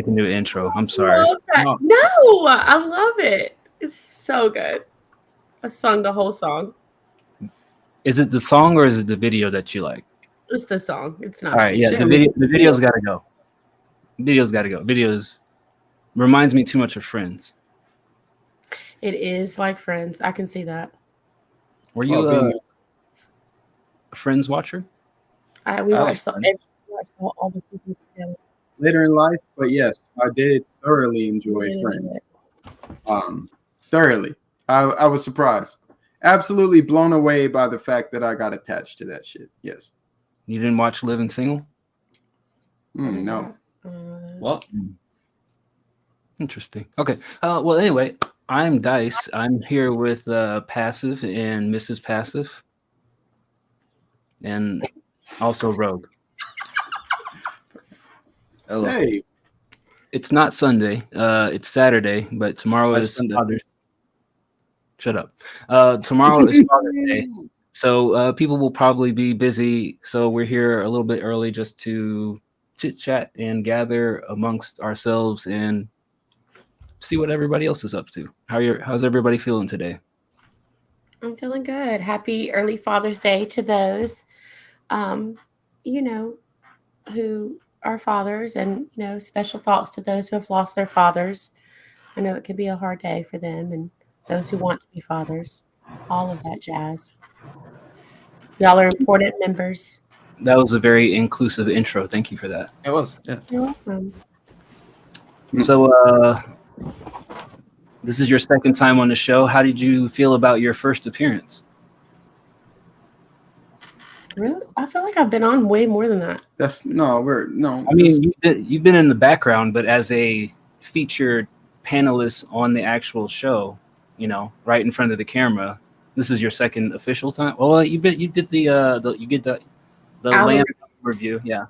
a new intro. I'm I sorry. love that. No, I love it. It's so good. I sung the whole song. Is it the song or is it the video that you like? It's the song. It's All not. right, yeah, the video's got to go. Video's got to go. Videos reminds me too much of Friends. It is like Friends. I can see that. Were you a Friends watcher? We watched all the seasons together. Later in life, but yes, I did thoroughly enjoy Friends. Thoroughly. I was surprised. Absolutely blown away by the fact that I got attached to that shit. Yes. You didn't watch Living Single? No. What? Interesting. Okay. Well, anyway, I'm Dice. I'm here with Passive and Mrs. Passive, and also Rogue. Hello. Hey. It's not Sunday. It's Saturday, but tomorrow is Father's. Shut up. Tomorrow is Father's Day, so people will probably be busy. So we're here a little bit early just to chit chat and gather amongst ourselves and see what everybody else is up to. How's everybody feeling today? I'm feeling good. Happy early Father's Day to those, who are fathers, and special thoughts to those who have lost their fathers. I know it can be a hard day for them and those who want to be fathers. All of that jazz. Y'all are important members. That was a very inclusive intro. Thank you for that. It was. Yeah. You're welcome. So, this is your second time on the show. How did you feel about your first appearance? Really? I feel like I've been on way more than that. I mean, you've been in the background, but as a featured panelist on the actual show, right in front of the camera, this is your second official time. Well, you did the land review, yeah.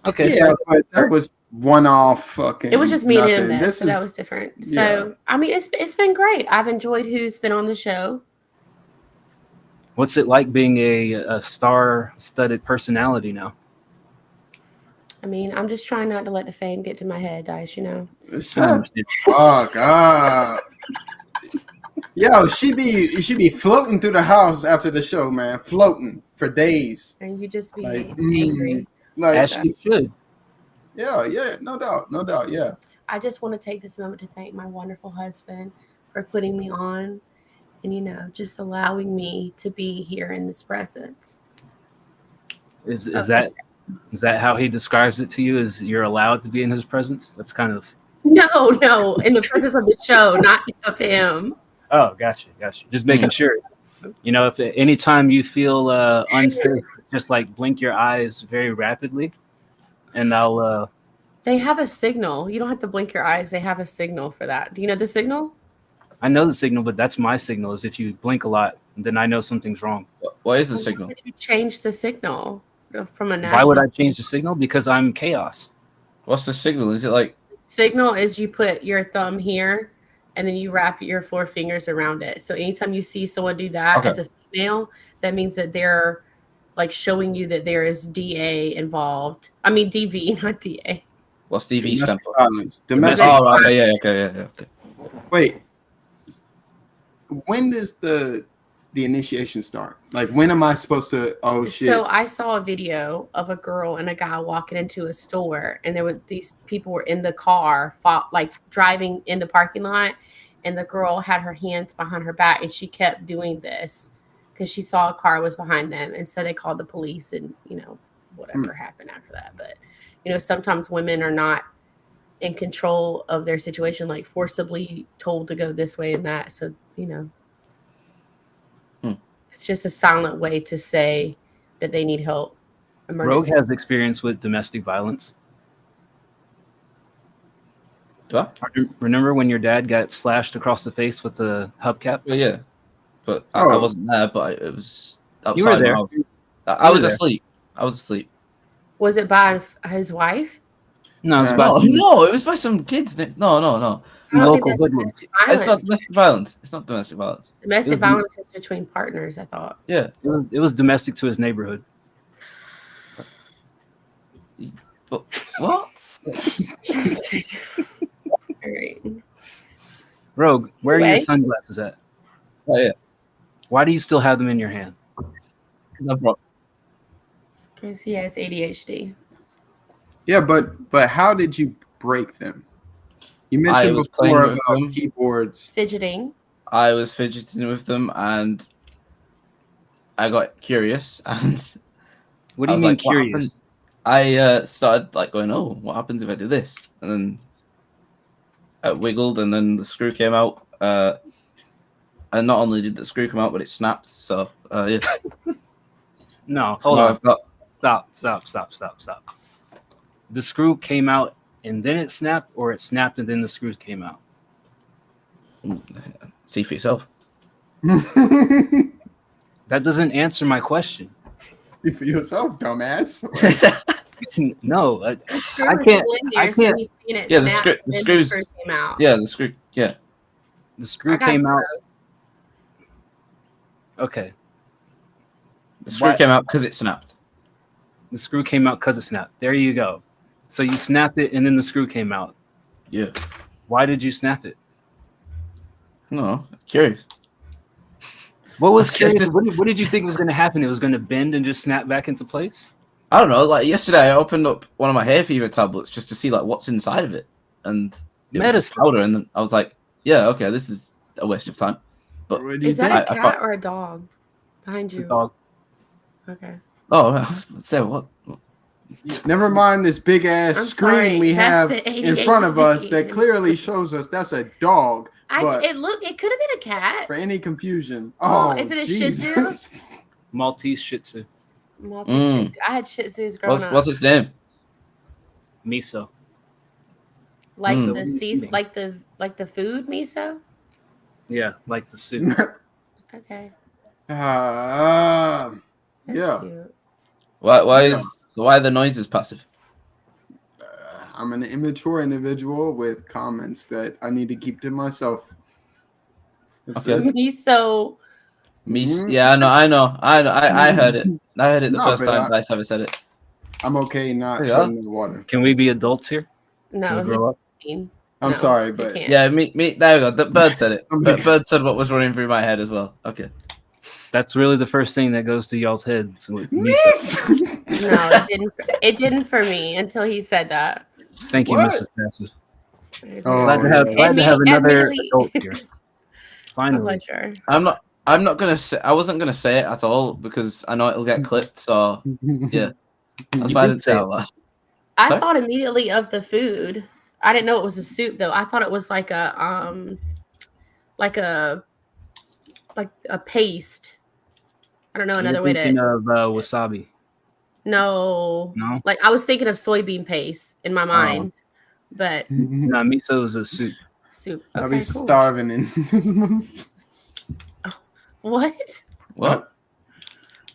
Okay, yeah, but that was one-off fucking. It was just me nothing. and him, so that was different. So I mean, it's been great. I've enjoyed who's been on the show. What's it like being a star-studded personality now? I mean, I'm just trying not to let the fame get to my head, Dice. Shut fuck up. Yo, she be floating through the house after the show, man, floating for days. And you just be angry. As she should. Yeah, no doubt, yeah. I just want to take this moment to thank my wonderful husband for putting me on and, just allowing me to be here in this presence. Is that how he describes it to you? Is you're allowed to be in his presence? That's kind of... No, in the presence of the show, not of him. Oh, gotcha. Just making sure. If anytime you feel unsafe, just like blink your eyes very rapidly, and I'll. They have a signal. You don't have to blink your eyes. They have a signal for that. Do you know the signal? I know the signal, but that's my signal. Is if you blink a lot, then I know something's wrong. What is the signal? Why would you change the signal from a national? Why would I change the signal? Because I'm chaos. What's the signal? Is it like? Signal is you put your thumb here, and then you wrap your 4 fingers around it. So anytime you see someone do that as a female, that means that they're like showing you that there is DA involved. I mean DV, not DA. What's DV stand for? Domestic. Oh, okay, yeah, okay. Wait, when does the initiation start? Like, when am I supposed to? Oh shit! So I saw a video of a girl and a guy walking into a store, and these people were in the car, driving in the parking lot, and the girl had her hands behind her back, and she kept doing this because she saw a car was behind them, and so they called the police, and whatever happened after that. But sometimes women are not in control of their situation, like forcibly told to go this way and that. So it's just a silent way to say that they need help. Rogue has experience with domestic violence. What? Remember when your dad got slashed across the face with a hubcap? Well, yeah, but I wasn't there. But it was outside. You were there. I was asleep. Was it by his wife? No, it was by some kids. No. Some local hoodlums. It's not domestic violence. Domestic violence is between partners, I thought. Yeah. It was domestic to his neighborhood. But, what? All right. Rogue, where are your Anyway. sunglasses at? Oh yeah. Why do you still have them in your hand? Because he has ADHD. Yeah, but how did you break them? You I mentioned was before playing with about them. keyboards. Fidgeting. I was fidgeting with them, and I got curious. And What do you I was mean like, "What curious? happens?" I started like going, "Oh, what happens if I do this?" And then I wiggled, and then the screw came out. And not only did the screw come out, but it snapped. So yeah. No, So hold now on. I've got Stop. The screw came out and then it snapped, or it snapped and then the screws came out? See for yourself. That doesn't answer my question. See for yourself, dumbass. No, The screw I was can't. still in there, I so can't. he's seeing it Yeah, the snap, screw- and the then screws- the screw came out. Yeah, the screw. Yeah. The screw I got came you, out. bro. Okay. The screw Why- came out because it snapped. The screw came out because it snapped. There you go. So you snapped it and then the screw came out. Yeah. Why did you snap it? No, curious. What was It's curious? just- What did you think was going to happen? It was going to bend and just snap back into place? I don't know. Like yesterday, I opened up one of my hay fever tablets just to see like what's inside of it, and it was just Medicine. powder. And then I was like, "Yeah, okay, this is a waste of time." But What do you Is that think? a I cat thought- or a dog behind It's a you? dog. Okay. oh, say what? Never mind this big ass I'm screen sorry, we that's have the in front of us ADHD. that clearly shows us that's a dog. But It could have been a cat. for any confusion, Oh, is it a Shih Tzu? Jesus. Maltese Shih Tzu. Shih. I had Shih Tzus growing up. What's its name? Miso. Like Mm. the season, like the food miso. Yeah, like the soup. Okay. Yeah. That's cute. Why the noise is passive? I'm an immature individual with comments that I need to keep to myself. That's Okay. it. Miso. Mhm. Yeah, I know. I heard it. I heard it the No, first but time Dice ever said it. I'm okay not There you treading the water. Can we be adults here? Can No, we grow up? I'm No, sorry, he but can't. Yeah, me. There we go. The bird said it. I'm like- Bird said what was running through my head as well. Okay. That's really the first thing that goes to y'all's heads. With Miso. No, it didn't. It didn't for me until he said that. Thank you, What? Mrs. Passive. Oh, Glad to have, yeah. glad to have another Admittedly- adult here. My Finally. pleasure. I'm not gonna say. I wasn't gonna say it at all because I know it'll get clipped. So yeah, that's You why I did didn't say say it it. out loud. I Sorry? thought immediately of the food. I didn't know it was a soup though. I thought it was like a paste. I don't know another You're way thinking to. of wasabi. No, No, like I was thinking of soybean paste in my mind, but no, miso is a soup. soup. I'll Okay, be cool. starving in What? What?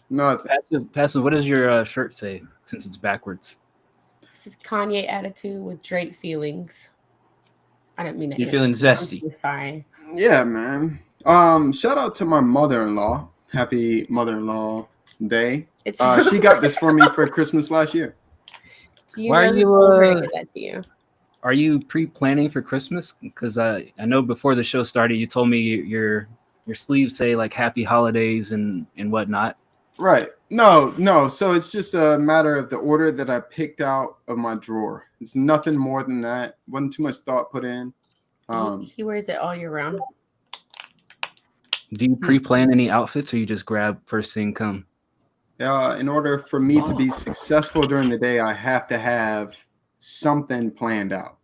nothing. Passive. What does your shirt say? Since it's backwards. This is Kanye attitude with Drake feelings. I didn't mean to. You're feeling I'm zesty. so sorry. Yeah, man. Shout out to my mother-in-law. Happy mother-in-law day. It's She got this for me for Christmas last year. Do you Why know are who you, told her to get that to you? Are you pre-planning for Christmas? Because I know before the show started, you told me your sleeves say like Happy Holidays and whatnot. Right. No. So it's just a matter of the order that I picked out of my drawer. It's nothing more than that. Wasn't too much thought put in. He wears it all year round. Do you pre-plan any outfits, or you just grab first thing come? In order for me to be successful during the day, I have to have something planned out.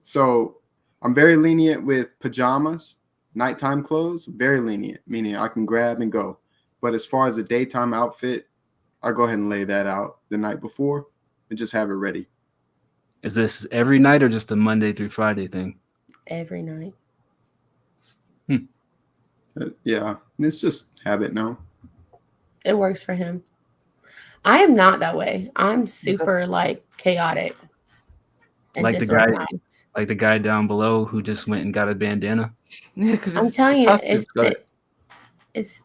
So I'm very lenient with pajamas, nighttime clothes, very lenient, meaning I can grab and go. But as far as a daytime outfit, I go ahead and lay that out the night before and just have it ready. Is this every night or just a Monday through Friday thing? Every night. Yeah, and it's just habit now. It works for him. I am not that way. I'm super like chaotic and Like the guy- disorganized. Like the guy down below who just went and got a bandana. Yeah, because I'm telling you, it's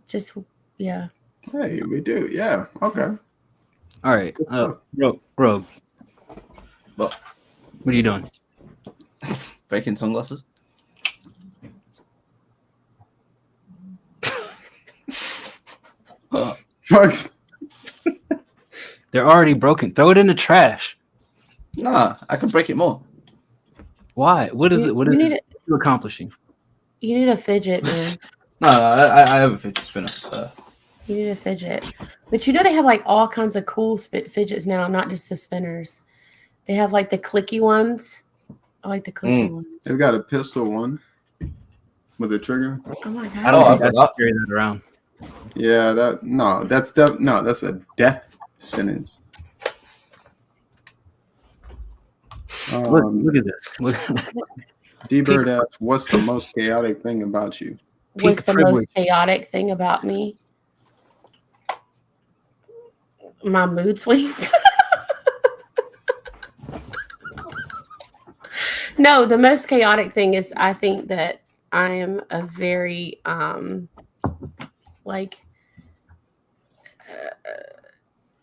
just yeah. Hey, we do. Yeah. Okay. All right, Rogue. What? What are you doing? Breaking sunglasses. Fuck. They're already broken. Throw it in the trash. Nah, I can break it more. Why? What is it? What is you accomplishing? You need a fidget, man. No, I have a fidget spinner. You need a fidget. But you know they have like all kinds of cool fidgets now, not just the spinners. They have like the clicky ones. I like the clicky ones. They've got a pistol one with a trigger. Oh my god! I don't think I carry that around. Yeah, that's a death sentence. Look at this. D-Bird asks, "What's the most chaotic thing about you?" What's the most chaotic thing about me? My mood swings. No, the most chaotic thing is I think that I am a very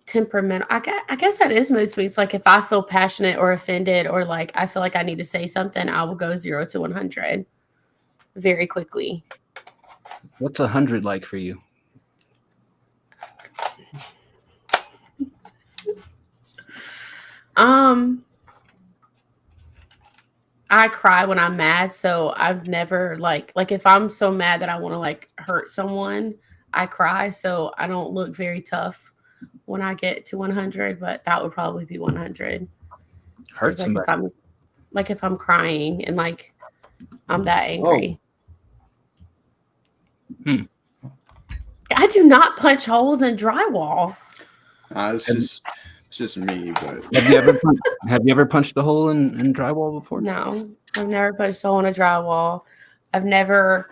temperamental. I guess that is mood swings. Like if I feel passionate or offended or like I feel like I need to say something, I will go 0 to 100 very quickly. What's 100 like for you? I cry when I'm mad, so I've never like if I'm so mad that I want to like hurt someone, I cry. So I don't look very tough when I get to 100, but that would probably be 100. Hurt somebody. If I'm crying and like I'm that angry. I do not punch holes in drywall. It's just me. But have you ever punched a hole in drywall before? No, I've never punched a hole in a drywall. I've never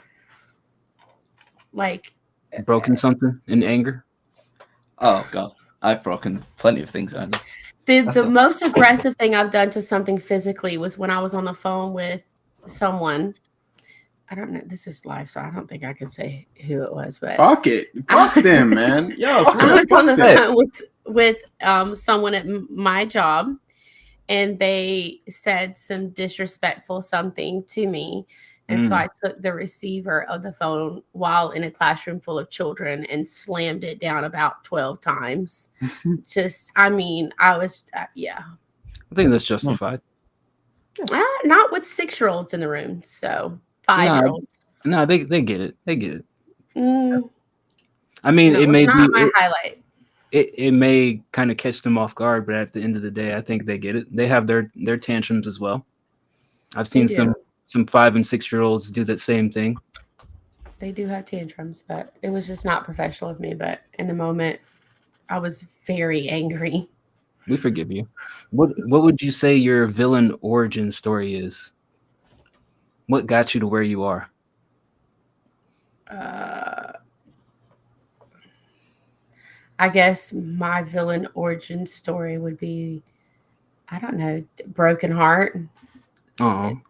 broken something in anger. Oh god, I've broken plenty of things. The most aggressive thing I've done to something physically was when I was on the phone with someone. I don't know. This is live, so I don't think I could say who it was. But fuck it, fuck them, man. Yo, I was on the phone with someone at my job, and they said some disrespectful something to me, and so I took the receiver of the phone while in a classroom full of children and slammed it down about 12 times. I was yeah. I think that's justified. Not with 6-year-olds in the room, so 5-year-olds. No, they get it. They get it. I mean, it may be my highlight. It may kind of catch them off guard, but at the end of the day, I think they get it. They have their tantrums as well. I've seen some 5 and 6-year-olds do that same thing. They do have tantrums, but it was just not professional of me. But in the moment, I was very angry. We forgive you. What would you say your villain origin story is? What got you to where you are? I guess my villain origin story would be, I don't know, broken heart. Oh,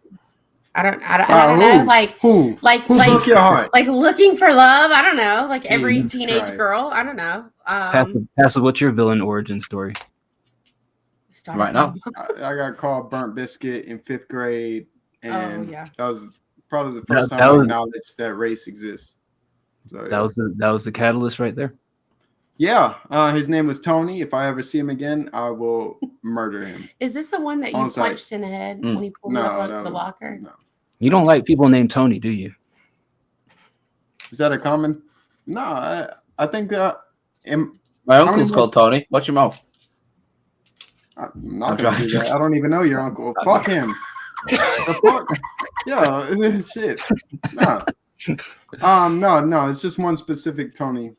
I don't know. Who broke your heart? Like looking for love. I don't know. Like every teenage girl. I don't know. Passive, what's your villain origin story? Right now, I got called burnt biscuit in 5th grade, and that was probably the first time I acknowledged that race exists. So, that was the catalyst right there. Yeah, his name was Tony. If I ever see him again, I will murder him. Is this the one that you punched in the head when he pulled up the locker? No. You don't like people named Tony, do you? Is that a common? No, I think my uncle's called Tony. Watch your mouth. I'm not gonna do that. I don't even know your uncle. Fuck him. The fuck? Yeah, shit. No. It's just one specific Tony.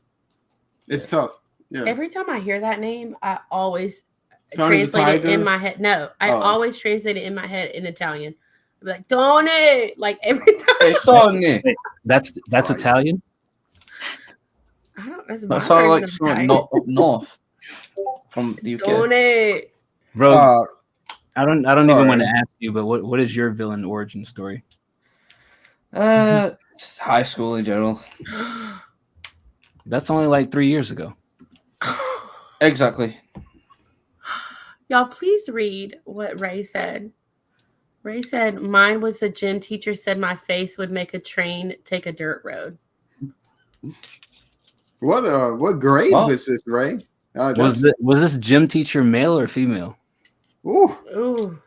It's tough. Yeah. Every time I hear that name, I always translate it in my head. No, I always translate it in my head in Italian. I'd be like, Tony, like every time. Hey, Tony. That's Italian? I don't. That sounds like something up north from the UK. Tony. Bro, I don't even want to ask you, but what is your villain origin story? Just high school in general. That's only like 3 years ago. Exactly. Y'all, please read what Ray said. Ray said, mine was the gym teacher said my face would make a train take a dirt road. What grade was this, Ray? Was this gym teacher male or female? Ooh.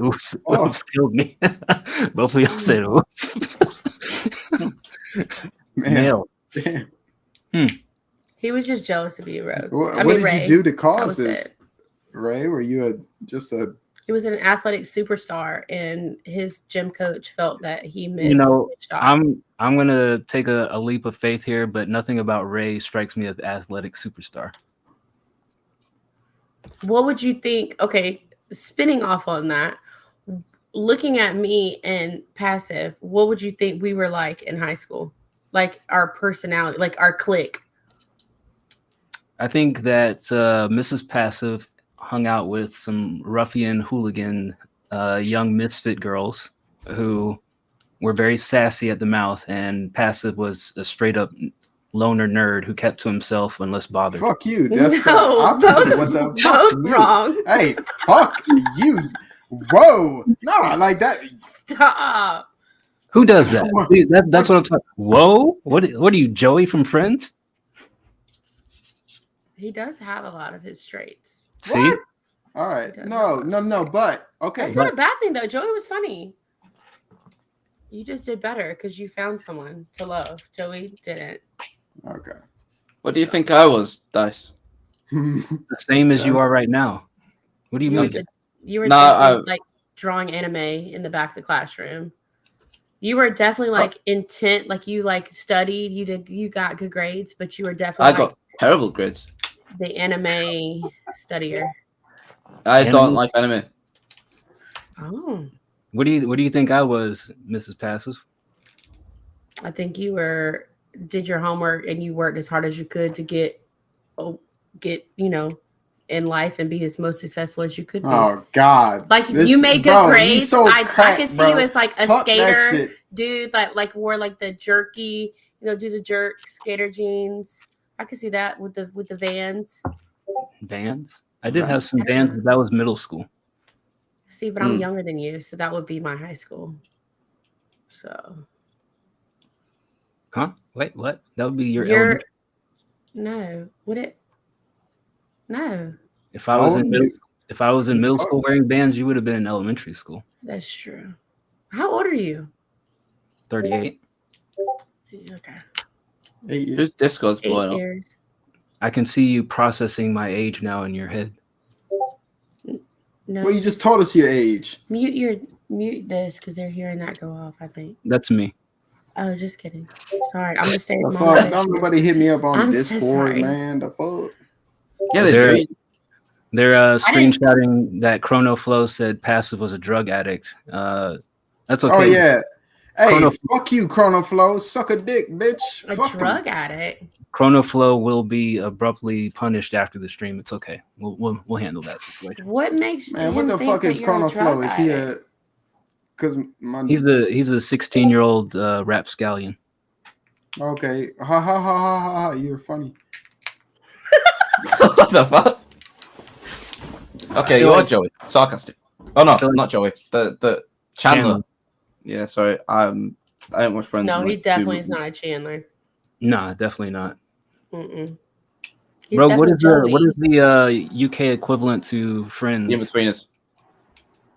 Oops, killed me. Both of y'all said oof. Male. Damn. He was just jealous of you, Rogue. What did you do to cause this, Ray? Were you He was an athletic superstar, and his gym coach felt that he missed. You know, I'm gonna take a leap of faith here, but nothing about Ray strikes me as athletic superstar. What would you think? Okay, spinning off on that, looking at me and Passive, what would you think we were like in high school? Like our personality, like our clique. I think that Mrs. Passive hung out with some ruffian hooligan young misfit girls who were very sassy at the mouth, and Passive was a straight up loner nerd who kept to himself unless bothered. Fuck you. That's the opposite. What the fuck? Wrong. Hey, fuck you. Whoa. No, like that. Stop. Who does that? That's what I'm talking. Whoa. What are you, Joey from Friends? He does have a lot of his traits. See? What? All right. No, but okay. That's not a bad thing though. Joey was funny. You just did better because you found someone to love. Joey didn't. Okay. What do you think I was, Dice? The same as you are right now. What do you mean? You were definitely like drawing anime in the back of the classroom. You were definitely like intent, like you like studied. You got good grades, but you were definitely. I got terrible grades. The anime studier. I don't like anime. Oh. What do you think I was, Mrs. Passive? I think you did your homework and you worked as hard as you could to get in life and be as most successful as you could be. Oh God! Like you made good grades. So I could see you as like a Fuck skater dude that like wore like the jerky, do the jerk skater jeans. I could see that with the Vans. Vans? I did have some Vans, but that was middle school. See, but I'm younger than you, so that would be my high school. So. Huh? Wait, what? That would be your elementary? No. Would it? No. If I was in middle school wearing Vans, you would have been in elementary school. That's true. How old are you? 38. Okay. 8 years. Whose Discord's blowing up? Years. I can see you processing my age now in your head. No. Well, you just told us your age. Mute this because they're hearing that go off, I think. That's me. Oh, just kidding. Sorry. I'm just saying. The fuck? Don't nobody hit me up on Discord, man. The fuck? Yeah, they're screenshotting that Chrono Flow said Passive was a drug addict. That's okay. Oh yeah. Hey, fuck you, Chrono Flow. Suck a dick, bitch. A fuck drug addict. Chrono Flow will be abruptly punished after the stream. It's okay. We'll handle that situation. What makes what the fuck is Chrono Flow? Is he a? Because he's a 16-year-old rapscallion. Okay, ha ha ha ha ha! You're funny. What the fuck? Okay, you are Joey. Sarcastic. Oh no, not Joey. The Chandler. Yeah, sorry. I ain't with friends. No, he definitely is not a Chandler. Nah, definitely not. Bro, what is the UK equivalent to Friends? The In-Betweeners.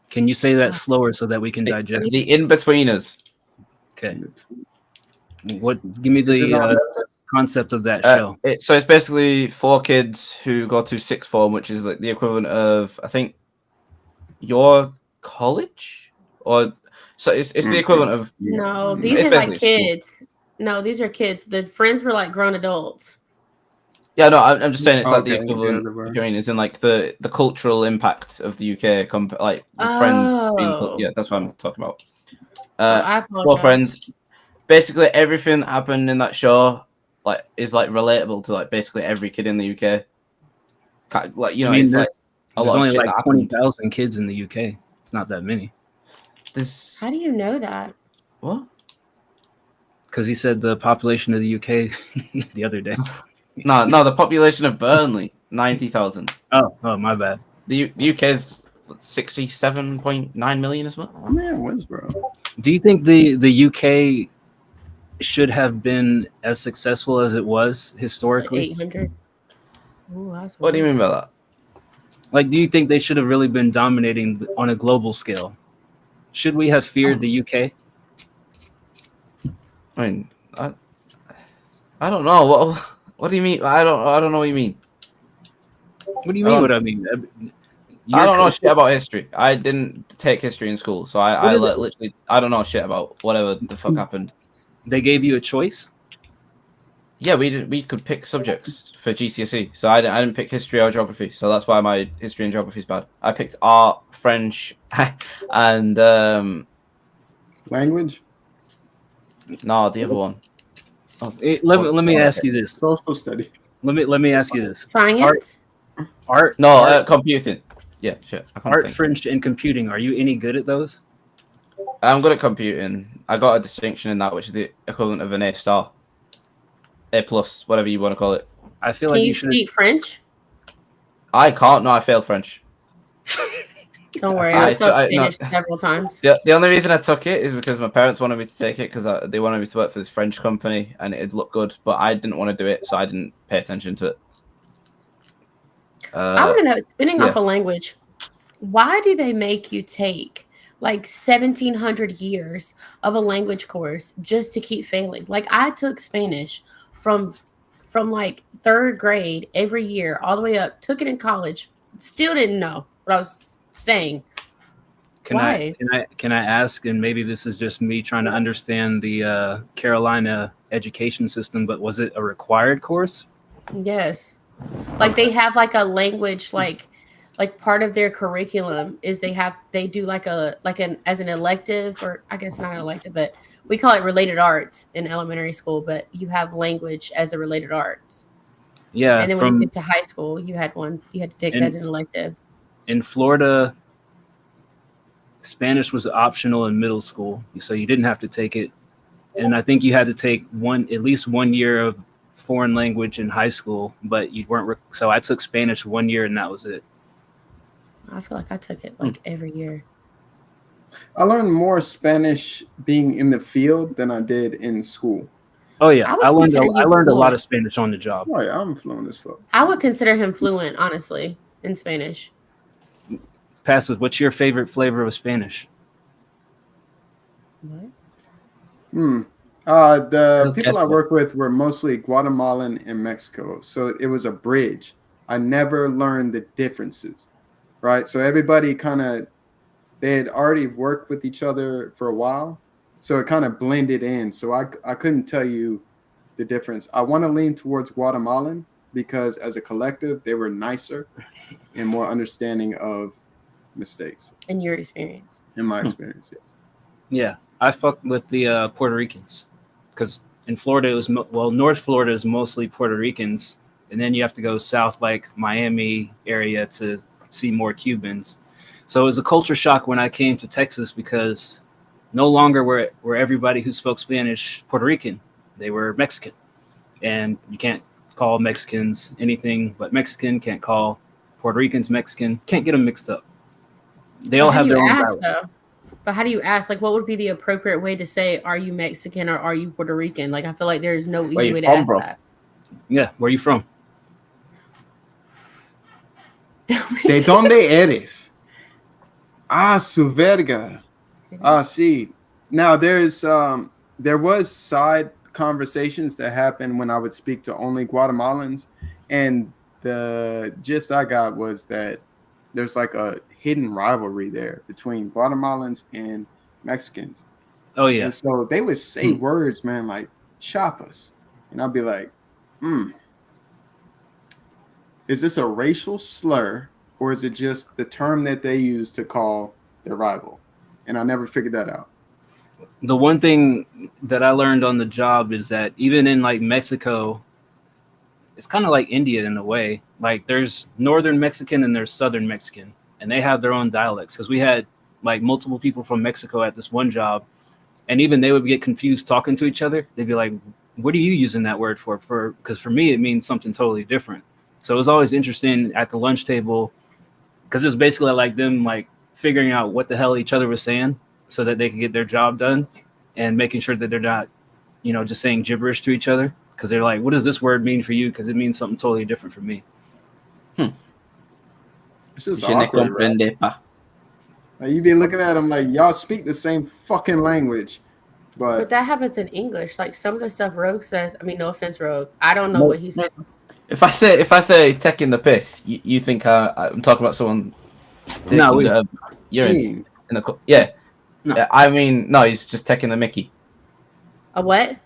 Can you say that slower so that we can digest? The In-Betweeners. Okay. Give me the concept of that show. So it's basically 4 kids who go to sixth form, which is like the equivalent of, I think, your college? So it's the equivalent of... No, these are like kids. No, these are kids. The Friends were like grown adults. Yeah, no, I'm just saying it's like the equivalent. I mean, it's in like the cultural impact of the UK, like Friends. Yeah, that's what I'm talking about. 4 Friends. Basically, everything that happened in that show, like, is like relatable to like basically every kid in the UK. Like, it's like a lot. There's only like 20,000 kids in the UK. It's not that many. How do you know that? What? Because he said the population of the UK the other day. No, the population of Burnley, 90,000. Oh, my bad. The UK is 67.9 million as well. Oh, man, Winsboro. Do you think the UK should have been as successful as it was historically? 800. What do you mean by that? Like, do you think they should have really been dominating on a global scale? Should we have feared the UK? I mean, I don't know. What do you mean? I don't know what you mean. What do you mean? What I mean? I don't know shit about history. I didn't take history in school, so I literally I don't know shit about whatever the fuck happened. They gave you a choice? Yeah, we could pick subjects for GCSE, so I didn't pick history or geography, so that's why my history and geography is bad. I picked art, French, and Language? no, the other one. Let me ask you this. Social studies. Let me ask you this. Science? Art? No, computing. Yeah, sure. Art, French, and computing. Are you any good at those? I'm good at computing. I got a distinction in that, which is the equivalent of an A star. A plus, whatever you want to call it. I feel Can like you speak French? I can't. No, I failed French. Don't worry, I've taught Spanish several times. The only reason I took it is because my parents wanted me to take it because they wanted me to work for this French company and it'd look good, but I didn't want to do it, so I didn't pay attention to it. I want to know, spinning off a language, why do they make you take like 1,700 years of a language course just to keep failing? Like, I took Spanish from like 3rd grade every year all the way up, took it in college, still didn't know what I was saying. Can I ask, and maybe this is just me trying to understand the Carolina education system, but was it a required course? Yes. Like, they have like a language, like part of their curriculum is they do like an as an elective, or I guess not an elective, but we call it related arts in elementary school, but you have language as a related arts. Yeah. And then when you get to high school, you had to take it as an elective. In Florida, Spanish was optional in middle school, so you didn't have to take it. And I think you had to take at least 1 year of foreign language in high school, but you weren't. So I took Spanish 1 year, and that was it. I feel like I took it like every year. I learned more Spanish being in the field than I did in school. Oh yeah, I learned a lot of Spanish on the job. Oh yeah, I'm fluent as fuck. I would consider him fluent, honestly, in Spanish. Passive, what's your favorite flavor of Spanish? What? The people I work with were mostly Guatemalan and Mexico, so it was a bridge. I never learned the differences, right? So everybody they had already worked with each other for a while, so it kind of blended in. So I couldn't tell you the difference. I want to lean towards Guatemalan because as a collective, they were nicer and more understanding of mistakes. In your experience? In my experience, yes. Yeah, I fucked with the Puerto Ricans because in Florida it was North Florida is mostly Puerto Ricans, and then you have to go south like Miami area to see more Cubans. So it was a culture shock when I came to Texas because no longer were everybody who spoke Spanish Puerto Rican. They were Mexican, and you can't call Mexicans anything but Mexican. Can't call Puerto Ricans Mexican. Can't get them mixed up. They all have their own dialect. But how do you ask? Like, what would be the appropriate way to say, are you Mexican or are you Puerto Rican? Like, I feel like there is no easy way to ask that. Yeah, where are you from? ¿De dónde eres? Ah, su verga. Ah, sí. Now, there was side conversations that happened when I would speak to only Guatemalans, and the gist I got was that there's like a hidden rivalry there between Guatemalans and Mexicans. Oh yeah. And so they would say words, man, like chapas. And I'd be like, is this a racial slur or is it just the term that they use to call their rival? And I never figured that out. The one thing that I learned on the job is that even in like Mexico, it's kind of like India in a way. Like there's northern Mexican and there's southern Mexican, and they have their own dialects. Because we had like multiple people from Mexico at this one job, and even they would get confused talking to each other. They'd be like, what are you using that word for? Because for me, it means something totally different. So it was always interesting at the lunch table because it was basically like them like figuring out what the hell each other was saying so that they could get their job done and making sure that they're not, just saying gibberish to each other because they're like, what does this word mean for you? Because it means something totally different for me. It's just awkward, right? Like, you be looking at them like y'all speak the same fucking language. But that happens in English. Like some of the stuff Rogue says. I mean, no offense, Rogue. I don't know what he said. If I say taking the piss, you think I'm talking about someone taking the urine in the cup? Yeah. No. I mean, no, he's just taking the Mickey. A what?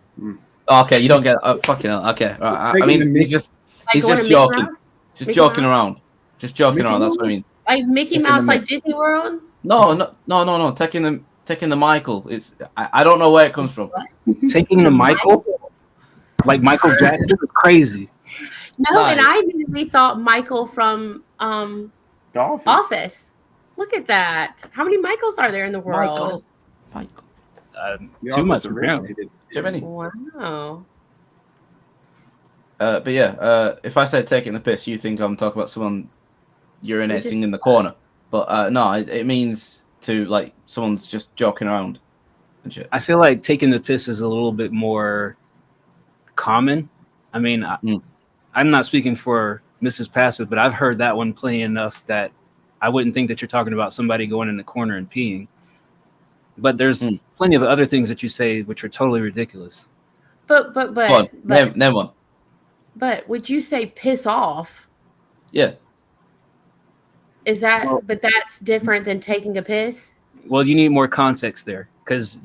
Oh, okay, you don't get. Fucking hell. Okay, right. I mean, he's just joking, just joking around, just joking around. That's what I mean. Like Mickey Mouse, like Disney World. No. Taking the Michael. It's I don't know where it comes from. Taking the Michael, like Michael Jackson is crazy. No, and I immediately thought Michael from The Office. Look at that. How many Michaels are there in the world? Michael. Too much. Too many. Wow. But yeah, if I say taking the piss, you think I'm talking about someone urinating in the corner. But no, it means to like someone's just joking around and shit. I feel like taking the piss is a little bit more common. I mean, I'm not speaking for Mrs. Passive, but I've heard that one plenty enough that I wouldn't think that you're talking about somebody going in the corner and peeing. But there's plenty of other things that you say which are totally ridiculous. But name one. But would you say piss off? Yeah. Is that? But that's different than taking a piss. Well, you need more context there because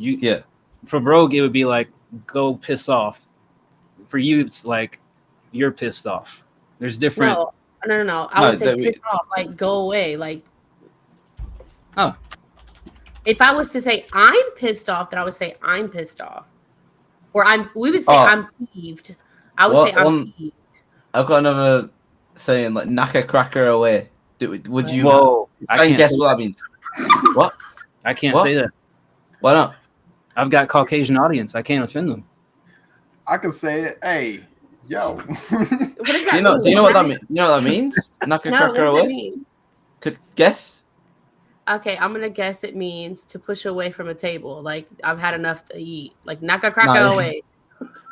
for Rogue it would be like go piss off. For you, it's like you're pissed off. There's different. No. I would say piss off, like go away, like. Oh. If I was to say I'm pissed off, then I would say I'm pissed off, or we would say I'm peeved. I would say I'm peeved. I've got another saying like knock a cracker away. Would you? Whoa! I can guess what that means. What? I can't say that. Why not? I've got Caucasian audience. I can't offend them. I can say it. Hey, yo. Do you know what that means? You know what that means? Knock a cracker away. Could guess. Okay, I'm gonna guess it means to push away from a table. Like I've had enough to eat. Like knock a cracker away.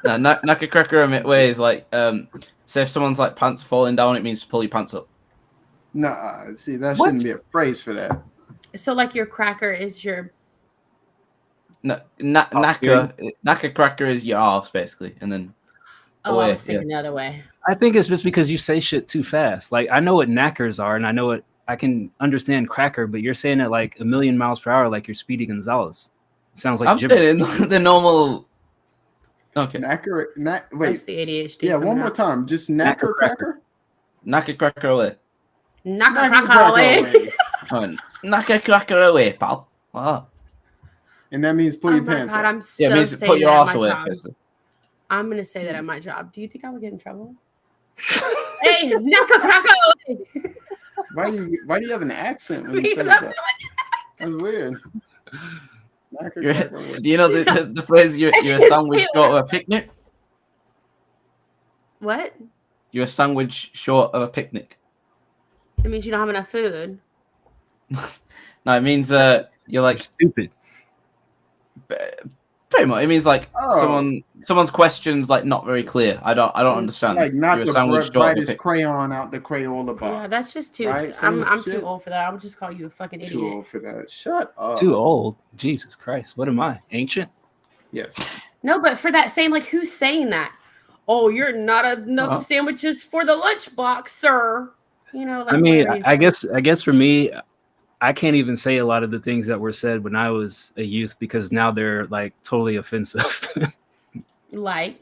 No, knock a cracker away is like say if someone's like pants falling down, it means to pull your pants up. Nah, see that shouldn't be a phrase for that. So like your cracker is your. No, knock a cracker is your arse basically, and then. Oh, I was thinking the other way. I think it's just because you say shit too fast. Like I know what knackers are, and I can understand cracker, but you're saying it like a million miles per hour, like you're Speedy Gonzalez. It sounds like I'm saying the normal. Okay. Wait. That's the ADHD. Yeah, one more time. Just knacker cracker. Knock a cracker away. Knock a cracker away. Knock a cracker away, pal. Wow. And that means pull your pants God, up. I'm so it means put your ass away. Basically. I'm gonna say that at my job. Do you think I would get in trouble? Hey, knock a cracker away. Why do you have an accent when you say that? That's weird. Do you know the phrase you're a sandwich short of a picnic? What? You're a sandwich short of a picnic. It means you don't have enough food. No, it means you're like stupid. Pretty much, it means like someone's questions like not very clear. I don't understand. Like not the brightest crayon out the Crayola box. Yeah, that's just too. Right? I'm too old for that. I would just call you a fucking idiot. Too old for that. Shut up. Too old. Jesus Christ. What am I? Ancient? Yes. No, but for that saying, like, who's saying that? Oh, you're not enough sandwiches for the lunchbox, sir. You know. Like, I mean, I guess for me, I can't even say a lot of the things that were said when I was a youth because now they're like totally offensive. Like,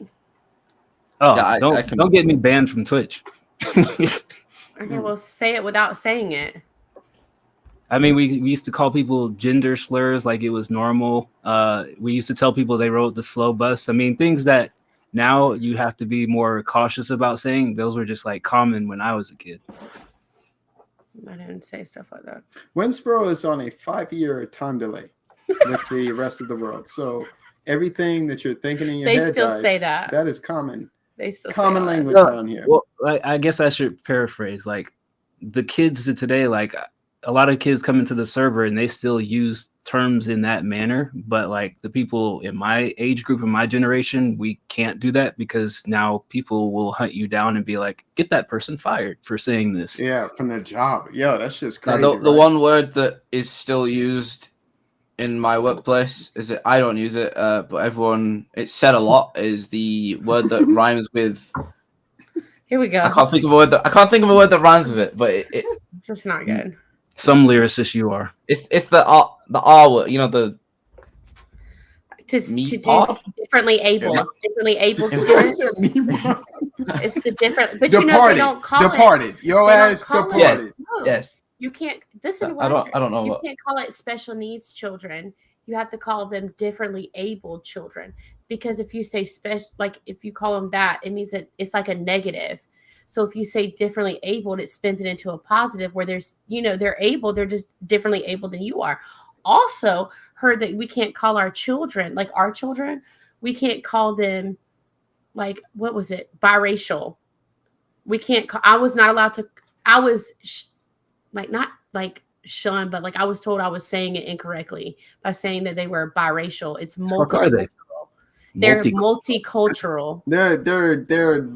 don't get me banned from Twitch. Okay, well, say it without saying it. I mean, we used to call people gender slurs like it was normal. We used to tell people they rode the slow bus. I mean, things that now you have to be more cautious about saying. Those were just like common when I was a kid. I didn't say stuff like that. Winsboro is on a 5-year time delay with the rest of the world. So everything that you're thinking in your They head, still guys, say that. that is common. They still Common say language So, around here. well, I guess I should paraphrase. Like the kids of today, like a lot of kids come into the server and they still use terms in that manner. But like the people in my age group, in my generation, we can't do that because now people will hunt you down and be like, "Get that person fired for saying this." Yeah, from the job. Yo, that's just Now, crazy. the right? one word that is still used in my workplace is it. I don't use it, but everyone it's said a lot. Is the word that rhymes with. Here we go. I can't think of a word that rhymes with it, but This is not good. Some lyricist you are. it's the R word. You know the To Me do pod? differently abled students. It's the different, but you know they don't call departed. it. Your They don't ass call departed. it. No, yes. you can't. Listen to I what don't know. You What, can't call it special needs children. You have to call them differently abled children because if you say special, like if you call them that, it means that it's like a negative. So if you say differently abled, it spins it into a positive where there's, they're able, they're just differently able than you are. Also heard that we can't call our children, like our children, we can't call them like, what was it? Biracial. We can't call, I was not allowed to, I was not like shunned, but like I was told I was saying it incorrectly by saying that they were biracial. It's multicultural. They're multicultural. They're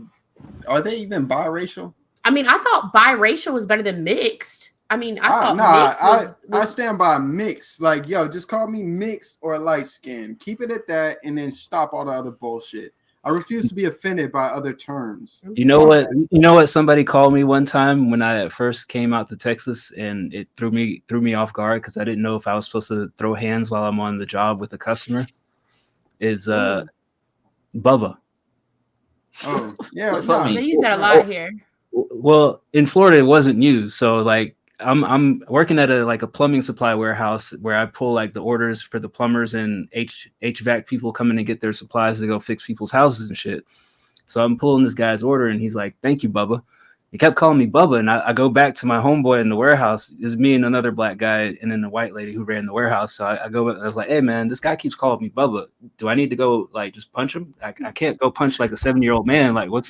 are they even biracial? I mean, I thought biracial was better than mixed. I mean, I thought mixed was I stand by mixed. Like, yo, just call me mixed or light skin. Keep it at that and then stop all the other bullshit. I refuse to be offended by other terms. You know what? You know what? Somebody called me one time when I first came out to Texas, and it threw me off guard because I didn't know if I was supposed to throw hands while I'm on the job with the customer. Is Bubba. Oh, yeah. What's that mean? They use that a lot here. Well, in Florida, it wasn't used. So like I'm working at a plumbing supply warehouse where I pull like the orders for the plumbers and HVAC people coming to get their supplies to go fix people's houses and shit. So I'm pulling this guy's order and he's like, "Thank you, Bubba." He kept calling me Bubba, and I go back to my homeboy in the warehouse. It's me and another black guy, and then the white lady who ran the warehouse. So I go, I was like, "Hey man, this guy keeps calling me Bubba. Do I need to go like just punch him? I can't go punch like a 7-year-old man. Like what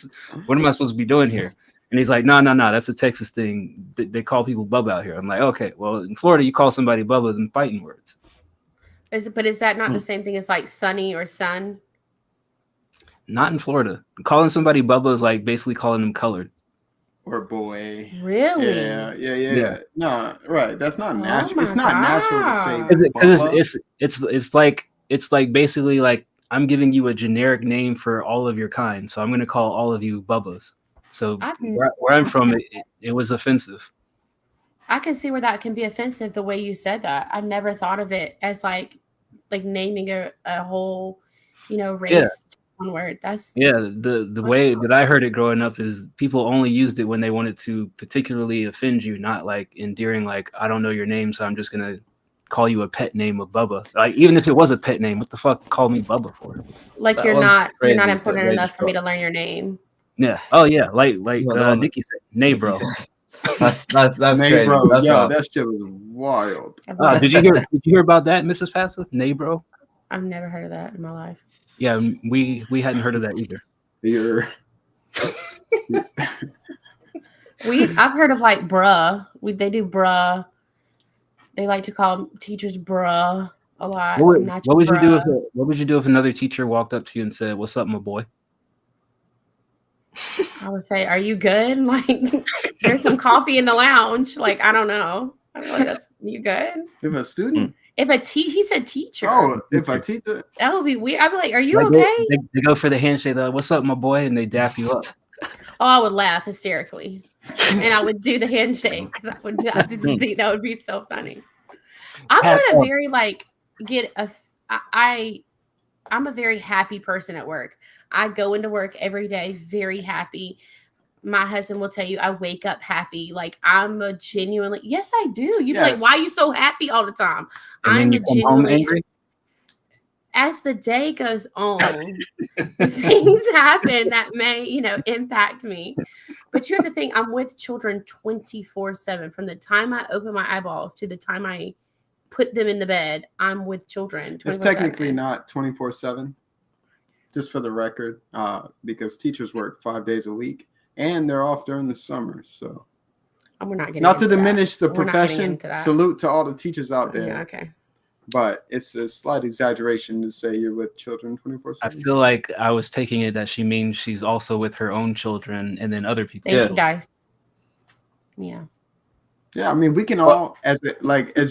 am I supposed to be doing here?" And he's like, no, that's a Texas thing. They call people Bubba out here. I'm like, okay, well in Florida you call somebody Bubba than fighting words. But is that not the same thing as like Sonny or Son? Not in Florida. Calling somebody Bubba is like basically calling them colored. Or boy. Really? Yeah. No, right. That's not natural. It's not natural to say because it's like basically like I'm giving you a generic name for all of your kind. So I'm gonna call all of you Bubbas. So where I'm from, it was offensive. I can see where that can be offensive the way you said that. I never thought of it as like naming a whole, race. Yeah. One word. That's the way that I heard it growing up is people only used it when they wanted to particularly offend you, not like endearing, like I don't know your name, so I'm just gonna call you a pet name of Bubba. Like even if it was a pet name, what the fuck call me Bubba for? Like you're not important enough for me to learn your name. Yeah. Oh yeah. Like Nikki said, nay bro. That's nay crazy. Bro. That's Yo, that shit was wild. Did you hear about that, Mrs. Passive? Nay bro. I've never heard of that in my life. Yeah, we hadn't heard of that either. I've heard of like bruh. They do bruh. They like to call teachers bruh a lot. What would you do if another teacher walked up to you and said, "What's up, my boy?" I would say, "Are you good? Like, there's some coffee in the lounge. Like, I don't know. That's you good?" If a student. If he said teacher. Oh, if a teacher. That would be weird. I'd be like, "Are you okay?" They go for the handshake. "What's up, my boy?" And they dap you up. Oh, I would laugh hysterically, and I would do the handshake because I think that would be so funny. I'm not a very I'm a very happy person at work. I go into work every day very happy. My husband will tell you I wake up happy. Like I'm a genuinely, yes, I do. You'd be like, why are you so happy all the time? And I'm a genuinely. As the day goes on, things happen that may, impact me. But here's the thing: I'm with children 24/7 from the time I open my eyeballs to the time I put them in the bed, I'm with children. It's technically not 24/7, just for the record, because teachers work 5 days a week and they're off during the summer. So, we're not getting not to into diminish that. the profession. Salute to all the teachers out there. Yeah, okay. But it's a slight exaggeration to say you're with children 24/7. I feel like I was taking it that she means she's also with her own children and then other people. Thank you, guys. Yeah. Yeah, I mean, we can all, as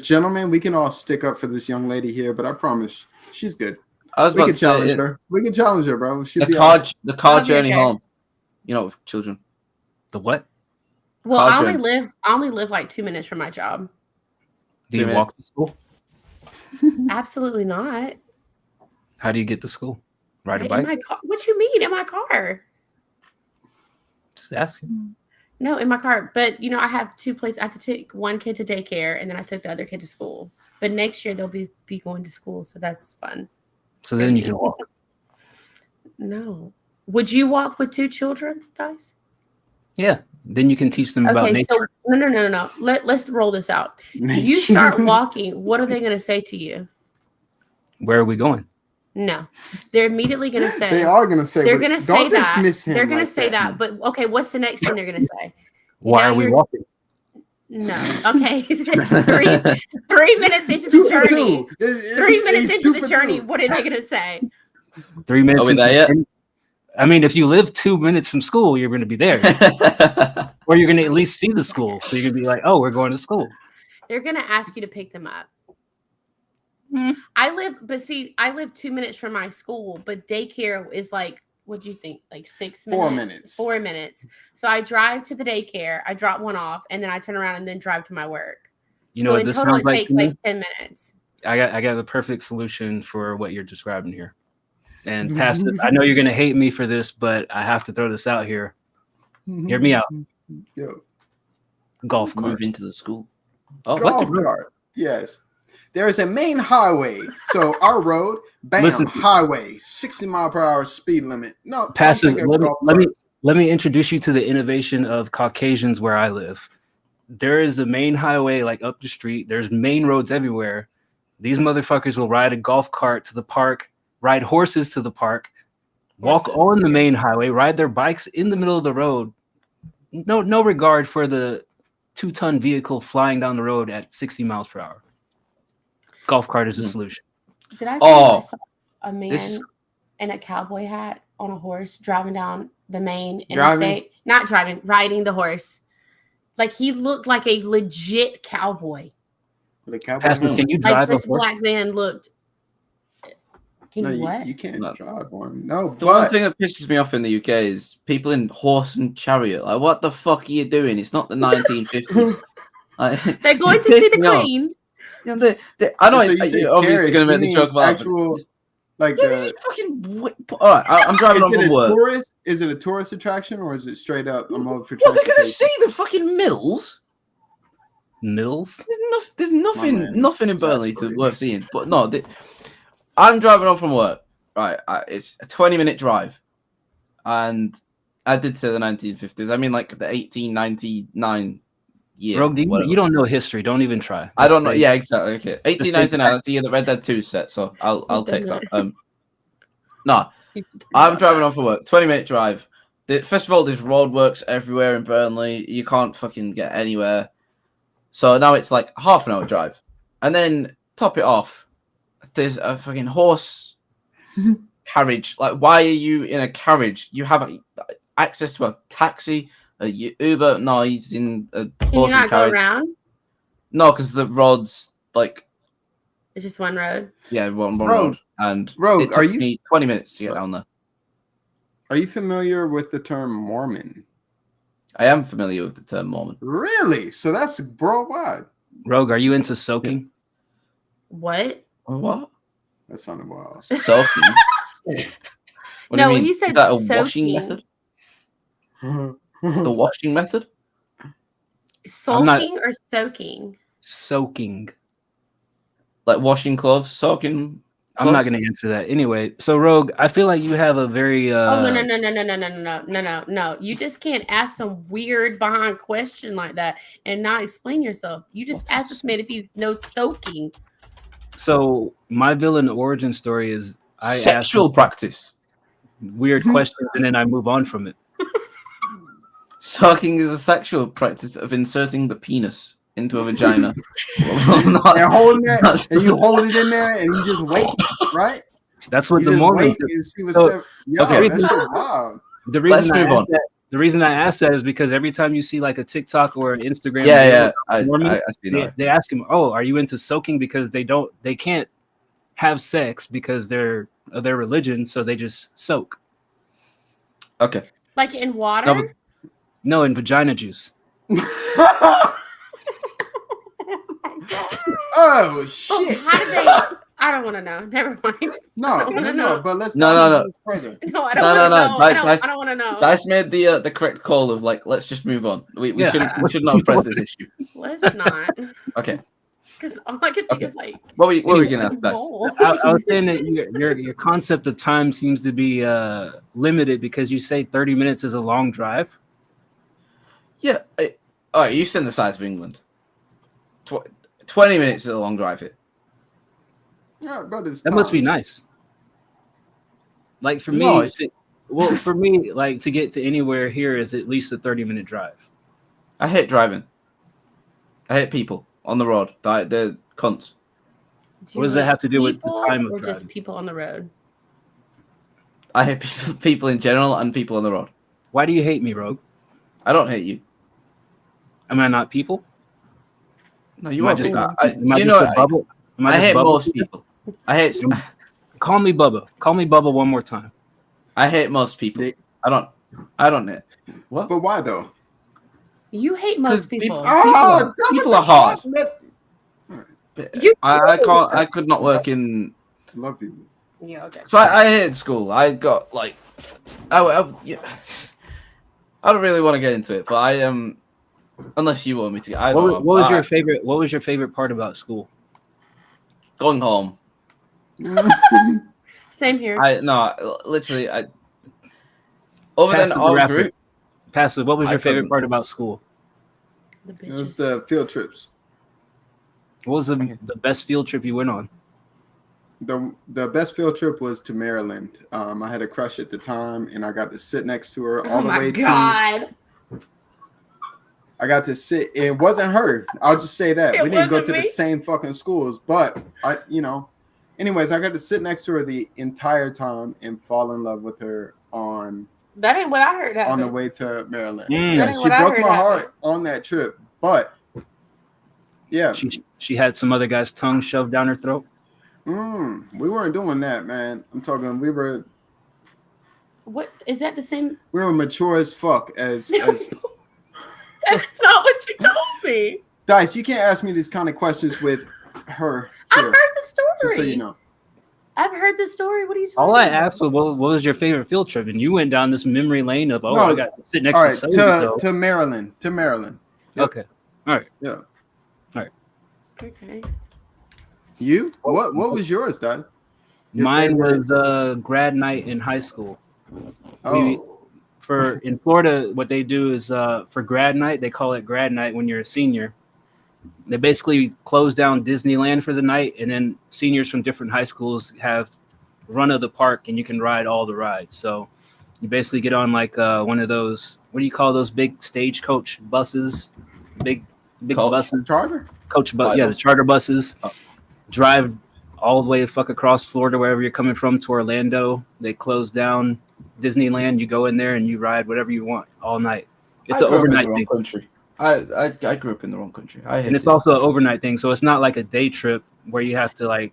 gentlemen, we can all stick up for this young lady here. But I promise, she's good. We can challenge her. We can challenge her, bro. The car journey home. You know, with children. The what? Well, I only live like 2 minutes from my job. Do you walk to school? Absolutely not. How do you get to school? Ride a bike? In my car. What you mean in my car? Just asking. No, in my car. But you know, I have 2 places. I have to take one kid to daycare, and then I took the other kid to school. But next year they'll be going to school, so that's fun. So then you can walk. No. Would you walk with 2 children, guys? Yeah. Then you can teach them about nature. So no. Let's roll this out. You start walking. What are they going to say to you? Where are we going? No, they're immediately going to say. They are going to say. They're going to say that. They're going to say that. But okay, what's the next thing they're going to say? Why are we walking? No. Okay. 3 minutes into the journey. 3 minutes into the journey. What are they going to say? 3 minutes. Are we there yet? I mean, if you live 2 minutes from school, you're going to be there. Or you're going to at least see the school. So you're going to be like, oh, we're going to school. They're going to ask you to pick them up. I live 2 minutes from my school, but daycare is like, what do you think? Like 6 minutes? 4 minutes. 4 minutes. So I drive to the daycare, I drop one off, and then I turn around and then drive to my work. You know, so in total, it takes like 10 minutes. I got the perfect solution for what you're describing here. And passive, I know you're going to hate me for this, but I have to throw this out here. Hear me out. Yo. Golf cart. Move into the school. Oh, golf cart. Yes. There is a main highway. So our road, bam, listen, highway, 60-mile-per-hour speed limit. No, passive. Let me introduce you to the innovation of Caucasians where I live. There is a main highway like up the street. There's main roads everywhere. These motherfuckers will ride a golf cart to the park, ride horses to the park, walk on the main highway, ride their bikes in the middle of the road. No regard for the 2-ton vehicle flying down the road at 60 miles per hour. Golf cart is a solution. Did I tell you I saw a man in a cowboy hat on a horse driving down the main interstate? Not driving, riding the horse. Like he looked like a legit cowboy. Pastor, can you drive this black man looked. What? You can't drive one. No. The one thing that pisses me off in the UK is people in horse and chariot. Like, what the fuck are you doing? It's not the 1950s. They're going to see the Queen. Yeah, I know. You're obviously going to make the joke about actual, like fucking. All right, I'm driving on from work. Is it a tourist attraction or is it straight up a mode for? Well, they're going to see the fucking mills. Mills? There's nothing in Burnley worth seeing. But no, I'm driving on from work. Right, it's a 20-minute drive, and I did say the 1950s. I mean, like the 1899 year. Bro, you don't know history. Don't even try. I don't know. Yeah, exactly. Okay, 1899. That's the year that Red Dead 2 set. So I'll take that. No, I'm driving on from work. 20-minute drive. First of all, there's roadworks everywhere in Burnley. You can't fucking get anywhere. So now it's like half an hour drive, and then top it off, there's a fucking horse carriage. Like, why are you in a carriage? You have access to a taxi, a Uber. No, he's in a horse. Can you not go around? No, because the road's like it's just one road. Yeah, one road. And it took me 20 minutes to get down there. Are you familiar with the term Mormon? I am familiar with the term Mormon. Really? So that's worldwide. Rogue, are you into soaking? What? What? That sounded wild. Soaking? What no, do you mean? he said is that a soaking. Washing method? The washing method? Sulking or soaking? Soaking. Like washing clothes, soaking I'm not going to answer that anyway. So, Rogue, I feel like you have a very. Oh no! You just can't ask some weird behind question like that and not explain yourself. You just ask this man if he knows soaking. So my villain origin story is I sexual practice. Weird questions and then I move on from it. Soaking is a sexual practice of inserting the penis into a vagina. And holding it, and you hold it in there, and you just wait, right? That's what you the Mormons do. Okay. Wow. The reason I asked that is because every time you see like a TikTok or an Instagram, I see they ask him, "Oh, are you into soaking?" Because they can't have sex because they're of their religion, so they just soak. Okay. Like in water? No, in vagina juice. Oh shit! How did they? I don't want to know. Never mind. No. But let's no. further. No, I don't want to know. I don't want to know. Dice made the correct call of like, let's just move on. We should not press this issue. Let's not. Okay. Because all I can think is like. What were you gonna ask, Dice? I was saying that your concept of time seems to be limited because you say 30 minutes is a long drive. Yeah. All right. You've seen the size of England. 20 minutes is a long drive here. Yeah, but that must be nice. Like for me, for me, like to get to anywhere here is at least a 30-minute drive. I hate driving. I hate people on the road. They're cunts. What does that have to do with the time of or driving? just people on the road? I hate people in general and people on the road. Why do you hate me, Rogue? I don't hate you. Am I not people? No, you are just not. I hate most people. I hate. Call me Bubba. Call me Bubba one more time. I hate most people. I don't hate. What? But why though? You hate most people. People are hard. I can't. I could not work in. Love people. Yeah. Okay. So I hate school. I got like. I don't really want to get into it, but I am. Unless you want me to. What was your favorite? What was your favorite part about school? Going home. Same here. Literally. Other than our group. Passive. What was your favorite part about school? It was the field trips. What was the best field trip you went on? The best field trip was to Maryland. I had a crush at the time, and I got to sit next to her all the way to. I got to sit. It wasn't her. I'll just say that we didn't go to the same fucking schools, but anyways, I got to sit next to her the entire time and fall in love with her on. That ain't what I heard. On the way to Maryland. Yeah, she broke my heart on that trip, but yeah, she had some other guy's tongue shoved down her throat. We weren't doing that, man. I'm talking. We were. What is that? The same. We were mature as fuck. As That's not what you told me. Dice, you can't ask me these kind of questions with her. I've heard the story. Just so you know. I've heard the story. What are you talking All I asked was, what was your favorite field trip? And you went down this memory lane of, I got to sit next to so-and-so. To Maryland. To Maryland. Yep. Okay. All right. Yeah. All right. Okay. You? What was yours, Dad? Mine was grad night in high school. Oh. In Florida, what they do is for grad night, they call it grad night when you're a senior. They basically close down Disneyland for the night, and then seniors from different high schools have run of the park, and you can ride all the rides. So you basically get on like one of those, what do you call those big stagecoach buses? Big buses. Charter? The charter buses. Drive all the way the fuck across Florida, wherever you're coming from, to Orlando. They close down Disneyland. You go in there and you ride whatever you want all night. It's an overnight thing. Country. I grew up in the wrong country. And it's also an overnight thing, so it's not like a day trip where you have to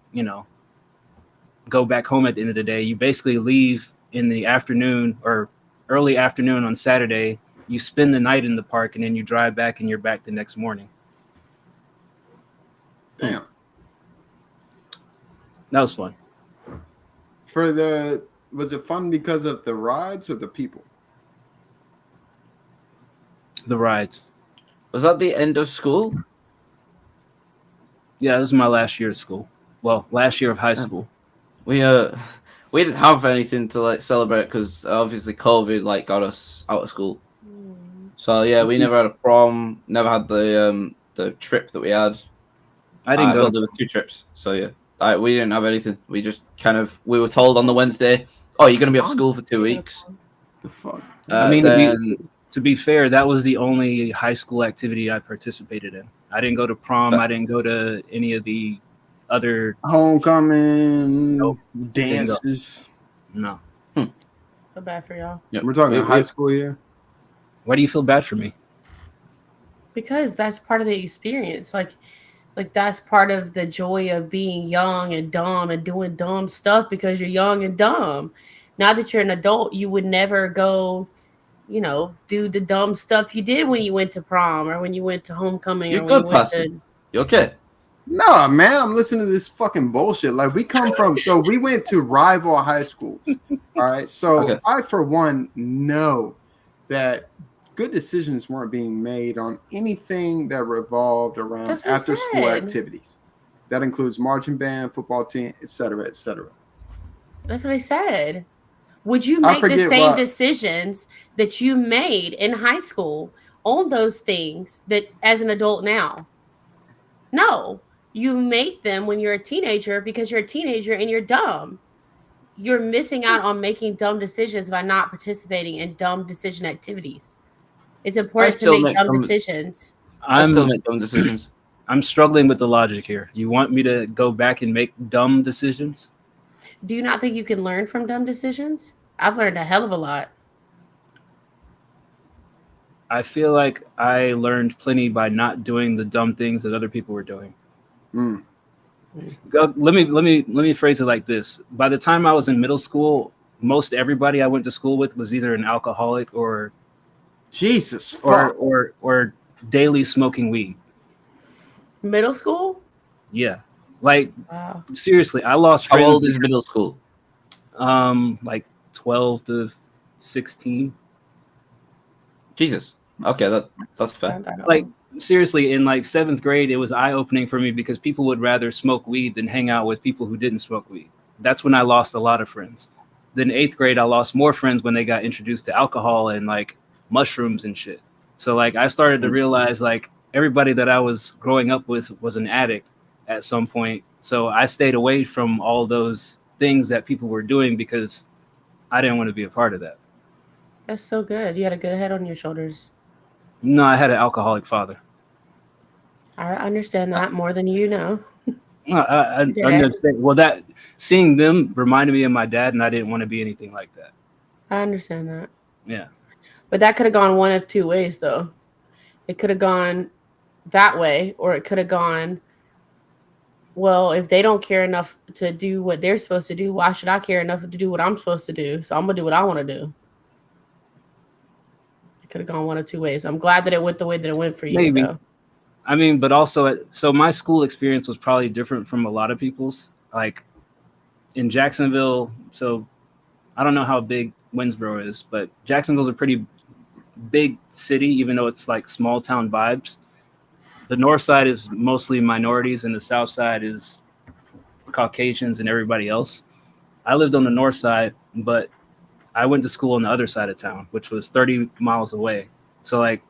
go back home at the end of the day. You basically leave in the afternoon or early afternoon on Saturday. You spend the night in the park, and then you drive back, and you're back the next morning. Damn. That was fun. Was it fun because of the rides or the people? The rides. Was that the end of school? Yeah, this is my last year of school. Well, last year of high school. we didn't have anything to like celebrate because obviously COVID like got us out of school. So yeah, we never had a prom. Never had the trip that we had. I didn't go. Well, there was 2 trips. So yeah, we didn't have anything. We just we were told on the Wednesday, oh, you're gonna be off school for 2 weeks. The fuck. I mean, then, to be fair, that was the only high school activity I participated in. I didn't go to prom. I didn't go to any of the other homecoming dances. No. Feel bad for y'all. Yep. We're talking high school year. Why do you feel bad for me? Because that's part of the experience. Like that's part of the joy of being young and dumb and doing dumb stuff because you're young and dumb. Now that you're an adult, you would never go, do the dumb stuff you did when you went to prom or when you went to homecoming. You're or good, when you went Pastor. You okay? No, man, I'm listening to this fucking bullshit. Like, we come from, so we went to rival high schools. All right. So I, for one, know that good decisions weren't being made on anything that revolved around after school activities. That includes marching band, football team, et cetera, et cetera. That's what I said. Would you make the same decisions that you made in high school on those things that as an adult now? No. You make them when you're a teenager because you're a teenager and you're dumb. You're missing out on making dumb decisions by not participating in dumb decision activities. It's important to make dumb decisions. I still make dumb decisions. I'm struggling with the logic here. You want me to go back and make dumb decisions? Do you not think you can learn from dumb decisions? I've learned a hell of a lot. I feel like I learned plenty by not doing the dumb things that other people were doing. Let me phrase it like this. By the time I was in middle school, most everybody I went to school with was either an alcoholic or Jesus or daily smoking weed. Middle school? Yeah. Like, wow. Seriously, I lost friends. How old is middle school? Like 12 to 16. Jesus. Okay, that's fair. Like, seriously, in like 7th grade, it was eye-opening for me because people would rather smoke weed than hang out with people who didn't smoke weed. That's when I lost a lot of friends. Then 8th grade, I lost more friends when they got introduced to alcohol and like mushrooms and shit. So like I started to realize like everybody that I was growing up with was an addict at some point. So I stayed away from all those things that people were doing because I didn't want to be a part of that. That's so good. You had a good head on your shoulders. No, I had an alcoholic father. I understand that more than you know. No, I understand. Well, that seeing them reminded me of my dad, and I didn't want to be anything like that. I understand that. Yeah. But that could have gone one of two ways, though. It could have gone that way, or it could have gone, well, if they don't care enough to do what they're supposed to do, why should I care enough to do what I'm supposed to do? So I'm going to do what I want to do. It could have gone one of two ways. I'm glad that it went the way that it went for you, Maybe. though. I mean, but also, so my school experience was probably different from a lot of people's. Like in Jacksonville, so I don't know how big Winsboro is, but Jacksonville's a pretty big city, even though it's like small town vibes. The north side is mostly minorities and the south side is Caucasians and everybody else. I lived on the north side, but I went to school on the other side of town, which was 30 miles away. So like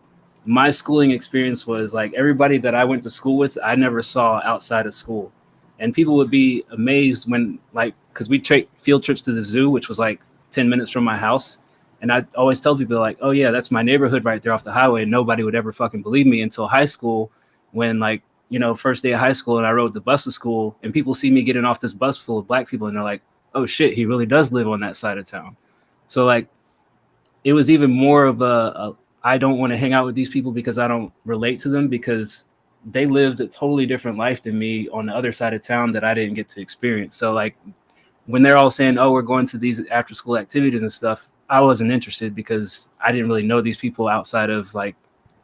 my schooling experience was like everybody that I went to school with, I never saw outside of school. And people would be amazed when like, because we take field trips to the zoo, which was like 10 minutes from my house. And I always tell people like, oh yeah, that's my neighborhood right there off the highway. And nobody would ever fucking believe me until high school when like, you know, first day of high school and I rode the bus to school and people see me getting off this bus full of black people and they're like, oh shit, he really does live on that side of town. So like, it was even more of a I don't want to hang out with these people because I don't relate to them because they lived a totally different life than me on the other side of town that I didn't get to experience. So like when they're all saying, oh, we're going to these after school activities and stuff, I wasn't interested because I didn't really know these people outside of like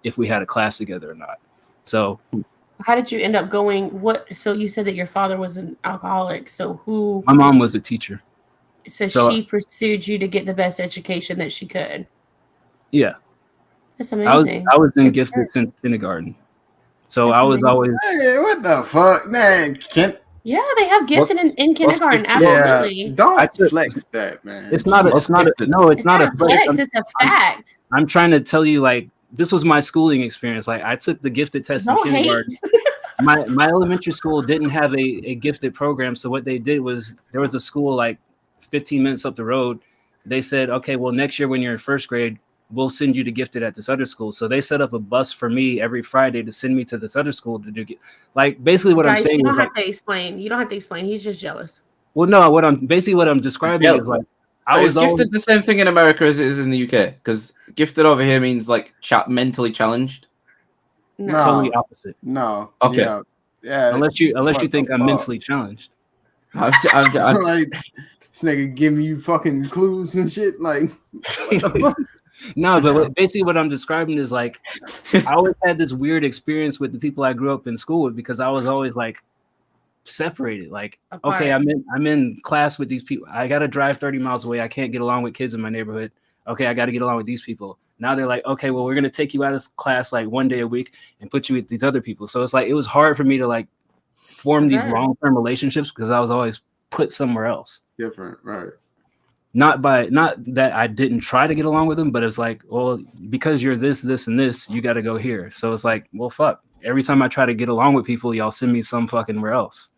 if we had a class together or not. So how did you end up going? So you said that your father was an alcoholic. So who? My mom was a teacher. So she pursued you to get the best education that she could. Yeah. That's amazing. I was in gifted since kindergarten. So I was always. Hey, what the fuck, man? Yeah, they have gifts in kindergarten. gifted? Absolutely. Yeah, don't took- flex that, man. It's not. It's not. No, it's not a flex. flex. It's a fact. I'm trying to tell you, like, this was my schooling experience. Like, I took the gifted test in Don't hate. kindergarten. My elementary school didn't have a gifted program, so what they did was there was a school like 15 minutes up the road. They said, okay, well, next year when you're in first grade, we'll send you to gifted at this other school. So they set up a bus for me every Friday to send me to this other school to do like basically what Guys, I'm saying you don't is have like, to explain. You don't have to explain. He's just jealous. well, no, what I'm describing is like I was Is gifted the same thing in America as it is in the UK? Because gifted over here means like mentally challenged. No. totally opposite. No. Okay. Yeah. Unless you what think the I'm fuck? mentally challenged. Like, this nigga giving you fucking clues and shit. Like, what the fuck? No, but basically what I'm describing is like I always had this weird experience with the people I grew up in school with because I was always like separated. Like, Apart. okay, I'm in class with these people. I got to drive 30 miles away. I can't get along with kids in my neighborhood. Okay, I got to get along with these people. Now they're like, okay, well, we're going to take you out of class like one day a week and put you with these other people. So it's like it was hard for me to like form these long-term relationships because I was always put somewhere else. Different, right? Not that I didn't try to get along with them, but it's like, well, because you're this, and this, you got to go here. So it's like, well, fuck. Every time I try to get along with people, y'all send me some fucking where else.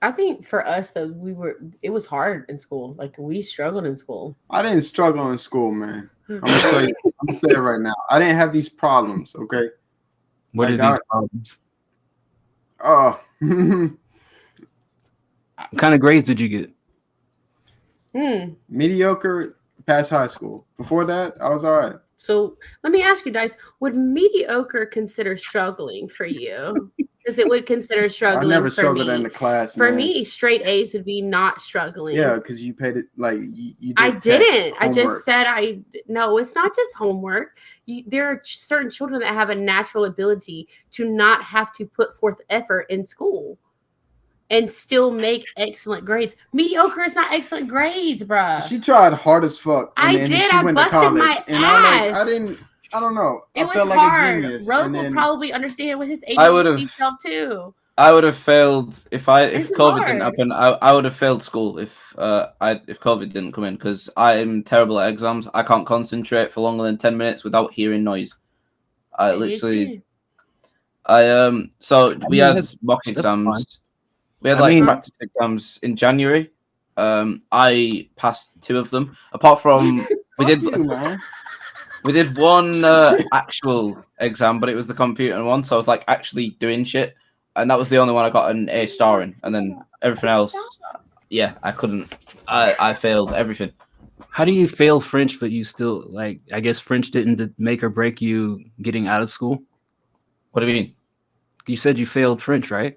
I think for us though, it was hard in school. Like we struggled in school. I didn't struggle in school, man. I'm gonna say it right now. I didn't have these problems. Okay. What are these problems? Oh. What kind of grades did you get? Mediocre past high school. Before that, I was all right. So let me ask you guys, would mediocre consider struggling for you? Because it would consider struggling. I never for struggled me. in the class. For man. me, straight A's would be not struggling. Yeah, because you paid it like you did I didn't. homework. I just said no, it's not just homework. There are certain children that have a natural ability to not have to put forth effort in school and still make excellent grades. Mediocre is not excellent grades, bruh. She tried hard as fuck. I did. I busted my ass. I don't know. It was felt like hard. a genius. Rogue will probably understand with his I would've- ADHD self too. I would have failed if It's COVID hard. didn't happen. I would have failed school if COVID didn't come in because I'm terrible at exams. I can't concentrate for longer than 10 minutes without hearing noise. I literally. So we had mock exams. We had practice exams in January. I passed 2 of them. Apart from we did one actual exam, but it was the computer one, so I was like actually doing shit, and that was the only one I got an A star in. And then everything else, yeah, I couldn't. I failed everything. How do you fail French, but you still like? I guess French didn't make or break you getting out of school. What do you mean? You said you failed French, right?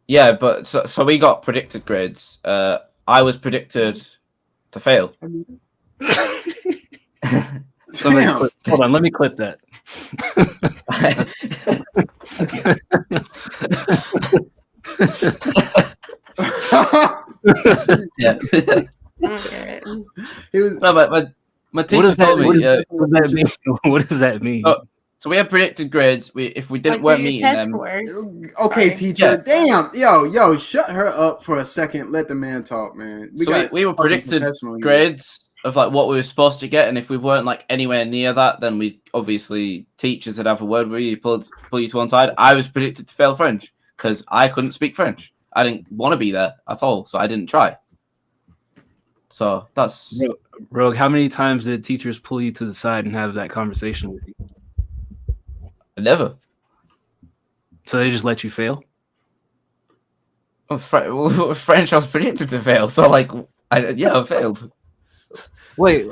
Yeah, but so we got predicted grades. I was predicted to fail. Hold on, let me clip that. Yeah. Okay. No, but my teacher told me. What does that mean? So we had predicted grades. If we weren't meeting them. Okay, teacher. Yeah. Damn. Yo, shut her up for a second. Let the man talk, man. We were predicted grades of like what we were supposed to get, and if we weren't like anywhere near that, then we obviously teachers would have a word with you, pull you to one side. I was predicted to fail French because I couldn't speak French. I didn't want to be there at all, so I didn't try. So that's Rogue. How many times did teachers pull you to the side and have that conversation with you? Never. So they just let you fail? Well, French I was predicted to fail, so like, I failed. Wait,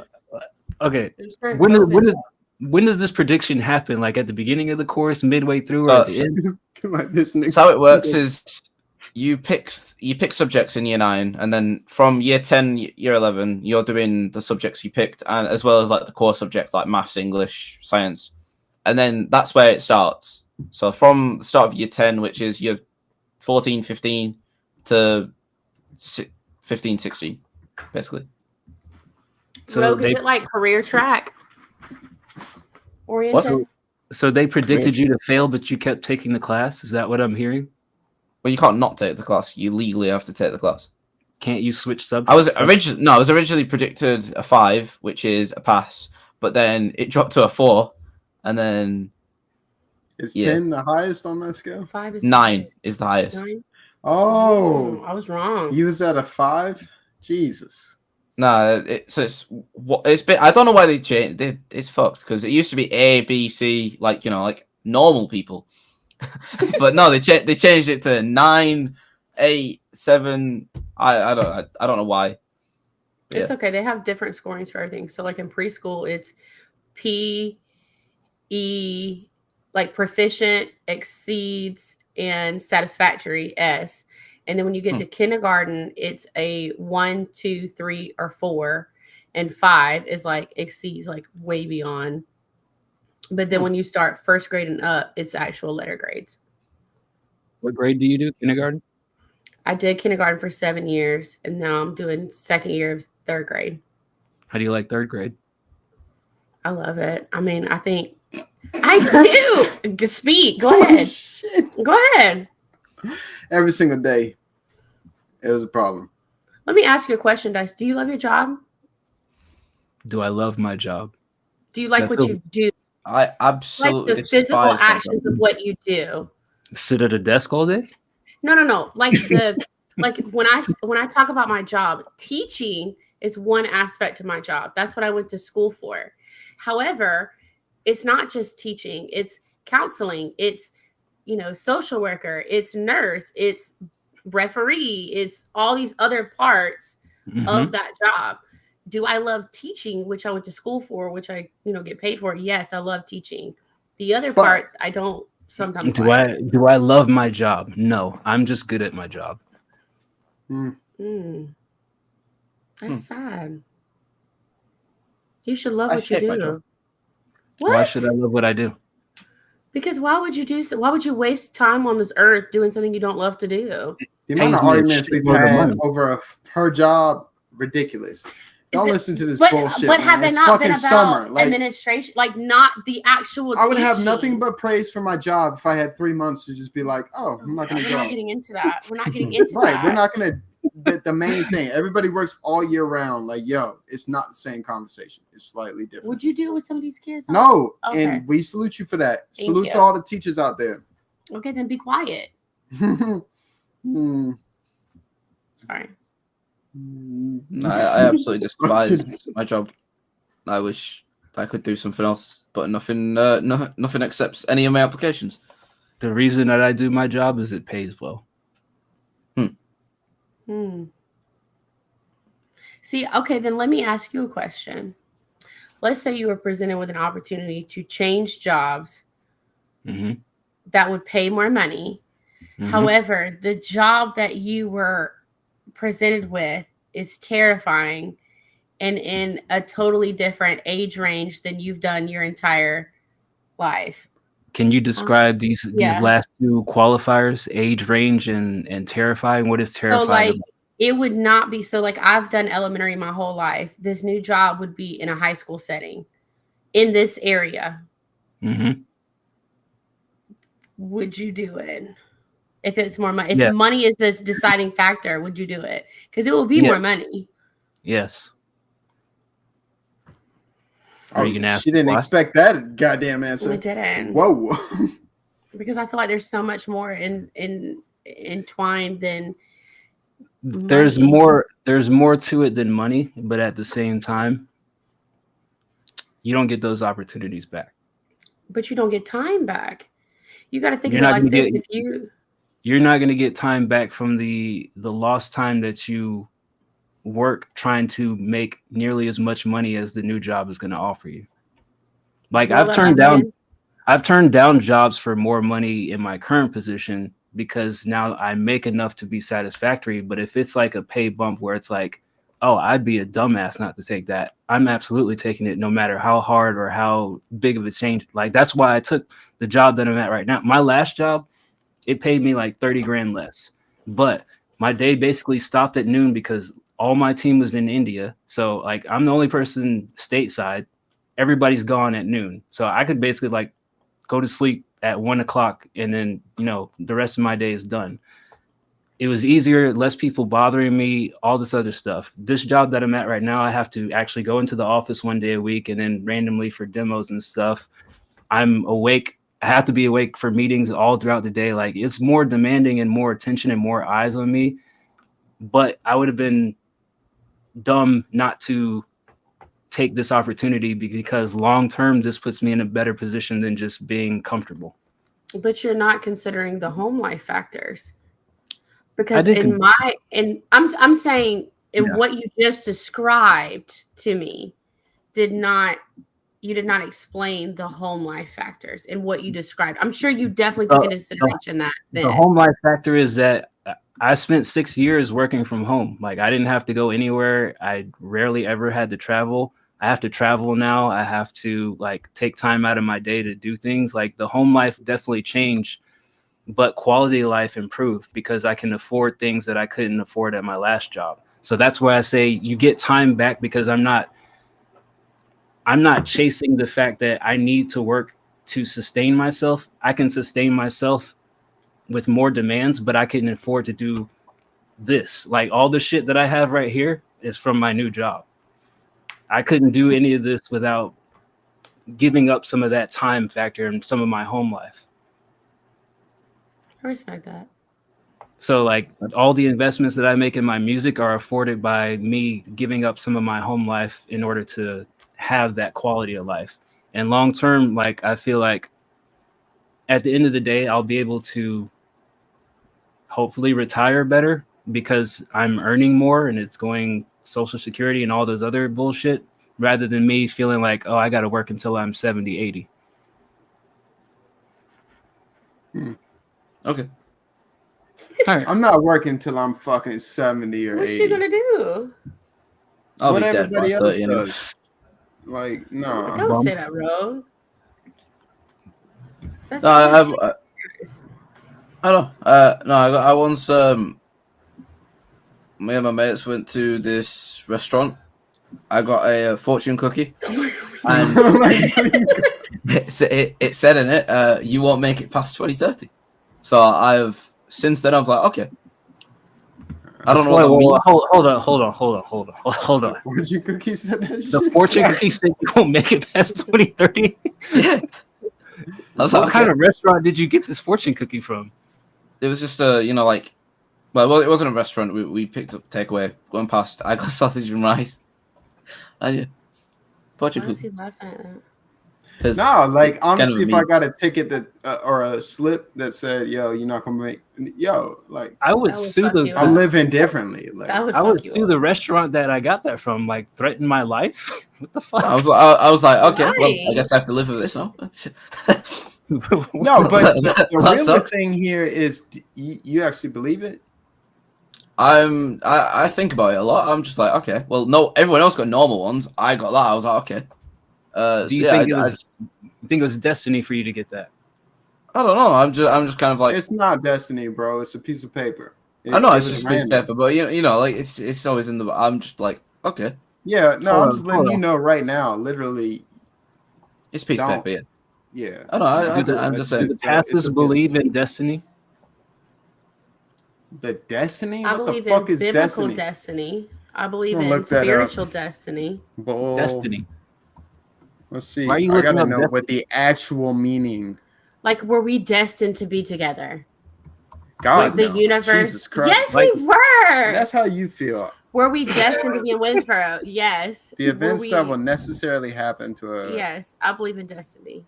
okay. When does this prediction happen? Like at the beginning of the course, midway through, or at the end? So how it works is you pick subjects in year 9, and then from year 10, year 11, you're doing the subjects you picked, and as well as like the core subjects like maths, English, science. And then that's where it starts. So from the start of year 10, which is year 14, 15 to 15, 16, basically. So Rogue, is it like career track oriented? So they predicted you to fail, but you kept taking the class? Is that what I'm hearing? Well, you can't not take the class. You legally have to take the class. Can't you switch subjects? I was originally predicted a 5, which is a pass, but then it dropped to a 4, and then is 10 the highest on that scale? 5 is 9 is the highest. 9? Oh, I was wrong. You was at a 5? Jesus. No, it's been. I don't know why they changed. It's fucked because it used to be A, B, C, like like normal people, but no, they changed it to 9, 8, 7. I don't know why. It's okay. They have different scorings for everything. So like in preschool, it's P, E, like proficient, exceeds, and satisfactory, S. And then when you get to kindergarten, it's a 1, 2, 3, or 4, and 5 is like exceeds, like way beyond. But then when you start first grade and up, it's actual letter grades. What grade do you do? Kindergarten? I did kindergarten for 7 years, and now I'm doing second year of 3rd grade. How do you like 3rd grade? I love it. I mean, I think I do. Speak. Go ahead. Go ahead. Every single day, it was a problem. Let me ask you a question, Dice. Do you love your job? Do I love my job? Do you like what you do? I absolutely like the physical actions of what you do. Sit at a desk all day? No. Like when I talk about my job, teaching is one aspect of my job. That's what I went to school for. However, it's not just teaching. It's counseling. It's social worker. It's nurse. It's referee. It's all these other parts of that job. Do I love teaching, which I went to school for, which I get paid for? Yes, I love teaching. The other parts I don't sometimes. Do I love my job? No, I'm just good at my job. That's sad. You should love what you do. What? Why should I love what I do? Because why would you do so? Why would you waste time on this earth doing something you don't love to do? The amount of arguments we've had over her job, ridiculous. Don't listen to this bullshit. But have they not been about administration? Like not the actual I would have nothing but praise for my job if I had 3 months to just be like, oh, I'm not going to go. We're not getting into that. We're not getting into right. that. We're not going to. The main thing, everybody works all year round. Like, yo, it's not the same conversation. It's slightly different. Would you deal with some of these kids? No. Okay. And we salute you for that. Salute to all the teachers out there. Okay, then be quiet. Sorry. No, I absolutely despise my job. I wish I could do something else, but nothing accepts any of my applications. The reason that I do my job is it pays well. See, okay, then let me ask you a question. Let's say you were presented with an opportunity to change jobs that would pay more money. However, the job that you were presented with is terrifying and in a totally different age range than you've done your entire life. Can you describe these last two qualifiers, age range and terrifying? What is terrifying? So like it would not be so like I've done elementary my whole life. This new job would be in a high school setting in this area. Would you do it? If it's more money, if money is the deciding factor, would you do it? Because it will be more money. Yes. Are you gonna ask she didn't expect that goddamn answer. I didn't. Whoa. Because I feel like there's so much more entwined than there's money. more to it than money, but at the same time, you don't get those opportunities back. But you don't get time back. You got to think of it like this. You're not going to get time back from the lost time that you work trying to make nearly as much money as the new job is going to offer you. Like I've turned down jobs for more money in my current position because now I make enough to be satisfactory. But if it's like a pay bump where it's like, oh, I'd be a dumbass not to take that, I'm absolutely taking it no matter how hard or how big of a change. Like that's why I took the job that I'm at right now. My last job, it paid me like 30 grand less, but my day basically stopped at noon because all my team was in India. So like I'm the only person stateside. Everybody's gone at noon. So I could basically like go to sleep at 1 o'clock and then, the rest of my day is done. it was easier, less people bothering me, all this other stuff. This job that I'm at right now, I have to actually go into the office one day a week and then randomly for demos and stuff. I'm awake. I have to be awake for meetings all throughout the day. Like, it's more demanding and more attention and more eyes on me. But I would have been dumb not to take this opportunity, because long term, this puts me in a better position than just being comfortable. But you're not considering the home life factors. Because I'm saying what you just described to me you did not explain the home life factors in what you described. I'm sure you definitely took into consideration that. The home life factor is that I spent 6 years working from home. Like, I didn't have to go anywhere. I rarely ever had to travel. I have to travel now. I have to like take time out of my day to do things. Like, the home life definitely changed, but quality of life improved because I can afford things that I couldn't afford at my last job. So that's why I say you get time back, because I'm not chasing the fact that I need to work to sustain myself. I can sustain myself with more demands, but I can afford to do this. Like, all the shit that I have right here is from my new job. I couldn't do any of this without giving up some of that time factor and some of my home life. I respect that. So like, all the investments that I make in my music are afforded by me giving up some of my home life in order to have that quality of life. And long term, like, I feel like at the end of the day, I'll be able to hopefully retire better because I'm earning more and it's going Social Security and all those other bullshit, rather than me feeling like, oh, I got to work until I'm 70, 80. Okay. All right. I'm not working till I'm fucking 70 or 80. What you gonna do? I'll what be dead everybody by else 30 does. Like, no. Don't say that, Rogue. That's I don't know. I once me and my mates went to this restaurant. I got a fortune cookie, and it said in it, "You won't make it past 2030." So since then I was like, okay. I don't know what that means. Hold on. The fortune cookie said that shit? The fortune cookie said you won't make it past 2030. Yeah. What kind of restaurant did you get this fortune cookie from? It was just like, well, it wasn't a restaurant. We picked up takeaway going past. I got sausage and rice. And yeah, fortune cookie. Why is he laughing at that? No, like, honestly, if I got a ticket that or a slip that said, "Yo, you're not gonna make," like, I would sue the. I'm living differently. Like, I would sue the restaurant that I got that from. Like, threaten my life. What the fuck? I was like, okay, well, I guess I have to live with this now. No, but the real thing here is, you actually believe it? I think about it a lot. I'm just like, okay, well, no, everyone else got normal ones. I got that. I was like, okay. Do you think it was destiny for you to get that? I don't know. I'm just kind of like, it's not destiny, bro. It's a piece of paper. I know it's just a piece of paper, but you know, like it's always in the. I'm just like, okay. Yeah, no, I'm just letting you know right now. Literally, it's a piece of paper. Yeah. I know. I'm just saying. Do the pastors believe in destiny? The destiny? I what believe the fuck in is biblical destiny. I believe in spiritual destiny. Destiny. Let's see. Why are you I gotta looking know up what the actual meaning. Like, were we destined to be together? God, was the universe? Jesus Christ. Yes, we were. That's how you feel. Were we destined to be in Winsboro? Yes. The events that will necessarily happen to a. Yes, I believe in destiny.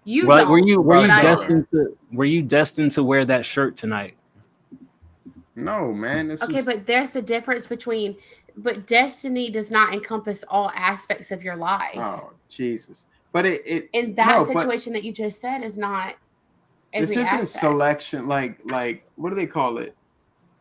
You well, don't. Were you destined to wear that shirt tonight? No, man. But there's the difference between. But destiny does not encompass all aspects of your life. Oh, Jesus. But it in that situation that you just said is not every this isn't aspect. Selection, like what do they call it?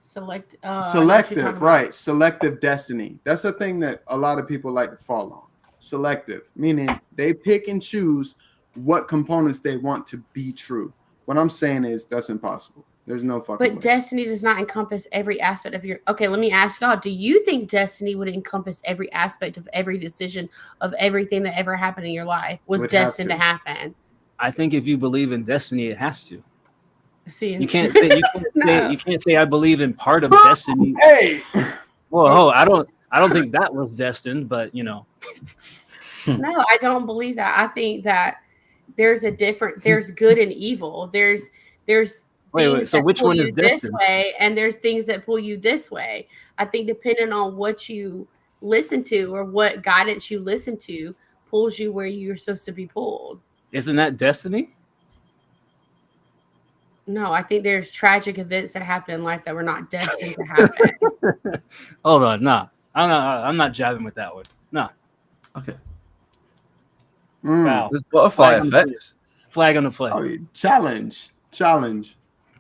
Selective, right? Selective destiny. That's the thing that a lot of people like to fall on. Selective, meaning they pick and choose what components they want to be true. What I'm saying is that's impossible. There's no fucking way. But destiny does not encompass every aspect of your. Okay, let me ask y'all. Do you think destiny would encompass every aspect of every decision of everything that ever happened in your life was destined to happen? I think if you believe in destiny, it has to. See, You can't say No. you can't say I believe in part of destiny. Hey, Well, I don't think that was destined, but you know. No, I don't believe that. I think that there's good and evil. There's Wait. things So that which pull one is you this destined? way, and there's things that pull you this way. I think depending on what you listen to or what guidance you listen to pulls you where you're supposed to be pulled. Isn't that destiny? No, I think there's tragic events that happen in life that were not destined to happen. Hold on, nah. I'm not jabbing with that one. Nah. Okay. Wow. There's butterfly Flag on the effects. Flag on the flag. Oh, challenge.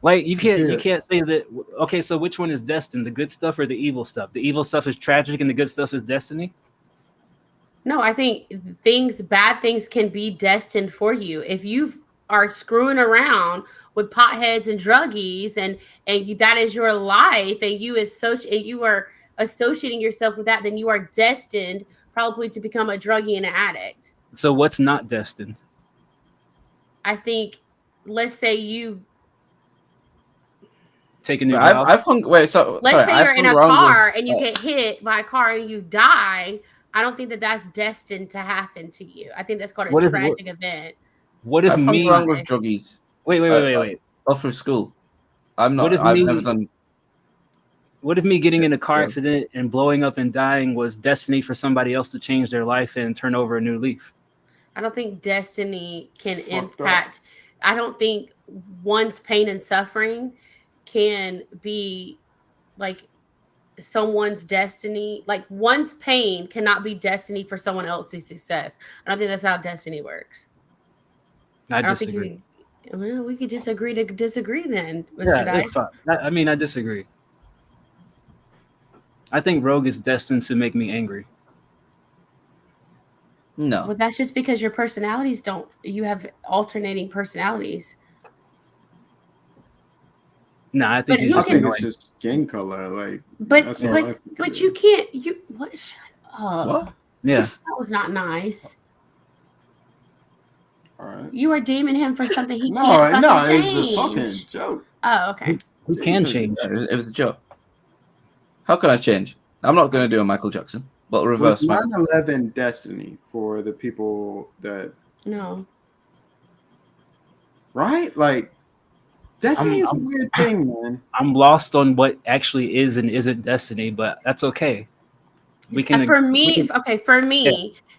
Like you Yeah. can't say that. Okay, so which one is destined? The good stuff or the evil stuff? The evil stuff is tragic, and the good stuff is destiny. No, I think bad things can be destined for you. If you are screwing around with potheads and druggies that is your life and you are associating yourself with that, then you are destined probably to become a druggie and an addict. So what's not destined? I think, let's say you Take a new let's job. say you're in a car and you get hit by a car and you die. I don't think that that's destined to happen to you. I think that's called a tragic event. What if I've me? hung around with druggies. Wait. All through school. I've never done. What if me getting in a car accident and blowing up and dying was destiny for somebody else to change their life and turn over a new leaf? I don't think destiny can impact. I don't think one's pain and suffering can be like someone's destiny. Like one's pain cannot be destiny for someone else's success. I don't think that's how destiny works. I disagree. We could just agree to disagree then, Mr. Dice. I disagree. I think Rogue is destined to make me angry. No. Well, that's just because your personalities you have alternating personalities. No, I think it's just skin color. Like, but you can't. What? Shut up. What? Yeah, that was not nice. All right. You are damning him for something he can't change. It was a fucking joke. Oh, okay. Who can change? It was a joke. How can I change? I'm not going to do a Michael Jackson, but reverse. Was 9/11 destiny for the people that? No. Right? Like, destiny is a weird thing, man. I'm lost on what actually is and isn't destiny, but that's okay. We can. For me,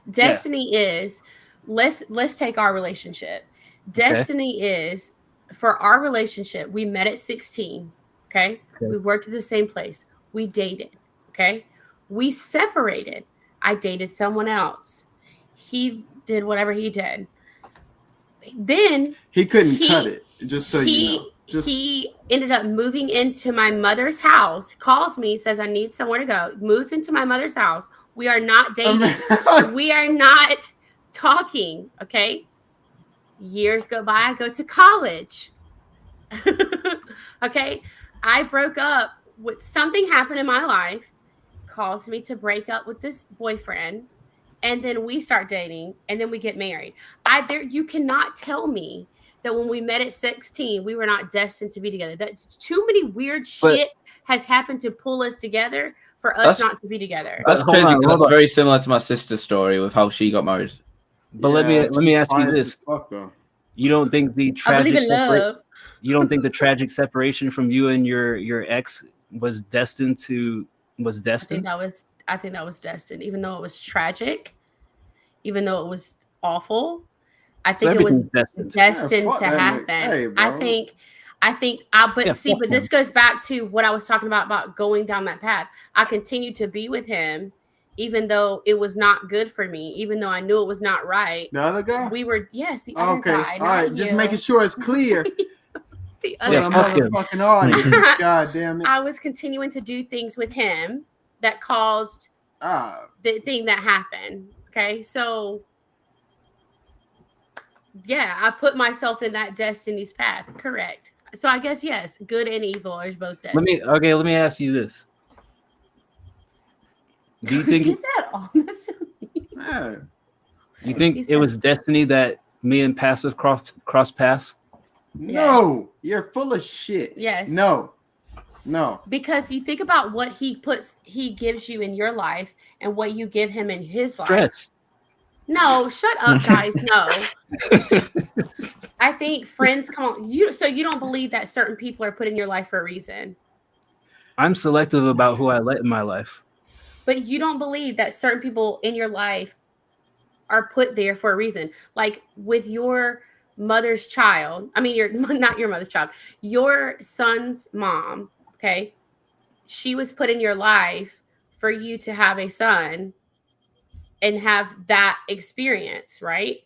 destiny is. Let's take our relationship. Destiny is for our relationship. We met at 16. Okay. We worked at the same place. We dated. Okay. We separated. I dated someone else. He did whatever he did. Then he couldn't cut it. Just so you know. He ended up moving into my mother's house, calls me, says, I need somewhere to go. Moves into my mother's house. We are not dating. We are not talking. Okay. Years go by. I go to college. Okay. I broke up with something happened in my life, calls me to break up with this boyfriend. And then we start dating and then we get married. You cannot tell me that when we met at 16, we were not destined to be together. That's too many weird shit has happened to pull us together for us not to be together. That's crazy. That's very similar to my sister's story with how she got married. But let me ask you this: you don't think the tragic you don't think the tragic separation from you and your ex was destined? I think that was destined, even though it was tragic, even though it was awful. I think it was destined to happen. Hey, but this goes back to what I was talking about going down that path. I continued to be with him, even though it was not good for me, even though I knew it was not right. The other guy? The other guy. All right, just making sure it's clear. The other motherfucking audience. God damn it. I was continuing to do things with him that caused the thing that happened. Okay, so yeah, I put myself in that destiny's path. Correct. So I guess yes, good and evil are both destined. Let me ask you this. Do you think get that on? You think it was destiny that me and Passive cross paths? No, you're full of shit. Yes. No. Because you think about what he gives you in your life and what you give him in his life. Stress. No, shut up, guys. No. I think friends come on. So you don't believe that certain people are put in your life for a reason. I'm selective about who I let in my life. But you don't believe that certain people in your life are put there for a reason. Like with your mother's child. I mean, not your mother's child. Your son's mom, okay? She was put in your life for you to have a son and have that experience, right?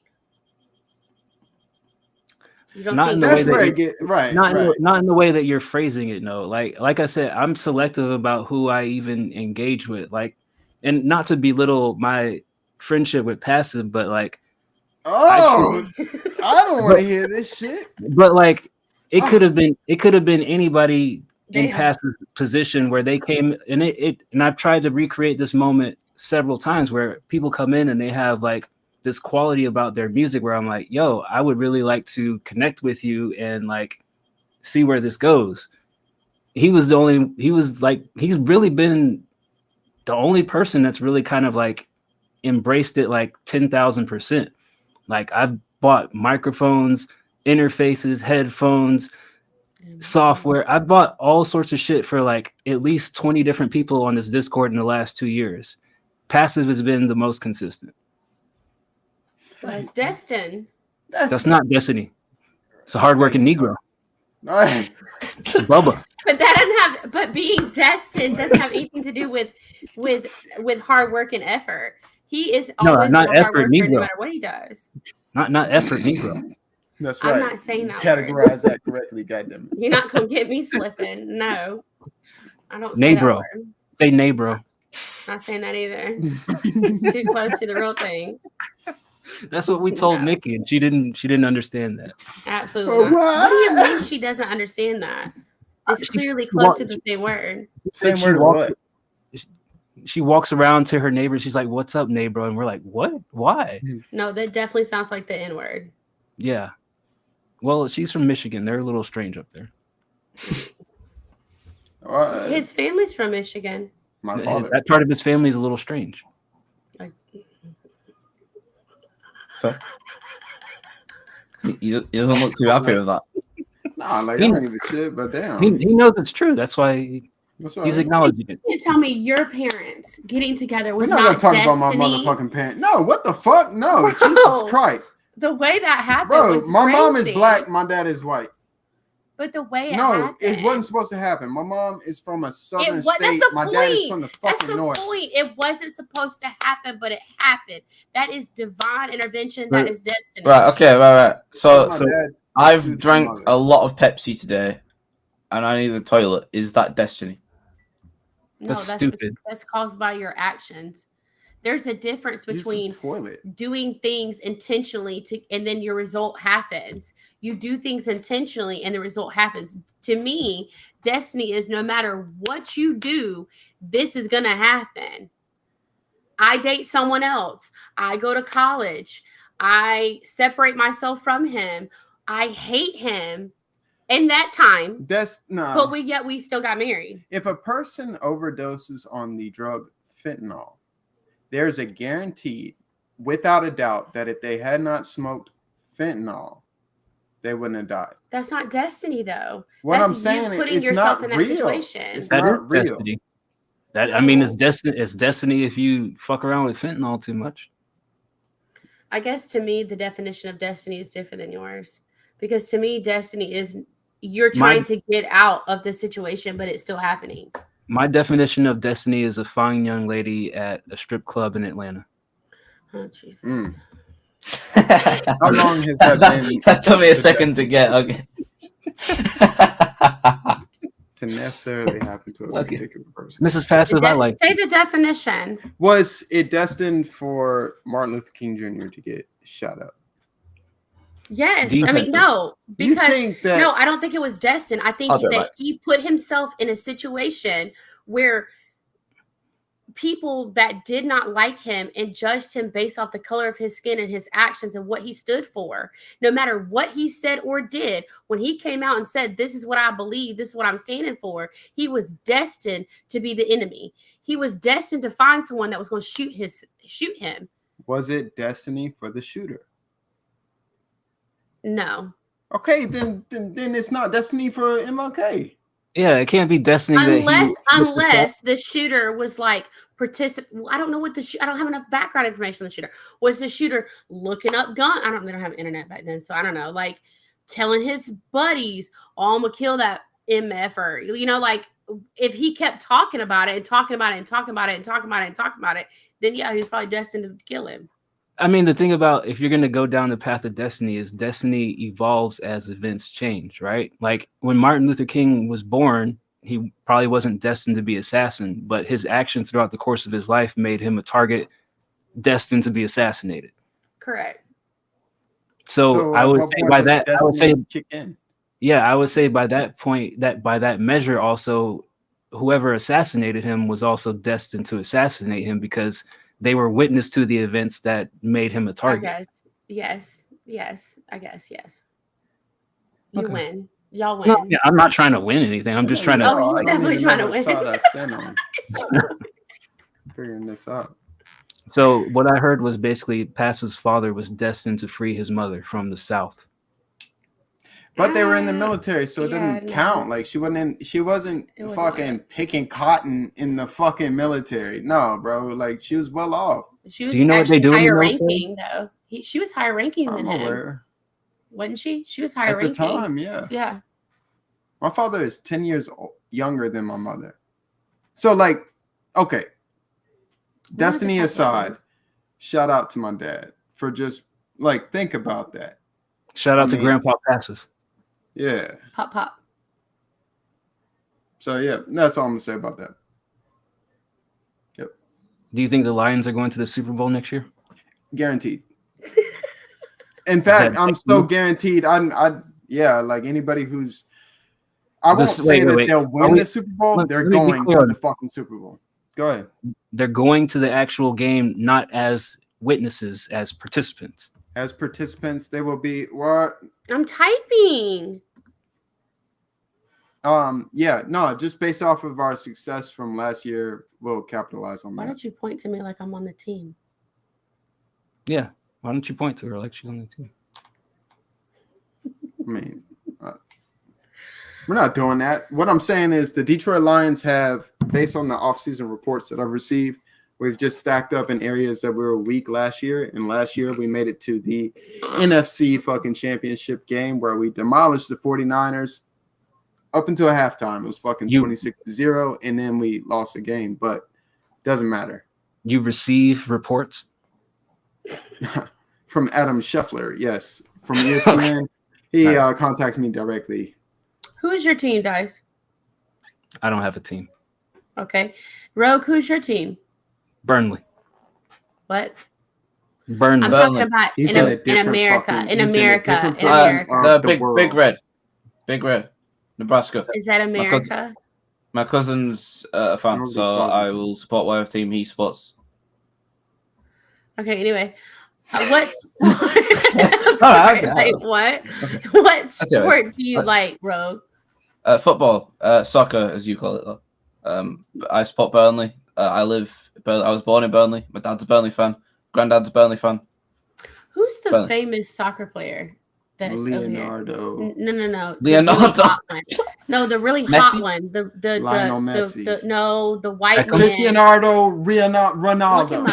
You don't think that's where I get right. Not in the way that you're phrasing it. No, like I said, I'm selective about who I even engage with. Like, and not to belittle my friendship with Passive, but like, I don't want to hear this shit. But like, it could have been anybody in Passive's position where they came and and I've tried to recreate this moment several times where people come in and they have like this quality about their music where I'm like, yo, I would really like to connect with you and like see where this goes. He's really been the only person that's really kind of like embraced it like 10,000%. Like I've bought microphones, interfaces, headphones, software. I bought all sorts of shit for like at least 20 different people on this Discord in the last 2 years. Passive has been the most consistent. That's Destin. That's not Destiny. It's a hardworking Negro. It's a Bubba. But that doesn't have. But being Destin doesn't have anything to do with hard work and effort. He is always not a hard effort worker, Negro. no matter what he does. Not effort Negro. That's right. I'm not saying that. Categorize that correctly, goddamn it. You're not gonna get me slipping. No, I don't say that word. Say Nabro. Not saying that either. It's too close to the real thing. That's what we told Nikki, and she didn't understand that. Absolutely not. What do you mean she doesn't understand that? It's clearly close to the same word. Same word. She walks around to her neighbor. She's like, "What's up, neighbor?" And we're like, "What? Why?" No, that definitely sounds like the N word. Yeah. Well, she's from Michigan. They're a little strange up there. His family's from Michigan. My father. That part of his family is a little strange. So, he doesn't look too happy with that. Nah, like I don't give a shit, but damn. He knows it's true. That's why he's acknowledging it. You tell me your parents getting together was We're not gonna not talk about my motherfucking parents. No, what the fuck? No, Jesus Christ. The way that happened, bro, my mom is black, my dad is white. But the way it happened, it wasn't supposed to happen. My mom is from a southern state. That's the my point. Dad is from the fucking north. That's the point. It wasn't supposed to happen, but it happened. That is divine intervention. That is destiny. Right. Okay. Right. So I've drank a lot of Pepsi today, and I need the toilet. Is that destiny? No, that's stupid. That's caused by your actions. There's a difference between doing things intentionally and then your result happens. You do things intentionally and the result happens. To me, destiny is no matter what you do, this is going to happen. I date someone else. I go to college. I separate myself from him. I hate him. In that time, but we still got married. If a person overdoses on the drug fentanyl, there's a guarantee, without a doubt, that if they had not smoked fentanyl, they wouldn't have died. That's not destiny, though. I'm saying, putting it's yourself not in that real. situation. It's not real. Destiny. I mean, it's destiny if you fuck around with fentanyl too much. I guess to me, the definition of destiny is different than yours. Because to me, destiny is you're trying to get out of the situation, but it's still happening. My definition of destiny is a fine young lady at a strip club in Atlanta. Oh, Jesus. How long has that been? That took me a second to get. Okay. To necessarily happen to a particular person. Mrs. Passive, I like. Say the definition. Was it destined for Martin Luther King Jr. to get shot up? Yes. I mean, no. Because no, I don't think it was destined. I think that he put himself in a situation where people that did not like him and judged him based off the color of his skin and his actions and what he stood for. No matter what he said or did, when he came out and said, "This is what I believe, this is what I'm standing for," he was destined to be the enemy. He was destined to find someone that was going to shoot him. Was it destiny for the shooter? No. Okay, then it's not destiny for MLK. Yeah, it can't be destiny. Unless the shooter was like I don't know what I don't have enough background information on the shooter. Was the shooter looking up gun? They don't have internet back then, so I don't know. Like telling his buddies, "Oh, I'm gonna kill that MF," or like if he kept talking about it and talking about it and talking about it and talking about it and talking about it, then yeah, he's probably destined to kill him. I mean, the thing about if you're going to go down the path of destiny is destiny evolves as events change, right? Like when Martin Luther King was born, he probably wasn't destined to be assassin, but his actions throughout the course of his life made him a target destined to be assassinated. Correct. So I would say by that, I would say, yeah, I would say by that point, that by that measure, also whoever assassinated him was also destined to assassinate him because they were witness to the events that made him a target. I guess. Yes. I guess, yes. You win. Y'all win. No, yeah, I'm not trying to win anything. I'm just trying to. Oh, he's definitely trying to win. Figuring this out. So what I heard was basically Pass's father was destined to free his mother from the South. But they were in the military, so it didn't count. Like she wasn't fucking picking cotton in the fucking military. No, bro. Like she was well off. She was higher ranking though. She was higher ranking than him. Wasn't she? She was higher ranking. At the time, yeah. Yeah. My father is 10 years younger than my mother. So like, okay. Destiny aside, shout out to my dad for just like think about that. Shout out to Grandpa Passive. Yeah. Pop. So yeah, that's all I'm gonna say about that. Yep. Do you think the Lions are going to the Super Bowl next year? Guaranteed. In fact, I'm so guaranteed. Yeah, like anybody who's I won't say that they'll win the Super Bowl. They're going to the fucking Super Bowl. Go ahead. They're going to the actual game, not as witnesses, as participants. As participants, they will be what? I'm typing. Yeah, no, just based off of our success from last year, we'll capitalize on that. Why don't you point to me like I'm on the team? Yeah. Why don't you point to her like she's on the team? I mean, we're not doing that. What I'm saying is the Detroit Lions have, based on the offseason reports that I've received, we've just stacked up in areas that we were weak last year. And last year we made it to the NFC fucking championship game where we demolished the 49ers up until halftime. It was fucking 26-0. And then we lost the game, but doesn't matter. You receive reports? From Adam Scheffler, yes. From ESPN. He contacts me directly. Who is your team, Dice? I don't have a team. Okay. Rogue, who's your team? Burnley. What? Burnley. I'm talking about in America. Big Red. Big Red. Nebraska. Is that America? My cousin's a fan, so I will support whatever team he supports. Okay, anyway. What sport? What sport do you like, Rogue? Football, soccer, as you call it. Though. I support Burnley. I was born in Burnley. My dad's a Burnley fan. Granddad's a Burnley fan. Who's the famous soccer player that's Leonardo? Over here? No. Leonardo. No, the really Messi? hot one. The Lionel Messi. The white man. Cristiano Ronaldo. Look him up.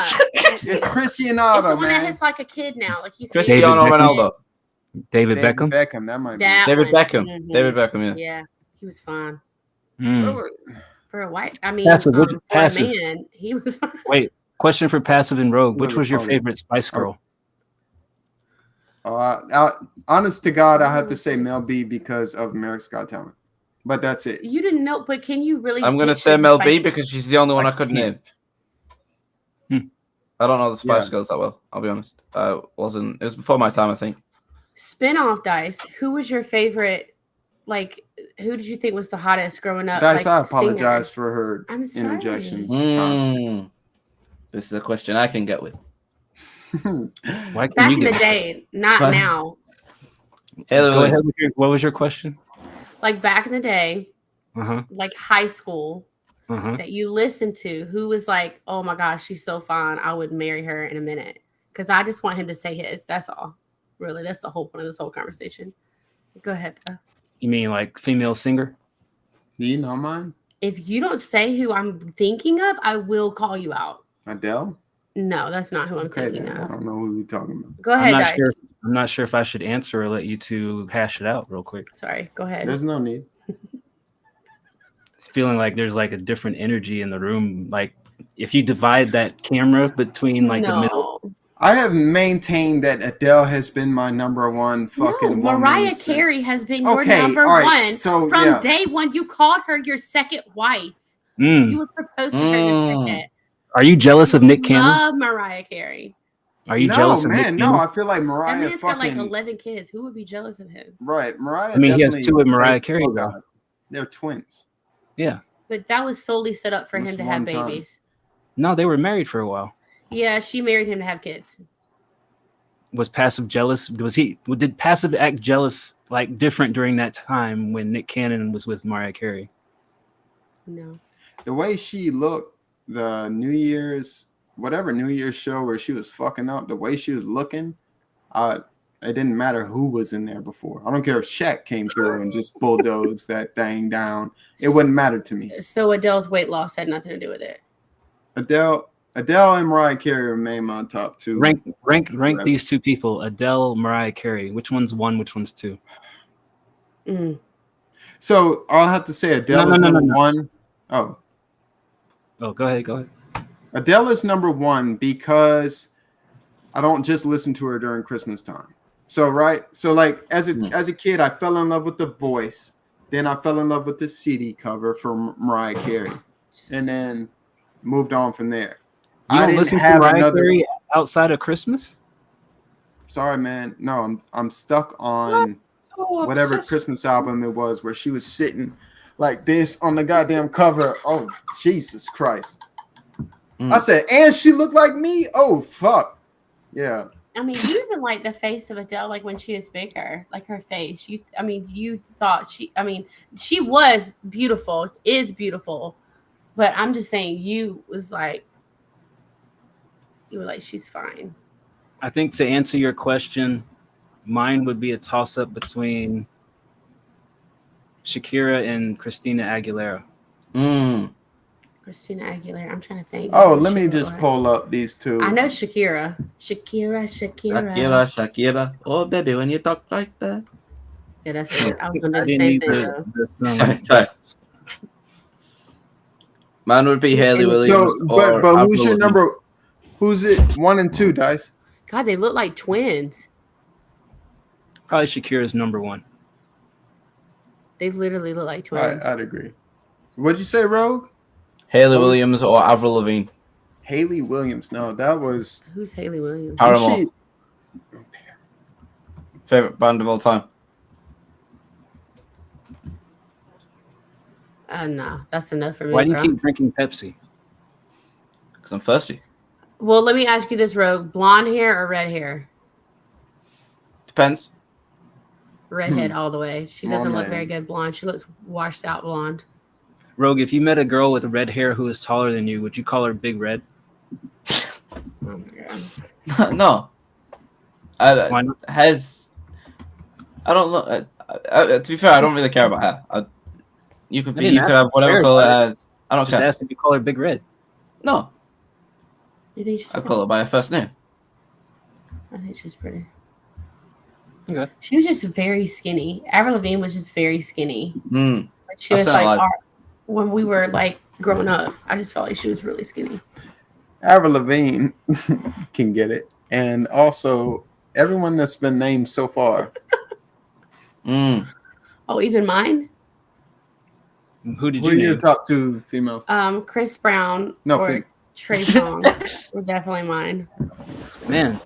It's Cristiano. It's the one man. that has like a kid now. Like he's Cristiano Ronaldo. David Beckham. That might be. David Beckham. Mm-hmm. David Beckham. Yeah. Yeah, he was fine. For a white, I mean, Passive, for a man, he was fine. Wait, question for Passive and Rogue. Which was your favorite Spice Girl? Honest to God, I have to say Mel B because of America's Got Talent. But that's it. You didn't know, but can you really? I'm going to say Mel B because she's the only one I could name. I don't know the Spice Girls that well, I'll be honest. It was before my time, I think. Spin-off Dice. Who was your favorite like, who did you think was the hottest growing up? Dice, like, I apologize singer? for her I'm sorry. interjections. This is a question I can get with. Why Back in the day, not What? now. Go ahead with what was your question? Like back in the day, Uh-huh. like high school, Uh-huh. that you listened to, who was like, oh my gosh, she's so fine, I would marry her in a minute. Because I just want him to say his. That's all. Really, that's the whole point of this whole conversation. Go ahead, bro. You mean like female singer? Do you know mine? If you don't say who I'm thinking of, I will call you out. Adele? No, that's not who I'm thinking then. I of. don't know who we're talking about. Go ahead, Dice. I'm not sure if I should answer or let you two hash it out real quick. Sorry, go ahead. There's no need. It's feeling like there's like a different energy in the room. Like if you divide that camera between like the middle. I have maintained that Adele has been my number one fucking woman. Mariah Carey has been your number one from day one. You called her your second wife. You would propose to her in a second. Are you jealous of Nick Cannon? I love Mariah Carey. Are you jealous of Nick Cannon? No, I feel like Mariah. That man's got like 11 kids. Who would be jealous of him? Right, Mariah. I mean, he has 2 with Mariah Carey though. They're twins. Yeah. But that was solely set up for him to have babies. No, they were married for a while. Yeah, she married him to have kids. Was Passive jealous? Did Passive act jealous like different during that time when Nick Cannon was with Mariah Carey? No. The way she looked, the New Year's show where she was fucking up, the way she was looking, it didn't matter who was in there before. I don't care if Shaq came through and just bulldozed that thing down. It wouldn't matter to me. So Adele's weight loss had nothing to do with it. Adele and Mariah Carey remain my top 2. Rank these 2 people. Adele, Mariah Carey. Which one's 1? Which one's 2? So I'll have to say Adele is number 1. Oh, go ahead. Adele is number 1 because I don't just listen to her during Christmas time. So like as a kid, I fell in love with the voice. Then I fell in love with the CD cover from Mariah Carey, and then moved on from there. You don't listen to Mariah Carey outside of Christmas? Sorry, man. No, I'm stuck on whatever Christmas album it was where she was sitting like this on the goddamn cover. Oh, Jesus Christ. I said, and she looked like me? Oh, fuck. Yeah. I mean, you even like the face of Adele, like when she was bigger, like her face. You thought she was beautiful, is beautiful. But I'm just saying you were like, she's fine. I think to answer your question, mine would be a toss-up between Shakira and Christina Aguilera. Christina Aguilera. I'm trying to think. Oh, let me just pull up these 2. I know Shakira. Shakira. Oh, baby, when you talk like that. Yeah, that's it. I was going to do the same thing. Sorry. Mine would be Hayley Williams. But who's your number? Who's it? 1 and 2, Dice? God, they look like twins. Probably Shakira's number 1. They literally look like twins. I'd agree. What'd you say, Rogue? Hayley Williams or Avril Lavigne? Hayley Williams. No, that was... Who's Hayley Williams? Paramore. Favorite band of all time? No, that's enough for me. Why do you keep drinking Pepsi? Because I'm thirsty. Well, let me ask you this, Rogue. Blonde hair or red hair? Depends. Redhead all the way. She doesn't look very good blonde. She looks washed out blonde. Rogue, if you met a girl with red hair who is taller than you, would you call her Big Red? Oh my God. No. Why not? I don't know. To be fair, I don't really care about her. You could have whatever fair, color as. I don't Just care. ask if you call her Big Red. No. You think she's I'd call her by her first name. I think she's pretty. Okay. She was just very skinny. Avril Lavigne was just very skinny. Mm. Like she was like when we were like growing up. I just felt like she was really skinny. Avril Lavigne can get it, and also everyone that's been named so far. Oh, even mine. Who did Who you are your name? top 2 females? Chris Brown or Trey Songz were definitely mine. Man,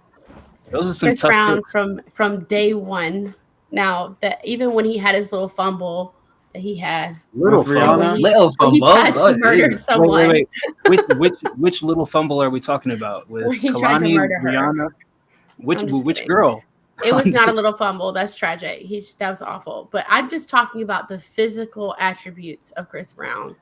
those are some Chris tough Brown picks. from day one. Now that even when he had his little fumble that he had, Little With Rihanna? fumble. Little when he fumble. tried to Oh, murder Jesus. someone, Wait. Which little fumble are we talking about? With when he tried to Kalani, murder her. Rihanna? I'm just Which kidding. girl? It was not a little fumble. That's tragic. That was awful. But I'm just talking about the physical attributes of Chris Brown.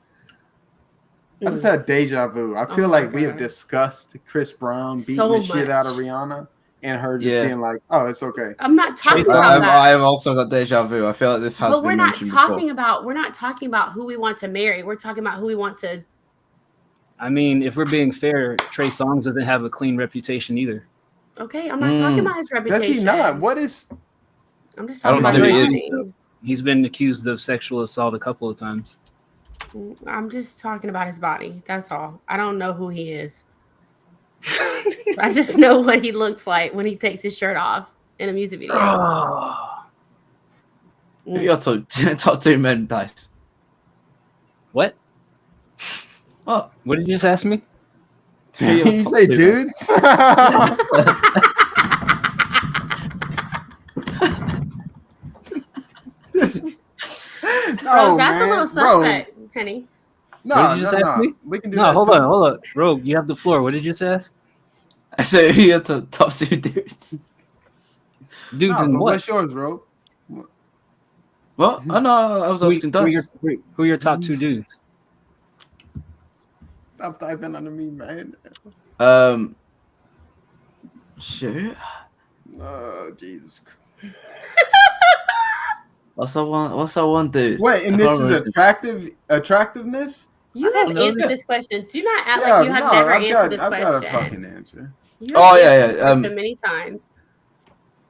I just had deja vu. I feel Oh like my we have God. discussed Chris Brown beating So the shit out of much. Rihanna and her just Yeah. being like, "Oh, it's okay." I'm not talking Trey about that. I've also got deja vu. I feel like this has But we're been not mentioned talking before. about who we want to marry. We're talking about who we want to. I mean, if we're being fair, Trey Songz doesn't have a clean reputation either. Okay, I'm not talking about his Does reputation. he not? What is? I'm just I talking don't about know who his he is. body. He's been accused of sexual assault a couple of times. I'm just talking about his body. That's all. I don't know who he is. I just know what he looks like when he takes his shirt off in a music video. Who are your top two men, Dice? What? What? What did you just ask me? Did you say dudes? Bro, that's a little suspect, Penny. No, What did you just ask me? We can do No, that. hold too. on. Rogue, you have the floor. What did you just ask? I said, who are your top two dudes? Dudes No, and but what? what's yours, bro? What? Oh, no, I was asking Dice. Who are your top two dudes? Stop typing under me, man. Shoot. Oh, Jesus Christ. What's that one dude? Wait, and I this can't is remember. attractiveness? You have answered this question. Do not act like you have never answered this I've question. got a fucking answer. You have answered this question yeah. many times.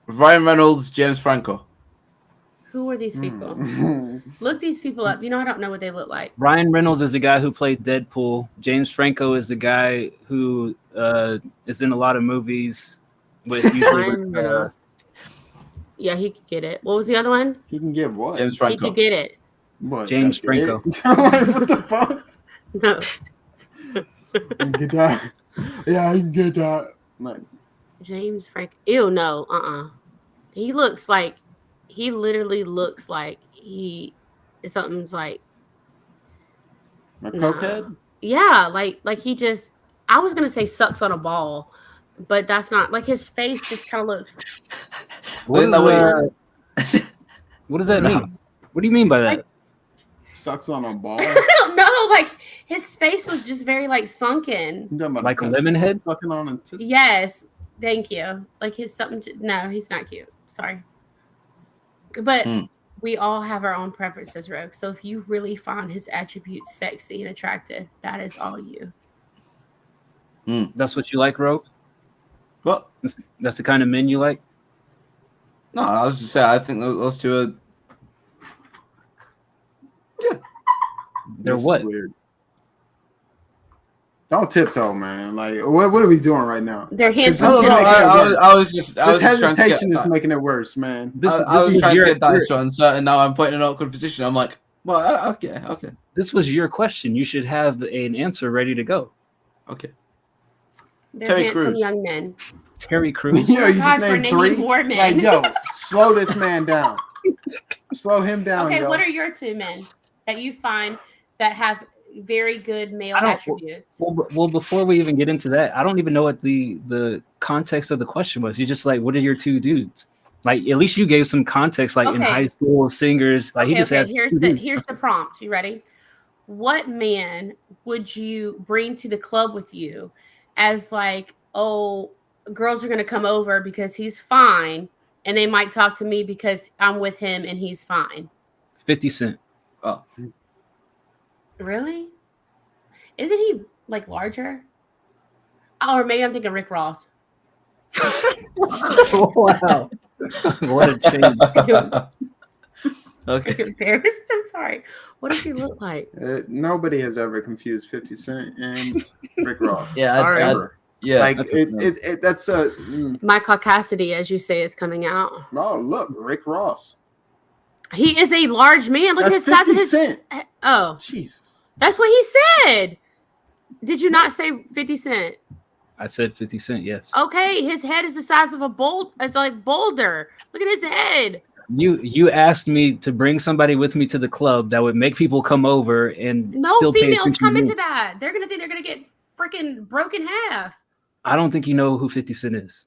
Ryan Reynolds, James Franco. Who are these people? Look these people up. You know, I don't know what they look like. Ryan Reynolds is the guy who played Deadpool. James Franco is the guy who is in a lot of movies with usually Ryan Reynolds. Yeah, he could get it. What was the other one? He can get what? James He Franco. could get it. What? James Franco. What the fuck? No. I can get that. Yeah, I can get that. Like, James Franco. Ew, no. He literally looks like something's like a cokehead? Yeah, like he just, I was gonna say sucks on a ball, but that's not, like his face just kind of looks. What does that mean? What do you mean by that? Like, Sucks on a ball? I don't know, like his face was just very like sunken. Like a lemon head? Sucking on a Yes, thank you. Like no, he's not cute. Sorry. But we all have our own preferences, Rogue. So if you really find his attributes sexy and attractive, that is all you. That's what you like, Rogue? What? That's the kind of men you like? No, I was just saying, I think those two are... Yeah. They're what? Weird. Don't tiptoe, man. Like, what are we doing right now? They're handsome. I was just hesitation is making it worse, man. I was trying to get Dice to answer, and now I'm put in an awkward position. I'm like, well, okay. This was your question. You should have an answer ready to go. Okay. They're Terry handsome Crews. young men. Terry Crews. Yo, you God, just for named naming three. more men. Like, yo, slow this man down. Slow him down. Okay, yo. what are your two men that you find that have very good male attributes? Well, before we even get into that, I don't even know what the context of the question was. You just like, what are your two dudes? Like, at least you gave some context, like in high school singers. Like he just had. Here's the prompt. You ready? What man would you bring to the club with you as like, oh, girls are gonna come over because he's fine, and they might talk to me because I'm with him and he's fine? 50 Cent. Oh. Really? Isn't he like larger? Oh, or maybe I'm thinking Rick Ross. Wow. What a change. Okay. Embarrassed? I'm sorry. What does he look like? Nobody has ever confused 50 Cent and Rick Ross. Yeah, ever. Yeah, like that's my caucasity, as you say, is coming out. Oh, look, Rick Ross. He is a large man. Look at his size of his. Cent. Oh, Jesus. That's what he said. Did you not say 50 Cent? I said 50 Cent, yes. Okay, his head is the size of a boulder. It's like boulder. Look at his head. You asked me to bring somebody with me to the club that would make people come over and No still pay females attention come to into me. that. They're gonna think they're gonna get freaking broken half. I don't think you know who 50 Cent is.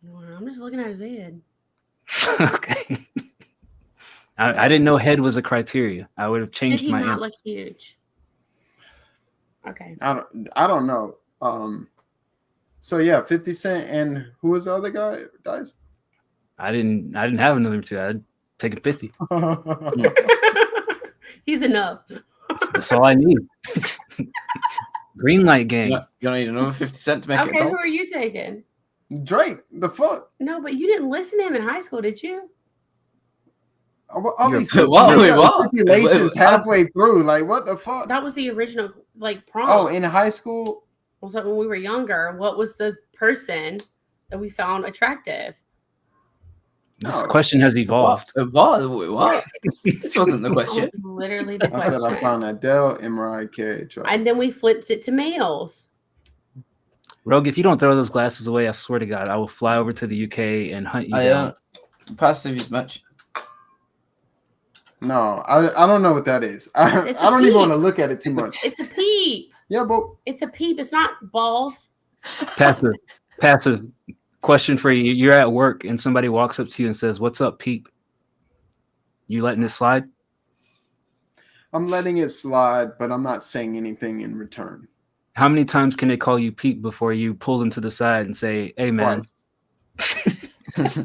Well, I'm just looking at his head. Okay. I didn't know head was a criteria. I would have changed Did he my not answer. look huge? Okay. I don't know. So yeah, 50 Cent and who was the other guy? Dice. I didn't have another two. I'd take a 50. He's enough. That's all I need. Green light gang. You don't need another 50 Cent to make it. Okay, who are you taking? Drake. The fuck? No, but you didn't listen to him in high school, did you? All these What? stipulations halfway through. Like, what the fuck? That was the original prompt. Oh, in high school? Was that when we were younger? What was the person that we found attractive? This question has evolved. What? This wasn't the That question. was literally the I question. said I found Adele and Mariah Carey. And then we flipped it to males. Rogue, if you don't throw those glasses away, I swear to God, I will fly over to the UK and hunt you down. Passive match. No, I don't know what that is. I don't even want to look at it too much. It's a peep. Yeah, but It's a peep. It's not balls. Passive question for you. You're at work and somebody walks up to you and says, "What's up, peep?" You letting it slide? I'm letting it slide, but I'm not saying anything in return. How many times can they call you peep before you pull them to the side and say, "Hey, man"?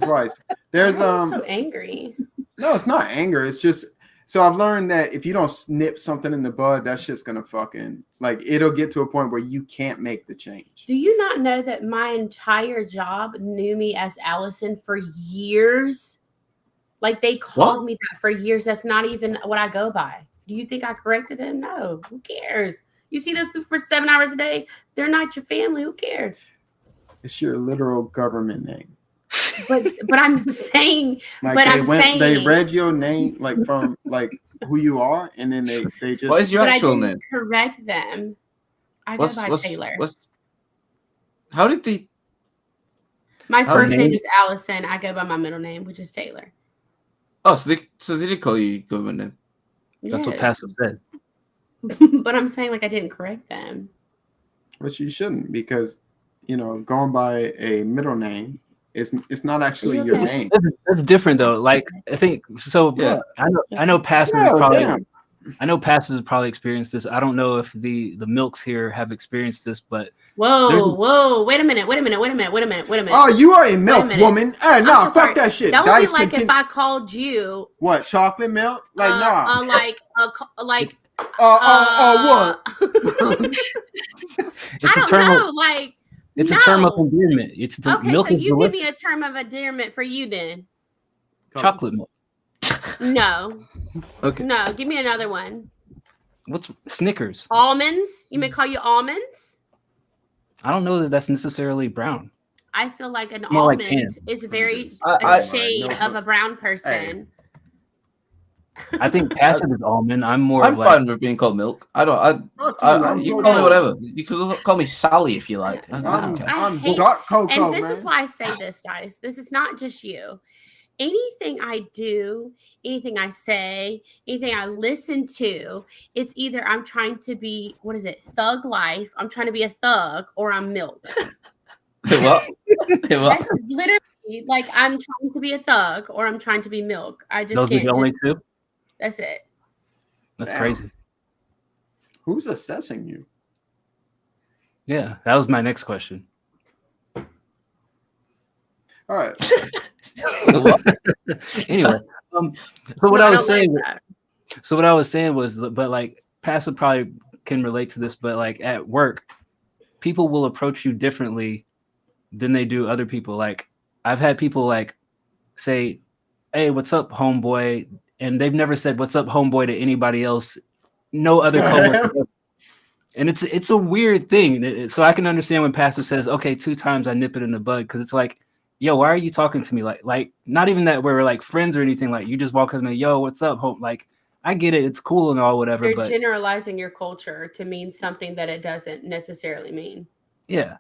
Twice. There's I'm so angry. No, it's not anger. It's just so I've learned that if you don't snip something in the bud, that shit's gonna fucking it'll get to a point where you can't make the change. Do you not know that my entire job knew me as Allison for years? Like they called me that for years. That's not even what I go by. Do you think I corrected them? No. Who cares? You see those people for 7 hours a day. They're not your family. Who cares? It's your literal government name. But I'm saying, like they read your name from who you are, and then they just What is your actual name? Correct them. I go by Taylor. How did they? My first name is Allison. I go by my middle name, which is Taylor. Oh, so they did call you government name. That's what Passive said. But I'm saying I didn't correct them. Which you shouldn't, because going by a middle name. It's not actually your name. That's different though. I think so. Yeah. I know Passive has probably experienced this. I don't know if the milks here have experienced this, but whoa, wait a minute. Oh, you are a milk woman. Hey, no, fuck that shit. That would be like if I called you what, chocolate milk? Like what? It's a term. It's a term of endearment. Milk so you give me a term of endearment for you then. Chocolate milk. No. Okay. No, give me another one. What's Snickers? Almonds? You may call you almonds? I don't know that that's necessarily brown. I feel like an almond is very a shade of a brown person. I think Passive is almond. I'm fine with being called milk. You can call me whatever. You can call me Sally if you like. I'm dark cocoa, and this is why I say this, guys. This is not just you. Anything I do, anything I say, anything I listen to, it's either I'm trying to be, thug life. I'm trying to be a thug, or I'm milk. What? That's literally I'm trying to be a thug, or I'm trying to be milk. I just Those can't. Are the only two? That's it. That's crazy. Who's assessing you? Yeah, that was my next question. All right. Anyway, so what I was saying was, but Passive probably can relate to this, but at work, people will approach you differently than they do other people. I've had people say, "Hey, what's up, homeboy?" And they've never said "What's up, homeboy" to anybody else, no other coworker. And it's a weird thing. So I can understand when Passive says, "Okay, 2 times I nip it in the bud," because it's yo, why are you talking to me like not even that we're friends or anything. You just walk up to me, "Yo, what's up, home?" I get it, it's cool and all, whatever. You're generalizing your culture to mean something that it doesn't necessarily mean. Yeah,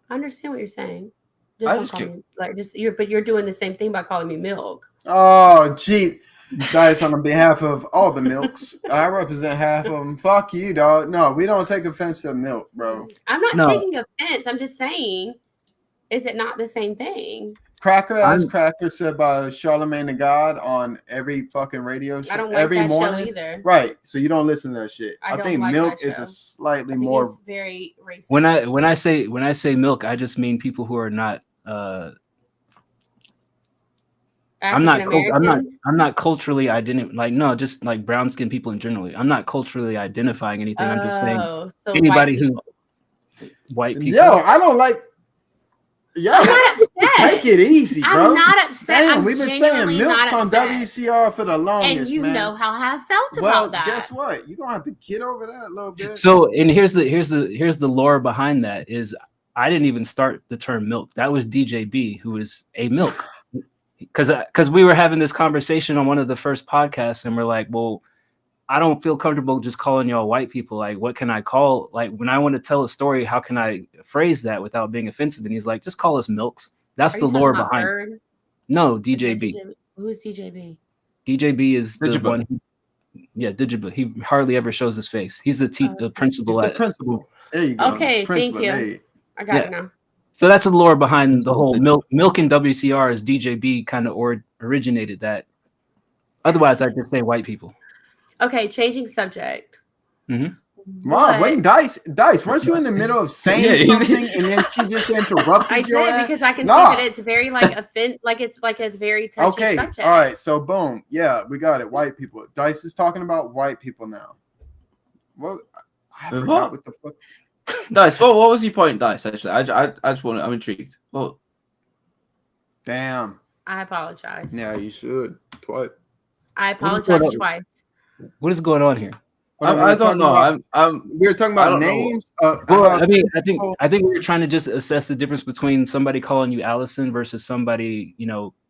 I understand what you're saying. But you're doing the same thing by calling me milk. Oh, gee. Dice on behalf of all the milks. I represent half of them. Fuck you, dog. No, we don't take offense to milk, bro. I'm not taking offense. I'm just saying, is it not the same thing? Cracker as Cracker said by Charlemagne the God on every fucking radio show. I don't like every that morning. show either. Right. So you don't listen to that shit. I think like milk that is show. a slightly it's more very racist. When I say milk, I just mean people who are not I'm not culturally just like brown skinned people in general. I'm not culturally identifying anything. I'm just saying anybody who white people. Yo, I don't like. Yo, I'm not upset. Take it easy, bro. I'm not upset. Damn, we've been saying milk's on WCR for the longest, and you man. know how I felt about that. Guess what? You're gonna have to get over that a little bit. So, and here's the lore behind that is I didn't even start the term milk. That was DJB, who is a milk. Because we were having this conversation on one of the first podcasts, and we're like, well, I don't feel comfortable just calling y'all white people. Like, what can I call? Like, when I want to tell a story, how can I phrase that without being offensive? And he's like, just call us milks. That's the lore behind it. No, DJB. Who's DJB? DJB is the one. Digiboo. He hardly ever shows his face. He's the principal. He's the principal. There you go. Okay, thank you. I got it now. So that's the lore behind the whole milk and WCR is DJB kind of originated that. Otherwise, I'd just say white people. Okay, changing subject. Mm-hmm. Wow, wait, Dice, weren't you in the middle of saying something and then she just interrupted I your did because I can see that it's very it's a very touchy subject. All right, so boom, yeah, we got it. White people. Dice is talking about white people now. Well, I forgot what the fuck. Dice, what was your point, Dice? Actually, I just want. I'm intrigued. Well, damn. I apologize. Yeah, you should. Twice. I apologize twice. What is going on here? I don't know. We were talking about names. Well, I mean, I think we were trying to just assess the difference between somebody calling you Allison versus somebody,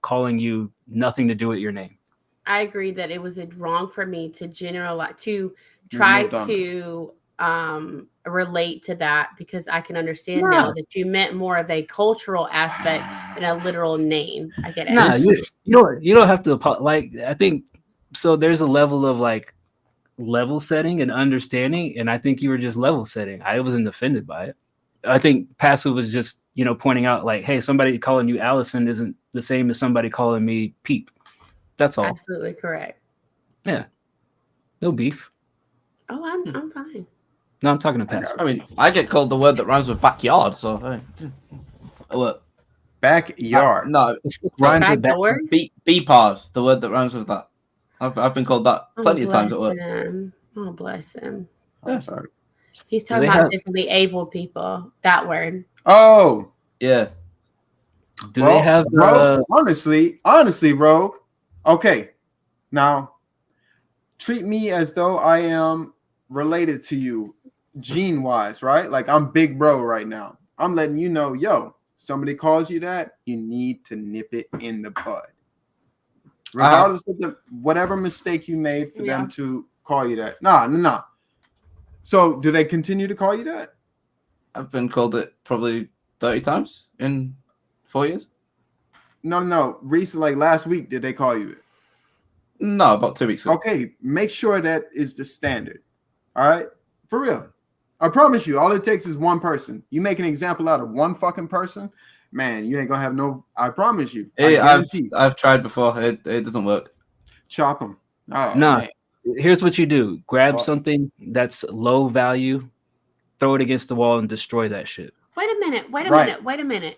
calling you nothing to do with your name. I agree that it was wrong for me to try to relate to that because I can understand now that you meant more of a cultural aspect than a literal name. I get it. Nah, you don't have to I think so. There's a level of level setting and understanding, and I think you were just level setting. I wasn't offended by it. I think passive was just pointing out hey, somebody calling you Allison isn't the same as somebody calling me Peep. That's all. Absolutely correct. Yeah, no beef. Oh, I'm fine. No, I'm talking to passive. I mean, I get called the word that rhymes with backyard, so what? Backyard. No, rhymes with backdoor. Beepard, the word that rhymes with that. I've been called that plenty of times at work. Oh, bless him. I'm sorry. He's talking about differently able people. That word. Oh, yeah. Do they have honestly, Rogue? Okay, now treat me as though I am related to you, gene wise, right? Like I'm big bro right now. I'm letting you know, yo, somebody calls you that, you need to nip it in the bud. Regardless of whatever mistake you made for them to call you that. Nah. So do they continue to call you that? I've been called it probably 30 times in 4 years. No. Recently, last week, did they call you it? No, about 2 weeks ago. Okay, make sure that is the standard. All right? For real. I promise you, all it takes is one person. You make an example out of one fucking person, man, you ain't gonna have no. I promise you. I've tried before. It doesn't work. Chop them. Oh, no. Man. Here's what you do: grab something that's low value, throw it against the wall, and destroy that shit. Wait a minute.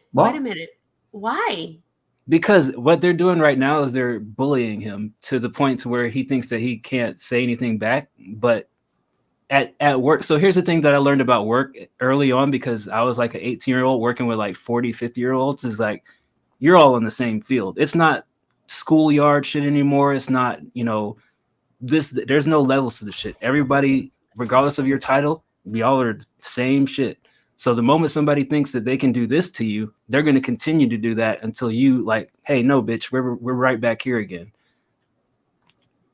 Why? Because what they're doing right now is they're bullying him to the point to where he thinks that he can't say anything back. But at work, so here's the thing that I learned about work early on, because I was like an 18-year-old working with 40, 50-year-olds, is you're all in the same field. It's not schoolyard shit anymore. It's not, there's no levels to the shit. Everybody, regardless of your title, we all are the same shit. So the moment somebody thinks that they can do this to you, they're going to continue to do that until you hey, no, bitch, we're right back here again.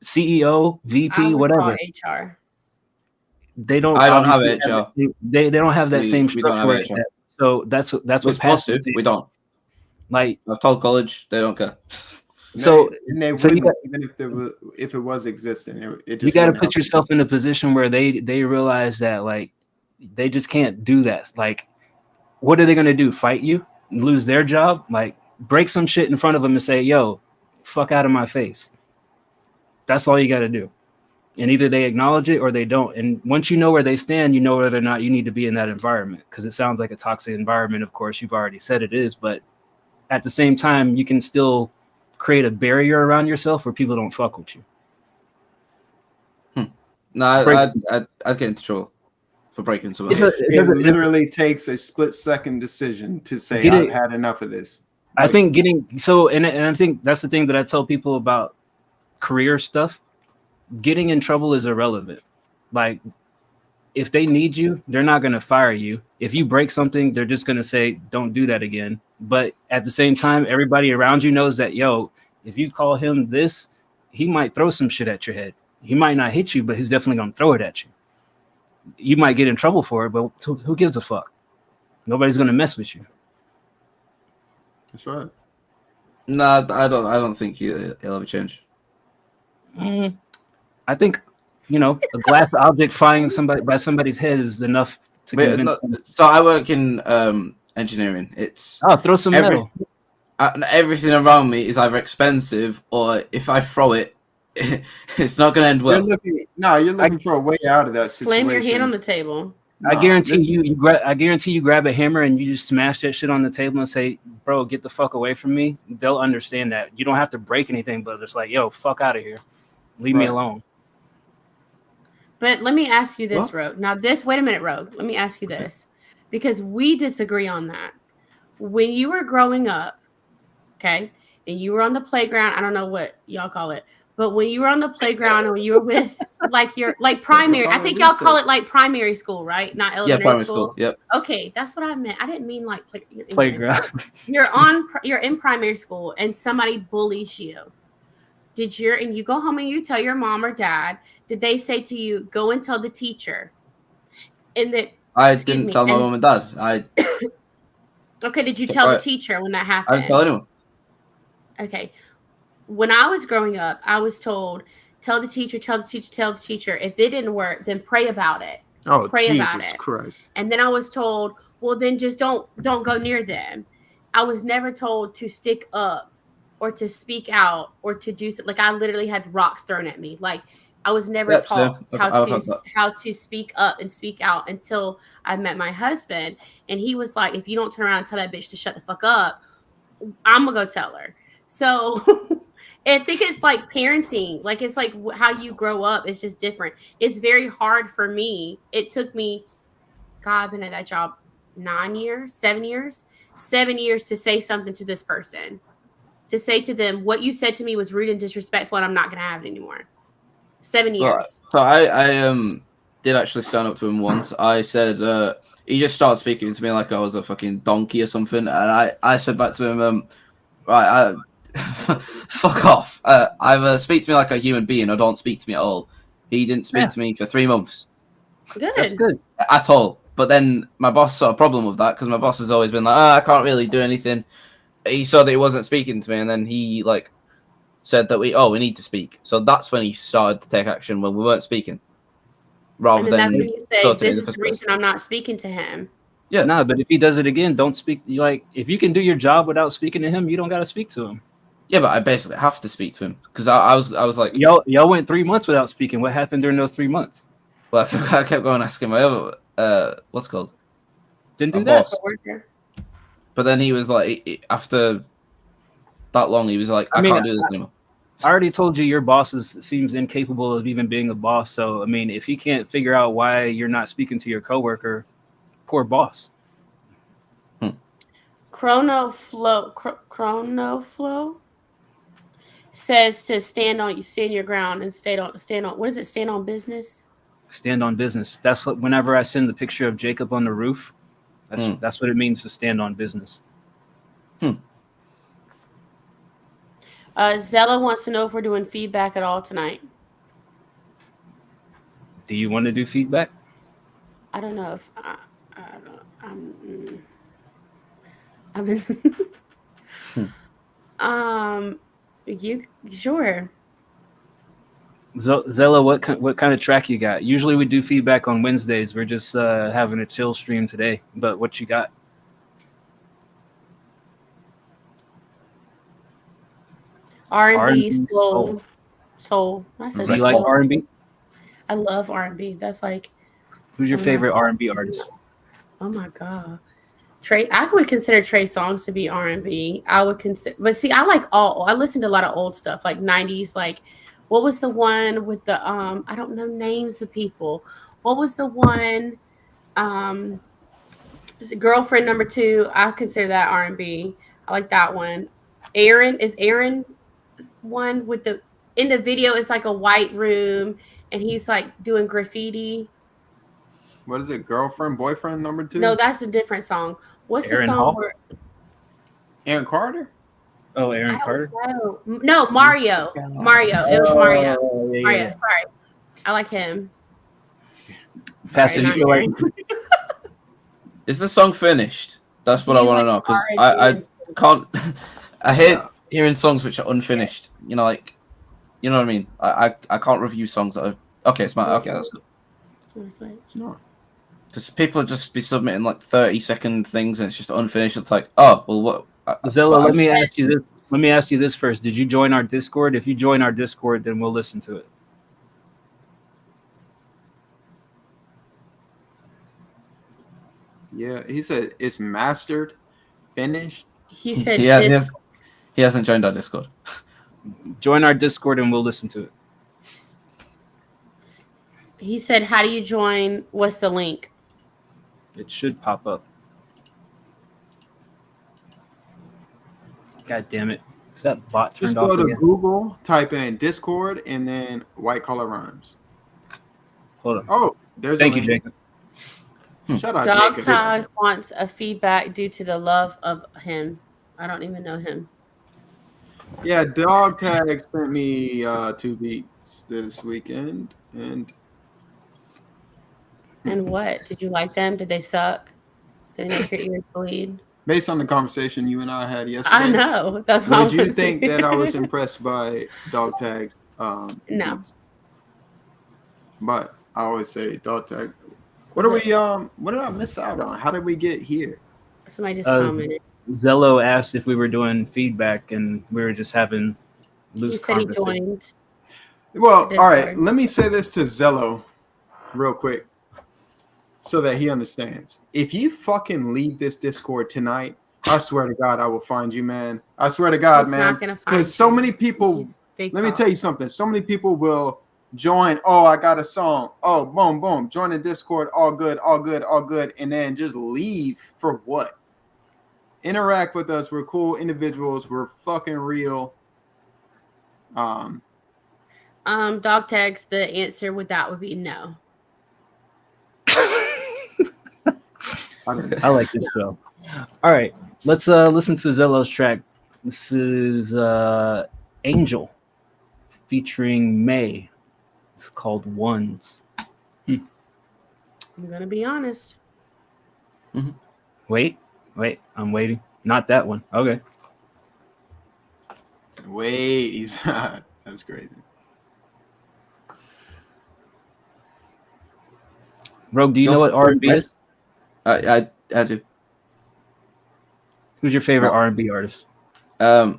CEO, VP, whatever. HR. They don't. I don't have HR. They don't have that same structure. So that's what's supposed to. We don't. I've told college, they don't care. So, and they so wouldn't, even if it was existing, it just you got to wouldn't put help. yourself in a position where they realize that like they just can't do that. Like, what are they going to do? Fight you? Lose their job? Like, break some shit in front of them and say, "Yo, fuck out of my face." That's all you got to do. And either they acknowledge it or they don't. And once you know where they stand, you know whether or not you need to be in that environment, because it sounds like a toxic environment. Of course, you've already said it is, but at the same time, you can still create a barrier around yourself where people don't fuck with you. No, I'd get into trouble for breaking something. It literally takes a split-second decision to say, I've had enough of this. I think getting so, and I think that's the thing that I tell people about career stuff. Getting in trouble is irrelevant. Like, if they need you, they're not going to fire you. If you break something, they're just going to say, don't do that again. But at the same time, everybody around you knows that, yo, if you call him this, he might throw some shit at your head. He might not hit you, but he's definitely going to throw it at you. You might get in trouble for it, but who gives a fuck? Nobody's going to mess with you. That's right. No, I don't think he'll ever change. I think, a glass object flying by somebody's head is enough to convince them. So I work in engineering. It's throw some metal. Everything around me is either expensive or if I throw it, it's not going to end well. You're looking for a way out of that situation. Slam your hand on the table. I guarantee you grab a hammer and you just smash that shit on the table and say, "Bro, get the fuck away from me." They'll understand that. You don't have to break anything, but it's like, "Yo, fuck out of here. Leave me alone." But let me ask you this, Rogue. Now wait a minute, Rogue. Let me ask you this, because we disagree on that. When you were growing up, okay, and you were on the playground, I don't know what y'all call it, but when you were on the playground or you were with like primary, I think y'all call it like primary school, right? Not elementary primary school. Yep. Okay, that's what I meant. I didn't mean like playground. You're in primary school and somebody bullies you. And you go home and you tell your mom or dad, did they say to you, go and tell the teacher? I didn't tell my mom and dad. Okay, did you tell the teacher when that happened? I didn't tell anyone. Okay. When I was growing up, I was told, tell the teacher. If it didn't work, then pray about it. Oh, pray Jesus about it. Christ. And then I was told, well, then just don't go near them. I was never told to stick up or to speak out or to do something. Like, I literally had rocks thrown at me. Like, I was never taught how to speak up and speak out until I met my husband. And he was like, if you don't turn around and tell that bitch to shut the fuck up, I'm going to go tell her. So I think it's like parenting. Like, it's like how you grow up. It's just different. It's very hard for me. It took me, God, I've been at that job 7 years to say something to this person. To say to them, what you said to me was rude and disrespectful, and I'm not going to have it anymore. 7 years. So I did actually stand up to him once. I said, he just started speaking to me like I was a fucking donkey or something, and I said back to him, right, fuck off. Either speak to me like a human being or don't speak to me at all. He didn't speak to me for 3 months. Good. That's good. At all. But then my boss saw a problem with that because my boss has always been like, I can't really do anything. He saw that he wasn't speaking to me, and then he said that we need to speak. So that's when he started to take action when we weren't speaking. Rather than that's when you say, this is the reason I'm not speaking to him. Yeah. No, but if he does it again, don't speak. If you can do your job without speaking to him, you don't got to speak to him. Yeah, but I basically have to speak to him because I was like, y'all went 3 months without speaking. What happened during those 3 months? Well, I kept going asking my other what's it called? Didn't do that. But then he was like, after that long, he was like, I can't do this anymore. I already told you your boss seems incapable of even being a boss. So, I mean, if he can't figure out why you're not speaking to your coworker, poor boss. Chrono Flow says to stand your ground and stand on. What is it? Stand on business. Stand on business. That's what. Whenever I send the picture of Jacob on the roof, that's what it means to stand on business. Zella wants to know if we're doing feedback at all tonight. Do you want to do feedback? I don't know if I've been You sure? Zella, what kind of track you got? Usually we do feedback on Wednesdays. We're just having a chill stream today. But what you got? R&B, soul. I said Do you like soul. R&B? I love R&B. That's like. Who's your favorite R&B artist? Oh my god, Trey. I would consider Trey Songz to be R&B. I would consider, but see, I like all. I listened to a lot of old stuff, like '90s. Like, what was the one with the I don't know names of people. What was the one? Girlfriend number 2. I consider that R&B. I like that one. Aaron one with the in the video? It's like a white room, and he's like doing graffiti. What is it? Girlfriend, boyfriend number 2? No, that's a different song. What's Aaron the song Hall? where? Aaron Carter? Oh, Aaron Carter? No, Mario. Mario. It was Mario. Yeah, Mario. yeah. Sorry. I like him. Pastor, Sorry, you feel like Is the song finished? That's what Do I you want to like know, because R&B I can't. I hate hearing songs which are unfinished. You know, like, you know what I mean. I can't review songs that are okay. It's my okay. That's good. No. Because people just be submitting like 30-second things and it's just unfinished. It's like, oh well, what? Zella, let me ask you this. Let me ask you this first. Did you join our Discord? If you join our Discord, then we'll listen to it. Yeah, he said it's mastered, finished. He said he hasn't joined our Discord. Join our Discord and we'll listen to it. He said, "How do you join? What's the link?" It should pop up. God damn it. Is that bot turned Just off go to again? Google, type in Discord, and then White Collar Rhymes. Hold on. Oh, there's Thank a you, link. Jacob. Shut up, Dog Jacob. Ties wants a feedback due to the love of him. I don't even know him. Yeah, Dog Tag sent me 2 beats this weekend, and what? Did you like them? Did they suck? Did they make your ears bleed? based on the conversation you and I had yesterday, I know. That's why. Would you think that I was impressed by Dog Tag's no. beats? But I always say Dog Tag. What did I miss out on? How did we get here? Somebody just commented. Zello asked if we were doing feedback, and we were just having loose conversation. He said he joined. Well, all right. Let me say this to Zello real quick so that he understands. If you fucking leave this Discord tonight, I swear to God, I will find you, man. I swear to God, man. Because so many people, let me tell you something. So many people will join. Oh, I got a song. Oh, boom, boom. Join the Discord. All good, all good, all good. And then just leave for what? Interact with us. We're cool individuals. We're fucking real. Dog Tags, the answer with that would be no. I like this show. All right, let's listen to Zello's track. This is Angel featuring May. It's called Ones. I'm gonna be honest. Mm-hmm. Wait, I'm waiting. Not that one. Okay. Wait, he's that's crazy. Rogue, do you know what R&B is? I do. Who's your favorite R&B artist? I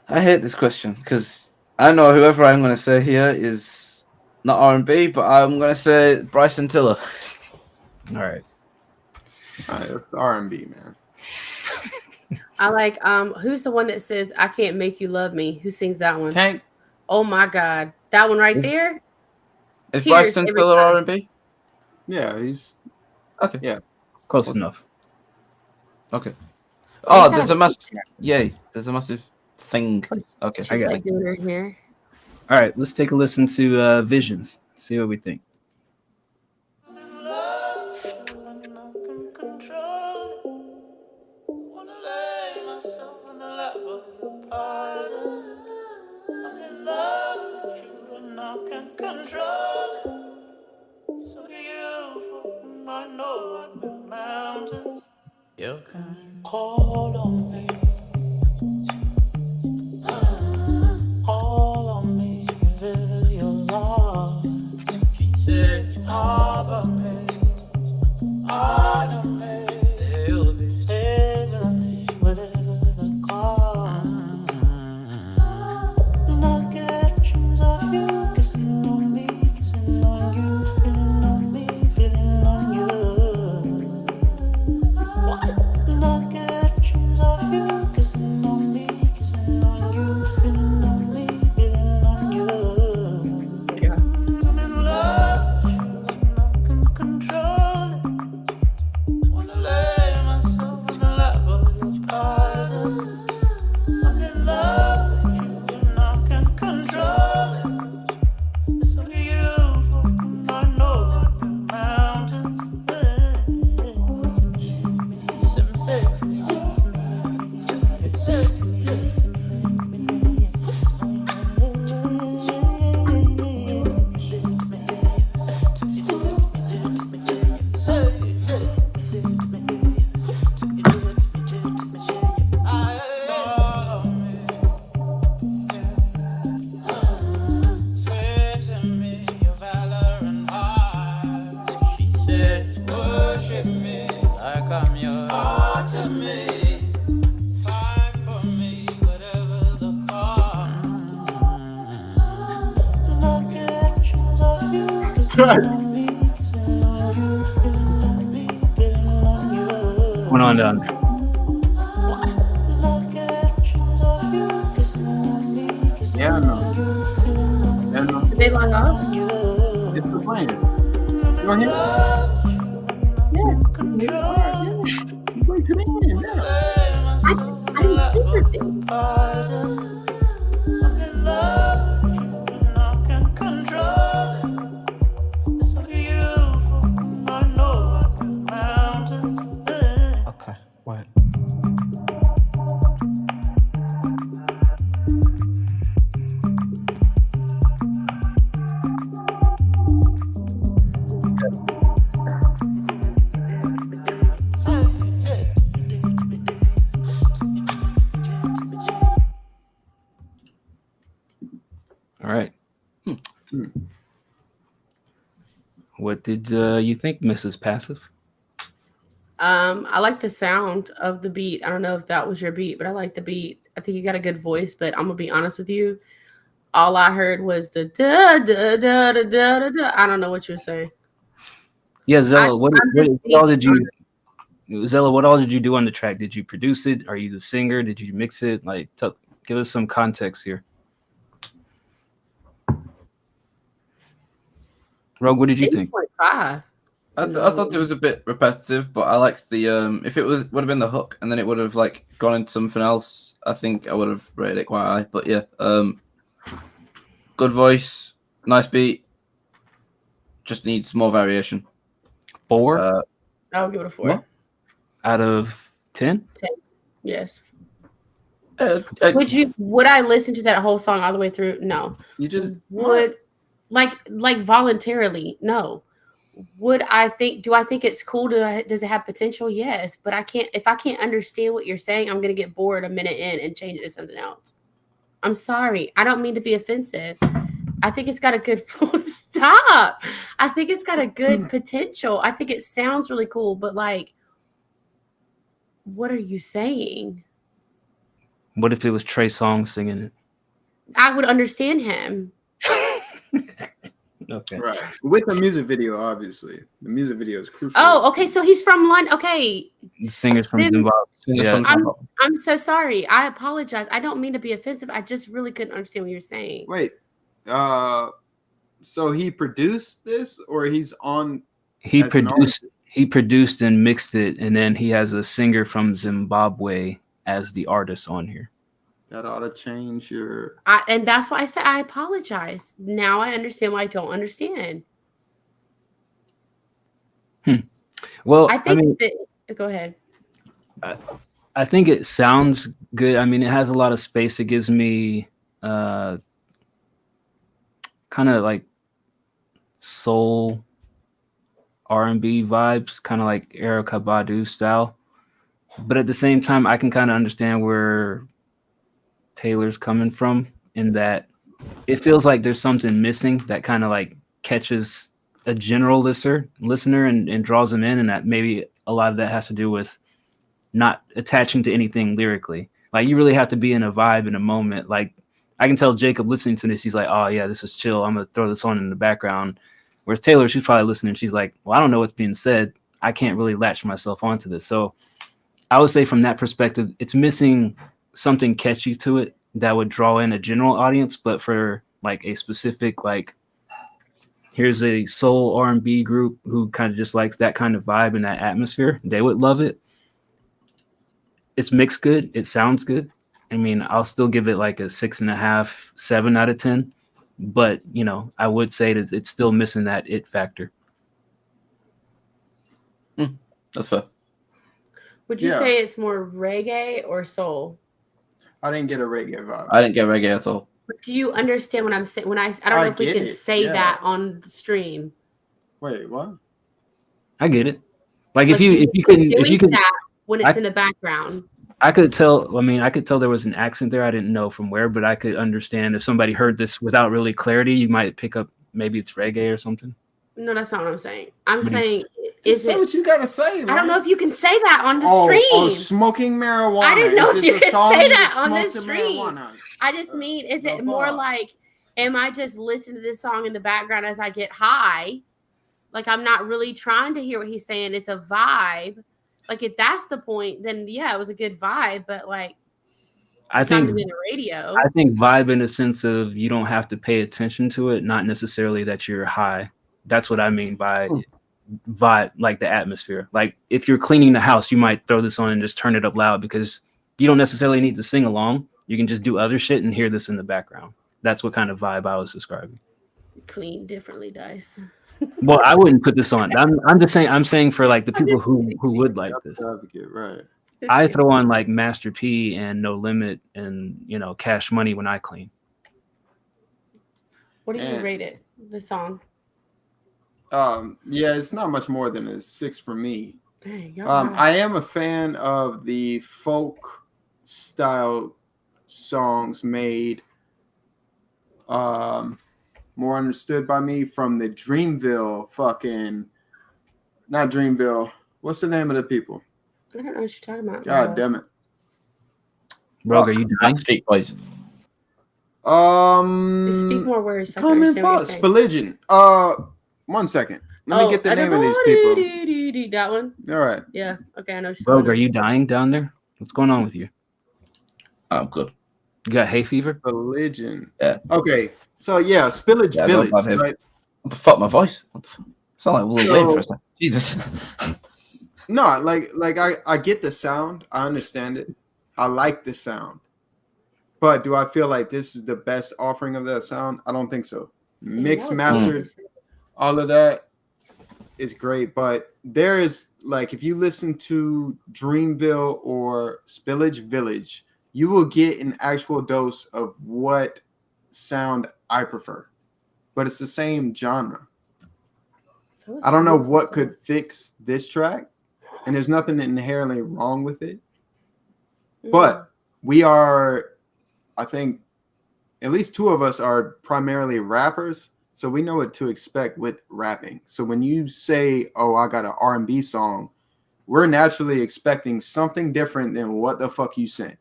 hate this question because I know whoever I'm going to say here is not R&B, but I'm going to say Bryson Tiller. All right. It's R&B, man. I like who's the one that says I can't make you love me? Who sings that one? Tank. Oh my God, that one right there. Is Bryson Tiller R&B? Yeah, he's okay. Yeah, close enough. Okay. Oh, there's a massive there's a massive thing. Okay, I got it here. All right, let's take a listen to Visions. See what we think. You can call on me Went on down. Yeah, no. Yeah, no. Did they log off? It's the playing. You want to hear? Yeah. You wait to the end. Yeah. I didn't see anything. Okay, what? All right. What did you think, Mrs. Passive? I like the sound of the beat. I don't know if that was your beat, but I like the beat. I think you got a good voice, but I'm gonna be honest with you. All I heard was the da da da da da da da. I don't know what you're saying. Yeah, Zella. What all did you? honest. Zella, what all did you do on the track? Did you produce it? Are you the singer? Did you mix it? Like, give us some context here. Rogue, what did you think? 8.5. I thought it was a bit repetitive, but I liked the if it would have been the hook and then it would have like gone into something else, I think I would have rated it quite high. But yeah, good voice, nice beat, just needs more variation. 4? I'll give it a 4. What? Out of 10? 10. Yes. Would would I listen to that whole song all the way through? No. You just Would like voluntarily? No. Do I think it's cool? Does it have potential? Yes, but if I can't understand what you're saying, I'm gonna get bored a minute in and change it to something else. I'm sorry. I don't mean to be offensive. I think it's got a good stop. I think it's got a good potential. I think it sounds really cool, but like, what are you saying? What if it was Trey Songz singing it? I would understand him. Okay. right with the music video. Obviously, the music video is crucial. Oh, okay. So he's from London. Okay. The singer's from Zimbabwe. Yeah. I'm so sorry. I apologize. I don't mean to be offensive. I just really couldn't understand what you're saying. Wait, so he produced this, or he's on? He produced and mixed it, and then he has a singer from Zimbabwe as the artist on here. That ought to change your. And that's why I said I apologize. Now I understand why I don't understand. Well, I think go ahead. I think it sounds good. I mean, it has a lot of space. It gives me kind of like soul R&B vibes, kind of like Erykah Badu style. But at the same time, I can kind of understand where Taylor's coming from, in that it feels like there's something missing that kind of like catches a general listener and draws them in, and that maybe a lot of that has to do with not attaching to anything lyrically. Like you really have to be in a vibe in a moment. Like I can tell Jacob listening to this, he's like, oh yeah, this is chill. I'm gonna throw this on in the background. Whereas Taylor, she's probably listening. She's like, well, I don't know what's being said. I can't really latch myself onto this. So I would say from that perspective, it's missing something catchy to it that would draw in a general audience. But for like a specific, like, here's a soul R&B group who kind of just likes that kind of vibe and that atmosphere, they would love it. It's mixed good. It sounds good. I mean, I'll still give it like a 6.5, 7 out of 10. But, you know, I would say that it's still missing that it factor. That's fair. Would you say it's more reggae or soul? I didn't get a reggae vibe. I didn't get reggae at all. But do you understand what I'm saying? When I don't know if we can say that on the stream. Wait, what? I get it. Like if you can that when it's in the background. I could tell. I mean, I could tell there was an accent there. I didn't know from where, but I could understand if somebody heard this without really clarity, you might pick up maybe it's reggae or something. No, that's not what I'm saying. I'm saying, say what you gotta say, man. I don't know if you can say that on the stream. Oh, smoking marijuana. I didn't know if you could say that on the stream. I just mean, is it more like, am I just listening to this song in the background as I get high? Like, I'm not really trying to hear what he's saying. It's a vibe. Like, if that's the point, then yeah, it was a good vibe. But like, I think in the radio. I think vibe in the sense of you don't have to pay attention to it, not necessarily that you're high. That's what I mean by vibe, like the atmosphere. Like if you're cleaning the house, you might throw this on and just turn it up loud because you don't necessarily need to sing along. You can just do other shit and hear this in the background. That's what kind of vibe I was describing. Clean differently, Dice. Well, I wouldn't put this on. I'm just saying. I'm saying for like the people who would like this. Right. I throw on like Master P and No Limit and Cash Money when I clean. What do you rate it? The song? Yeah, it's not much more than a 6 for me. Dang, I am a fan of the folk style songs made more understood by me from the Dreamville not Dreamville. What's the name of the people? I don't know what you're talking about. God damn it. Rogue, are you dying? Street Boys. Speak more words. So Spilligion. 1 second. Let me get the name of these people. That one? All right. Yeah. Okay, I know. Rogue, are you dying down there? What's going on with you? I'm good. You got hay fever? Spilligion. Yeah. Okay. So yeah, Spillage Village. Right? What the fuck, my voice? What the fuck? Sound like a little lame for a second. Jesus. No, like I get the sound. I understand it. I like the sound. But do I feel like this is the best offering of that sound? I don't think so. Mixed, mastered, all of that is great. But there is, like, if you listen to Dreamville or Spillage Village, you will get an actual dose of what sound I prefer. But it's the same genre. I don't know what could fix this track. And there's nothing inherently wrong with it. But we are, I think, at least 2 of us are primarily rappers. So we know what to expect with rapping. So when you say, oh, I got an R&B song, we're naturally expecting something different than what the fuck you saying.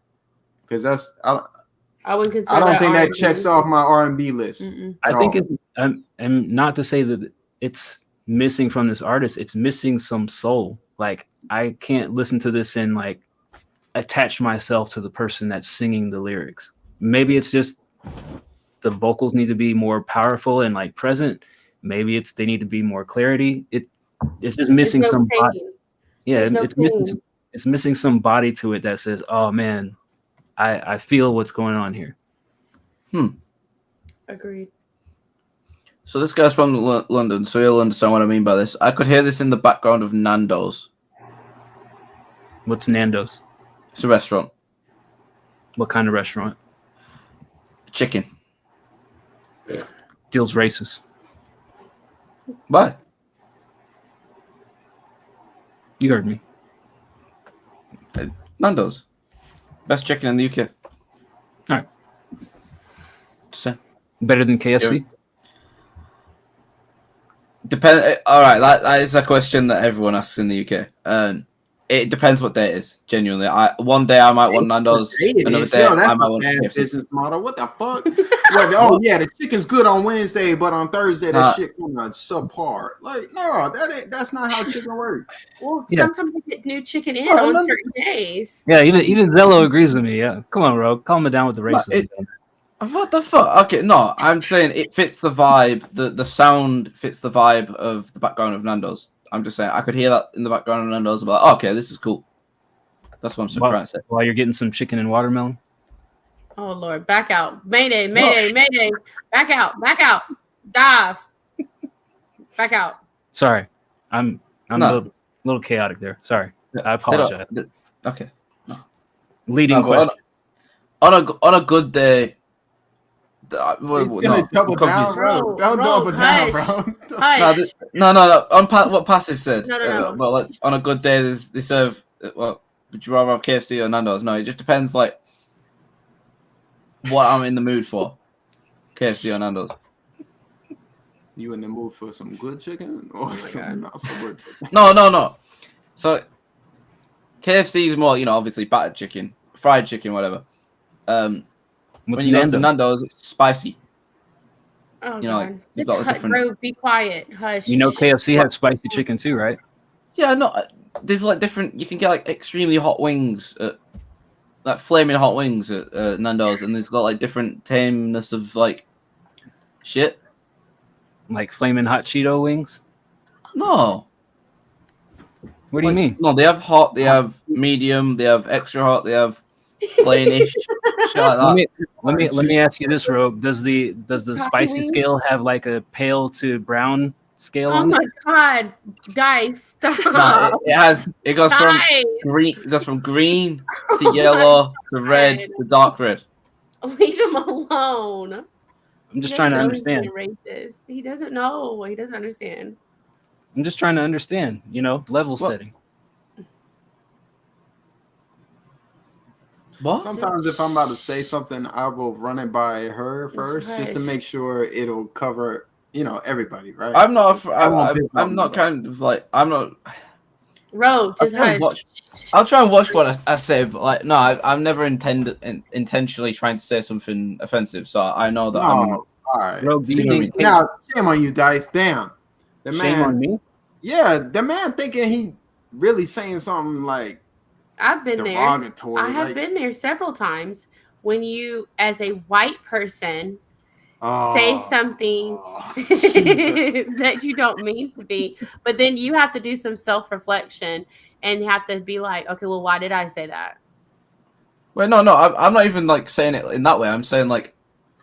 Because that's, I wouldn't consider I don't think R&B. that checks off my R&B list. I think it's, and not to say that it's missing from this artist, it's missing some soul. Like, I can't listen to this and like attach myself to the person that's singing the lyrics. Maybe it's just the vocals need to be more powerful and like present. Maybe it's they need to be more clarity. It's just missing some body. Yeah, it's missing some body to it that says, oh man, I feel what's going on here. Agreed. So this guy's from London, so he'll understand what I mean by this. I could hear this in the background of Nando's. What's Nando's? It's a restaurant. What kind of restaurant? Chicken. Feels racist. Why? You heard me. Nando's. Best chicken in the UK. All right. So, better than KFC? Depend. All right, that is a question that everyone asks in the UK. It depends what day it is. Genuinely, one day I might want Nando's. Another day Yo, that's I might a want bad KFC. business model. What the fuck? Oh yeah, the chicken's good on Wednesday, but on Thursday that shit come on subpar. Like, no, that's not how chicken works. Well, sometimes they get new chicken in on certain days. Yeah, even Zello agrees with me. Yeah, come on, bro, calm it down with the racism. What the fuck? Okay, no, I'm saying it fits the vibe. The sound fits the vibe of the background of Nando's. I'm just saying I could hear that in the background of Nando's. About okay, this is cool. That's what I'm trying to say. While you're getting some chicken and watermelon. Oh Lord, back out! Mayday! Mayday! Mayday! Back out! Back out! Dive! Back out! Sorry, I'm a little chaotic there. Sorry, I apologize. Okay. Leading question. On a good day. Double down, bro. Don't double down, bro. No. On what Passive said. No. But like, on a good day, they serve. Well, would you rather have KFC or Nando's? No, it just depends. Like what I'm in the mood for. KFC or Nando's. You in the mood for some good chicken or some not so good chicken? No. So KFC is more, obviously battered chicken, fried chicken, whatever. When you go to Nando's, it's spicy. Oh, God. Bro, be quiet. Hush. KFC has spicy chicken too, right? Yeah, no. There's like different. You can get like extremely hot wings, like flaming hot wings at Nando's, and there's got like different tameness of like shit. Like flaming hot Cheeto wings? No. What do you mean? No, they have hot, they have medium, they have extra hot, they have plainish. Shit like that. Let me ask you this, Rogue. Does the spicy scale have like a pale to brown scale? Oh my God, guys, stop! No, it goes from green. It goes from green to yellow to red to dark red. Leave him alone. I'm just trying to understand. Racist. He doesn't know. He doesn't understand. I'm just trying to understand. Level setting. What? Sometimes if I'm about to say something, I will run it by her first, just to make sure it'll cover, everybody, right? I'm not. I'm not kind of like. I'm not. Rogue, just hush. I'll try and watch what I say, but like, no, I've never intentionally trying to say something offensive, so I know that. All right. Rogue, now, shame on you, Dice. Damn. Shame on me? Yeah, the man thinking he really saying something like I've been derogatory. there. I have been there several times when you, as a white person, say something that you don't mean to be, but then you have to do some self-reflection and you have to be like, okay, well, why did I say that? Well, no, I'm not even like saying it in that way. I'm saying like,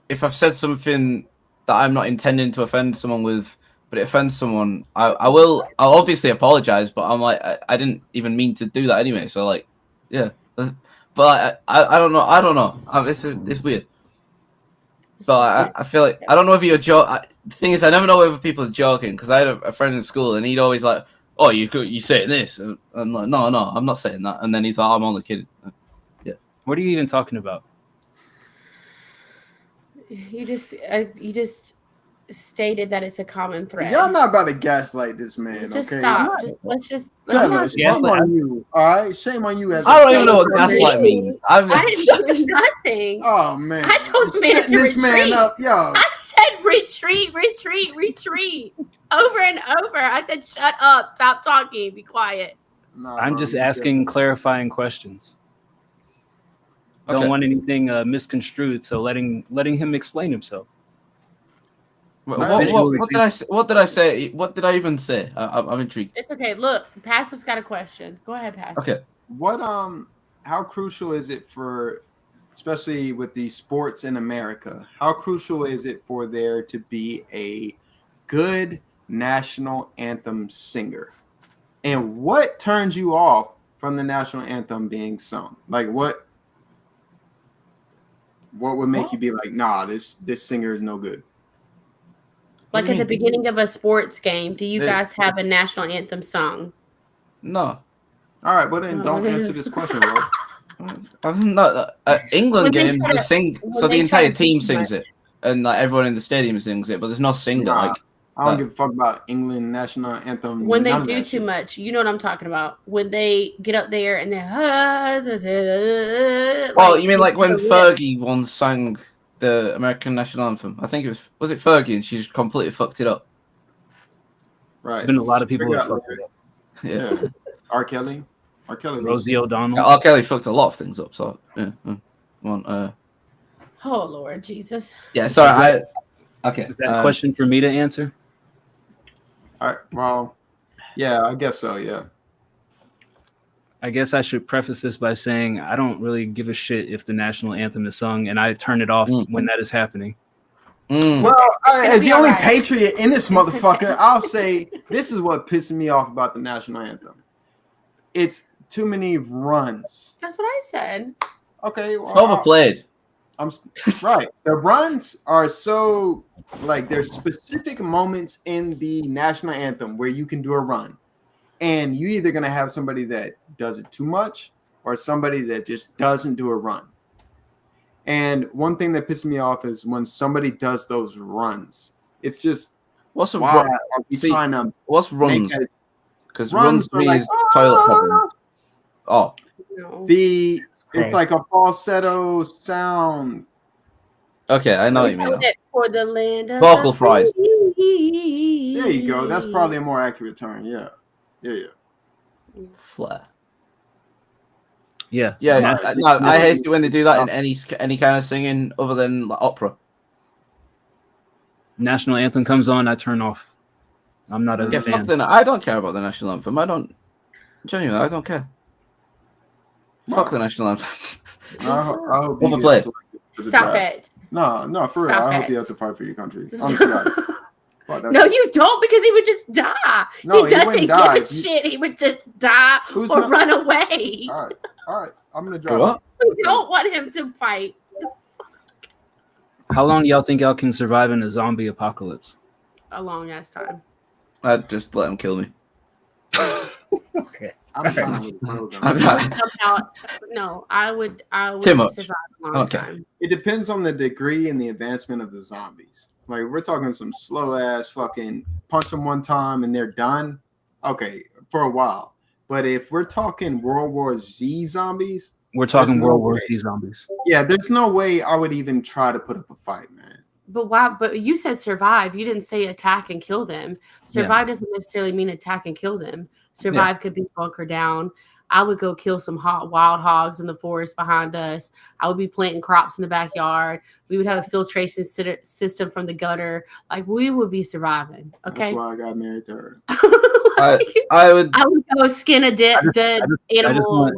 if I've said something that I'm not intending to offend someone with, but it offends someone, I'll obviously apologize, but I'm like, I didn't even mean to do that anyway. So like, yeah, but I don't know. It's weird. But I feel like I don't know if you're joking. The thing is, I never know whether people are joking because I had a friend in school and he'd always like, "Oh, you saying this?" And I'm like, "No, I'm not saying that." And then he's like, "I'm only kidding." Yeah. What are you even talking about? You just stated that it's a common thread. Y'all not about to gaslight this man. Just okay? Stop. Let's shame on you. All right, shame on you. I don't even know what gaslight means. I didn't do nothing. Oh man! I told the man to retreat. Man up, yo. I said retreat, over and over. I said shut up, stop talking, be quiet. Nah, I'm just asking clarifying questions. Okay. Don't want anything misconstrued, so letting him explain himself. What did I say? What did I say? What did I even say? I'm intrigued. It's okay. Look, Passive's got a question. Go ahead, Passive. Okay. How crucial is it for, especially with the sports in America, how crucial is it for there to be a good national anthem singer? And what turns you off from the national anthem being sung? Like what would make you be like, nah, this singer is no good? Like at the beginning of a sports game, do you guys have a national anthem song? No. All right, well then don't answer this question, bro. I'm not England games. They sing, so the entire team sings it, and like everyone in the stadium sings it, but there's no singer. Like I don't give a fuck about England national anthem. When they do too much, you know what I'm talking about. When they get up there and they're well, you mean like when Fergie once sang the American national anthem? I think it was it Fergie, and she just completely fucked it up. Right. There's been a lot of people that fucked it up. Yeah. R. Kelly. Rosie O'Donnell. R. Kelly fucked a lot of things up. So yeah. Oh Lord Jesus. Yeah. Sorry. Okay. Is that a question for me to answer? Well, yeah, I guess so. Yeah. I guess I should preface this by saying I don't really give a shit if the national anthem is sung, and I turn it off when that is happening. Well, as the only patriot in this motherfucker, I'll say this is what pisses me off about the national anthem. It's too many runs. That's what I said. Okay, well, overplayed. I'm right. The runs are so like there's specific moments in the national anthem where you can do a run, and you're either gonna have somebody that does it too much or somebody that just doesn't do a run. And one thing that pisses me off is when somebody does those runs. It's just what's a run? What's runs? Because runs to me is toilet problem. Oh, it's like a falsetto sound. Okay, I know what you mean. For the land of vocal fries. There you go. That's probably a more accurate term. Yeah. Flair. Yeah. No, I hate it when they do that in any kind of singing other than like opera. National anthem comes on, I turn off. I'm not a fan. I don't care about the national anthem. I don't care. Fuck the national anthem. I hope overplayed. Stop it. No, for real. I hope you have to fight for your country. No, you don't, because he would just die. No, he doesn't give a shit. He would just die or run away. All right. I'm gonna drive. What? We don't want him to fight. How long do y'all think y'all can survive in a zombie apocalypse? A long ass time. I'd just let him kill me. Okay. I'm fine with the program. No, I would survive a long time. It depends on the degree and the advancement of the zombies. Like we're talking some slow ass fucking punch them one time and they're done. Okay, for a while. But if we're talking World War Z zombies, we're talking World War Z zombies. Yeah, there's no way I would even try to put up a fight, man. But why? But you said survive. You didn't say attack and kill them. Survive doesn't necessarily mean attack and kill them. Survive could be bunker down. I would go kill some wild hogs in the forest behind us. I would be planting crops in the backyard. We would have a filtration system from the gutter. Like we would be surviving. Okay. That's why I got married to her. I would go skin a dead animal.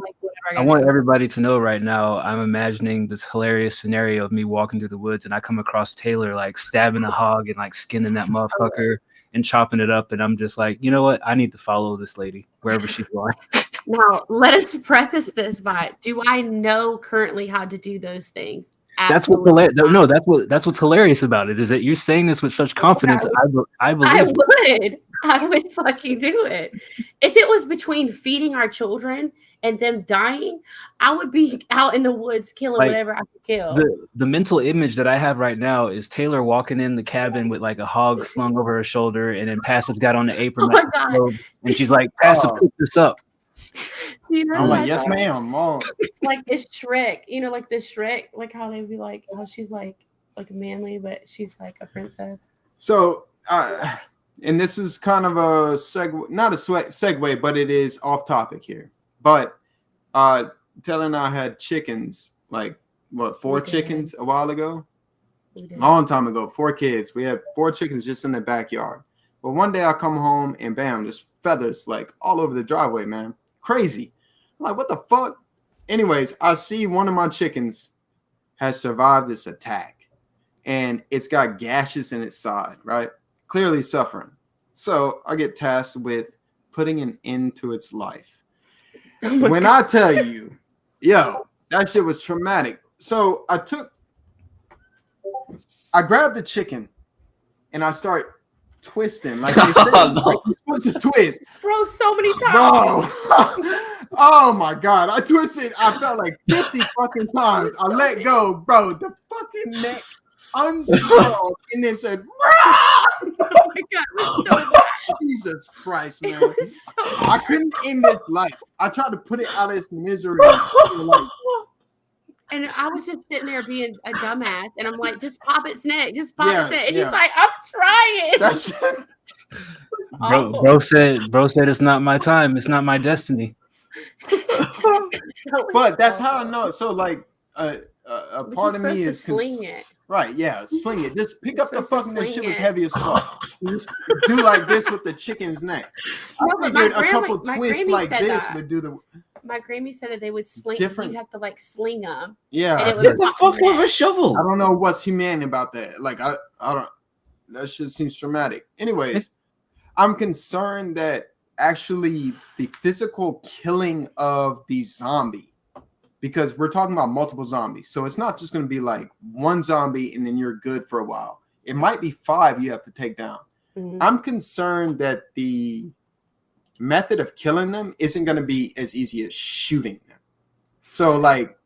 I want everybody to know right now, I'm imagining this hilarious scenario of me walking through the woods and I come across Taylor like stabbing a hog and like skinning that motherfucker and chopping it up. And I'm just like, you know what? I need to follow this lady wherever she's going. Now, let us preface this by, do I know currently how to do those things? Absolutely. That's what's hilarious about it is that you're saying this with such confidence. I believe I would fucking do it. If it was between feeding our children and them dying, I would be out in the woods killing whatever I could kill. The mental image that I have right now is Taylor walking in the cabin with like a hog slung over her shoulder, and then Passive got on the apron and she's like, Passive, cook this up. You know, I'm like, yes, ma'am. Like this Shrek, like this Shrek, like how they would be like, how she's like manly, but she's like a princess. So, and this is kind of a segue, not a segue, but it is off topic here. But Taylor and I had chickens, like what, 4 chickens a while ago? Long time ago, 4 kids. We had 4 chickens just in the backyard. But one day I come home and bam, there's feathers like all over the driveway, man. Crazy. I'm like, what the fuck? Anyways, I see one of my chickens has survived this attack and it's got gashes in its side, right? Clearly suffering. So I get tasked with putting an end to its life. When I tell you, that shit was traumatic. So I grabbed the chicken and I start twisting like they said, like you're supposed to twist. Bro, so many times. Bro. Oh my God. I twisted. I felt like 50 fucking times. I let go, bro. The fucking neck unscrolled and then said, Oh my god, it was so bad. Jesus Christ, It man. was so I couldn't end this life. I tried to put it out of its misery. And I was just sitting there being a dumbass, and I'm like, just pop its neck, just pop its neck. And he's like, I'm trying. That's Bro said it's not my time. It's not my destiny. but that's how I know. So like a part of me is sling it. Right, yeah, sling it. Just pick up the fucking. That shit was it. heavy as fuck. Just do like this with the chicken's neck. No, I figured a couple twists like this would do the. My Grammy said that they would sling. Different. You have to like sling them. Yeah. And it would Get the fuck with a shovel. I don't know what's humane about that. Like I don't. That shit seems traumatic. Anyways, I'm concerned that actually the physical killing of the zombie, because we're talking about multiple zombies, so it's not just going to be like one zombie and then you're good for a while. It might be 5 you have to take down. Mm-hmm. I'm concerned that the method of killing them isn't going to be as easy as shooting them. So like,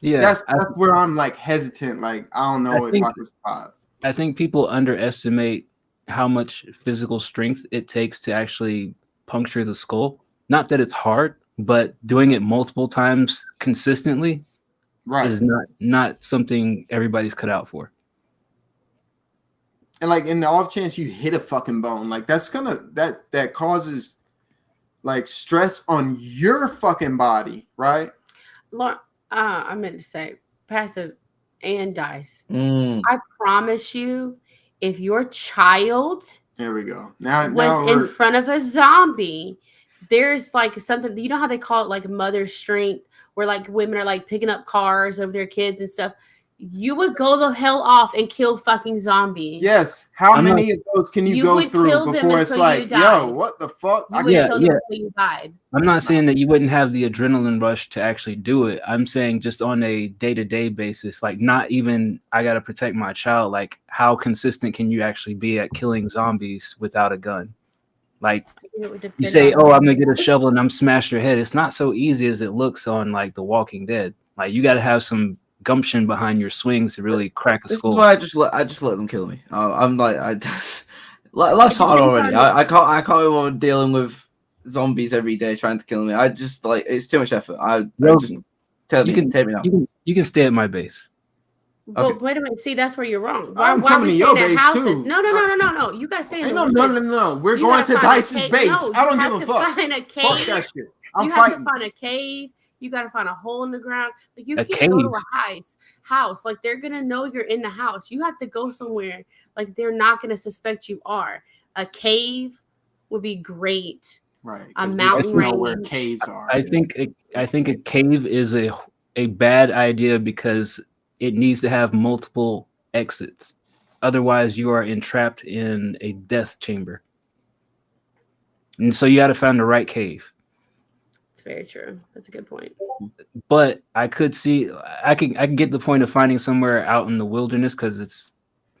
yeah, that's where I'm like hesitant. Like I don't know if I could survive. I think people underestimate how much physical strength it takes to actually puncture the skull. Not that it's hard, but doing it multiple times consistently is not something everybody's cut out for. And like in the off chance you hit a fucking bone, like that's gonna that causes like stress on your fucking body, right? Look, I meant to say passive and dice. I promise you, if your child there we go. was in front of a zombie, there's like something, you know how they call it like mother strength, where like women are like picking up cars over their kids and stuff. You would go the hell off and kill fucking zombies. Yes. How many of those can you go through before it's like, yo, what the fuck? You would kill them until you died. I'm not saying that you wouldn't have the adrenaline rush to actually do it. I'm saying just on a day-to-day basis, like not even I got to protect my child. Like how consistent can you actually be at killing zombies without a gun? Like you say, oh, I'm going to get a shovel and I'm smash your head. It's not so easy as it looks on like The Walking Dead. Like you got to have some gumption behind your swings to really crack a skull. This is why I just let them kill me. I'm like life's hard already. I can't be dealing with zombies every day trying to kill me. I just like it's too much effort. Take me now. You can stay at my base. Well, wait a minute. See, that's where you're wrong. Why are we staying at houses? Too. No. You gotta stay in the woods. No. We're going to Dice's base. No, I don't give a fuck. Find a cave. Fuck that shit. You have to find a cave. You got to find a hole in the ground. Like you can't go to a house. Like they're going to know you're in the house. You have to go somewhere. Like they're not going to suspect you are. A cave would be great. Right. A mountain range. Know where caves are. I think a cave is a bad idea because it needs to have multiple exits. Otherwise, you are entrapped in a death chamber. And so you got to find the right cave. Very true. That's a good point. But I could see I can get the point of finding somewhere out in the wilderness because it's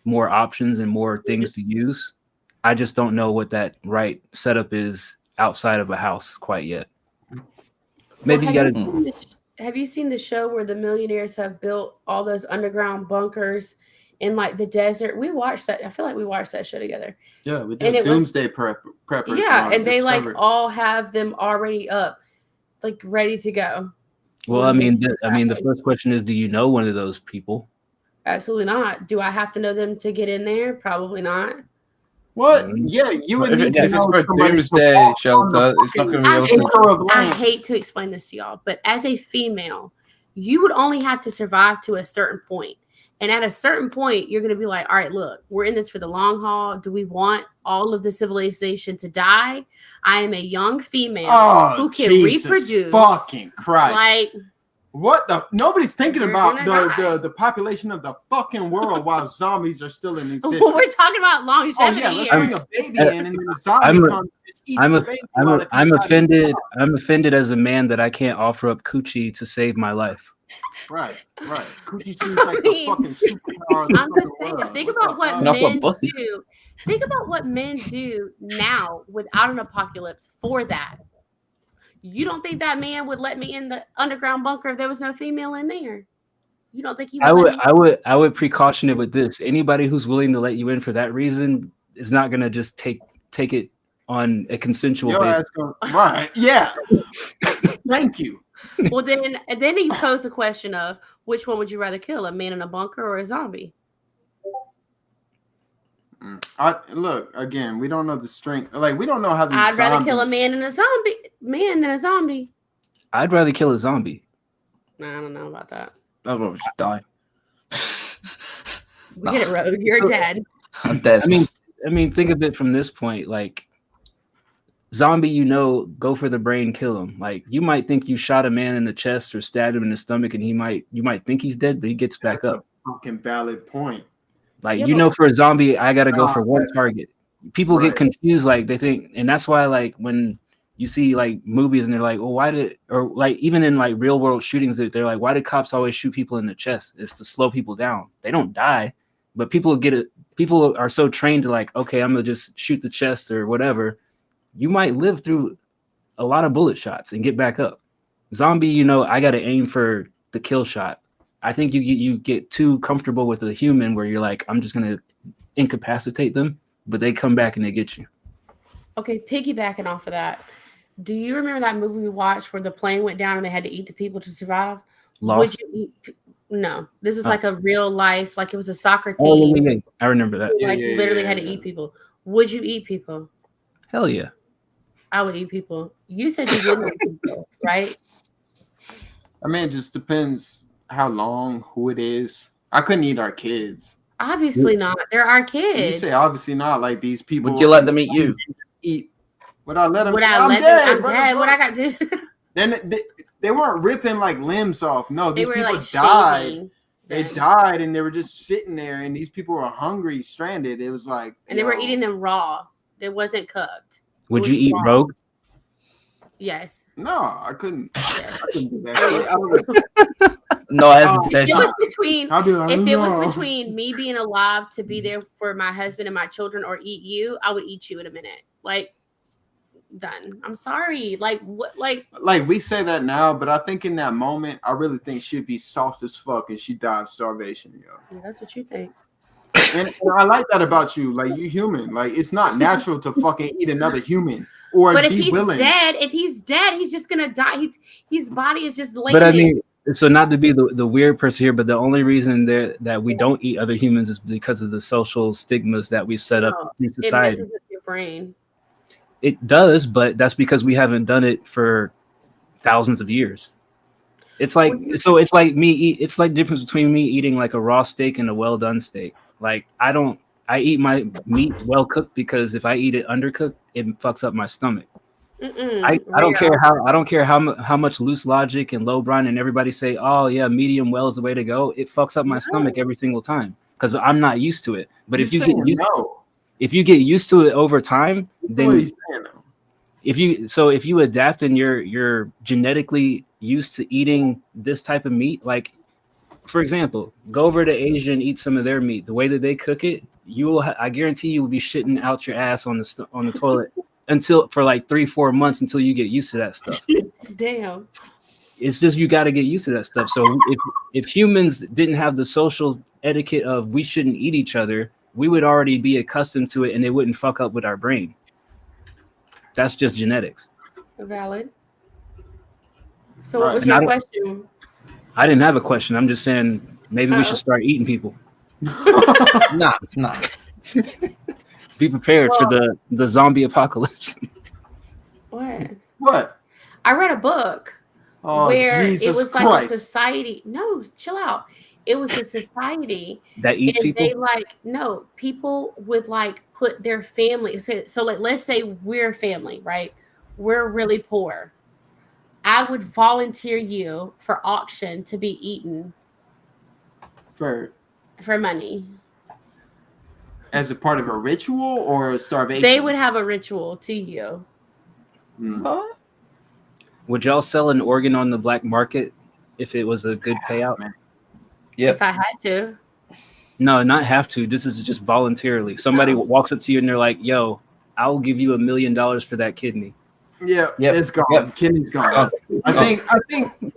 more options and more things to use. I just don't know what that right setup is outside of a house quite yet. Maybe you got to. Have you seen the show where the millionaires have built all those underground bunkers in like the desert? We watched that. I feel like we watched that show together. Yeah, we did Doomsday Preppers. Yeah, and they like all have them already up. Like ready to go. Well, I mean, the first question is, do you know one of those people? Absolutely not. Do I have to know them to get in there? Probably not. What? Yeah, you would need to know. If it's for Doomsday shelter, it's not going to be able to. I hate to explain this to y'all, but as a female, you would only have to survive to a certain point. And at a certain point, you're going to be like, all right, look, we're in this for the long haul. Do we want all of the civilization to die? I am a young female who can reproduce. Fucking Christ. Like, what the? Nobody's thinking about the population of the fucking world while zombies are still in existence. We're talking about longevity. Oh, yeah, let's bring a baby in and then the zombie comes. I'm offended. I'm offended as a man that I can't offer up coochie to save my life. Right. Coochie seems like the fucking superpower. I'm just saying, think about what men do. Think about what men do now without an apocalypse for that. You don't think that man would let me in the underground bunker if there was no female in there? You don't think he would? I would precaution it with this. Anybody who's willing to let you in for that reason, is not gonna just take it on a consensual Your basis. ass gonna, right? Yeah. Thank you. Well, then he posed the question of which one would you rather kill, a man in a bunker or a zombie? Look again. We don't know the strength. Like we don't know how these. I'd rather kill a man than a zombie. I'd rather kill a zombie. I don't know about that. I'd rather just die. We get it, Rogue. You're dead. I'm dead. I mean, think of it from this point. Like, zombie, go for the brain, kill him. Like, you might think you shot a man in the chest or stabbed him in the stomach, and you might think he's dead, but he gets back up. Fucking valid point. Like, for a zombie, I gotta go for one target. People get confused, like they think, and that's why, like, when you see like movies and they're like, well, or like even in like real world shootings, they're like, why do cops always shoot people in the chest? It's to slow people down. They don't die, but people get it. People are so trained to like, okay, I'm gonna just shoot the chest or whatever. You might live through a lot of bullet shots and get back up. Zombie, I gotta aim for the kill shot. I think you get too comfortable with a human where you're like, I'm just gonna incapacitate them, but they come back and they get you. Okay, piggybacking off of that, do you remember that movie we watched where the plane went down and they had to eat the people to survive? Lost? Would you eat? No, this was like a real life, like it was a soccer team. Oh, yeah. I remember that. Like literally had to eat people. Would you eat people? Hell yeah. I would eat people. You said you wouldn't eat people, right? I mean, it just depends how long, who it is. I couldn't eat our kids. Obviously not. They're our kids. You say obviously not. Like these people. Would you let them eat you? Would I let them? Would I let them? I'm dead. What I got to do? Then they weren't ripping like limbs off. No, these people like died. They died and they were just sitting there, and these people were hungry, stranded. It was like, and they were eating them raw. It wasn't cooked. Would you eat rogue? Yes. No, I couldn't. I couldn't do that. No hesitation. If it was between me being alive to be there for my husband and my children or eat you, I would eat you in a minute. Like, done. I'm sorry. Like what? Like we say that now, but I think in that moment, I really think she'd be soft as fuck and she died of starvation. Yeah, that's what you think. And I like that about you. Like, you human. Like, it's not natural to fucking eat another human. But if he's dead, he's just gonna die. His body is just laying. But I mean, so not to be the weird person here, but the only reason that we don't eat other humans is because of the social stigmas that we've set up in society. It messes with your brain. It does, but that's because we haven't done it for thousands of years. It's like it's like the difference between me eating like a raw steak and a well done steak. Like I eat my meat well cooked because if I eat it undercooked, it fucks up my stomach. I don't care how much loose logic and low brine and everybody say, oh yeah, medium well is the way to go. It fucks up my stomach every single time because I'm not used to it. But if you get used to it over time, then if you adapt and you're genetically used to eating this type of meat, like for example, go over to Asia and eat some of their meat. The way that they cook it, I guarantee you will be shitting out your ass on the toilet for like 3-4 months until you get used to that stuff. Damn. It's just you got to get used to that stuff. So if humans didn't have the social etiquette of we shouldn't eat each other, we would already be accustomed to it and it wouldn't fuck up with our brain. That's just genetics. Valid. So what was your question? I didn't have a question. I'm just saying maybe we should start eating people. Nah. Be prepared for the zombie apocalypse. What? I read a book where Jesus it was Christ. like a society. No, chill out. It was a society that eats people. People would like put their family. So like, let's say we're a family, right? We're really poor. I would volunteer you for auction to be eaten for money. As a part of a ritual or starvation? They would have a ritual to you. Huh? Would y'all sell an organ on the black market if it was a good payout? Yeah. If I had to. No, not have to. This is just voluntarily. Somebody walks up to you and they're like, yo, I'll give you $1 million for that kidney. Yeah, it's gone. Yep. Kidney's gone. I think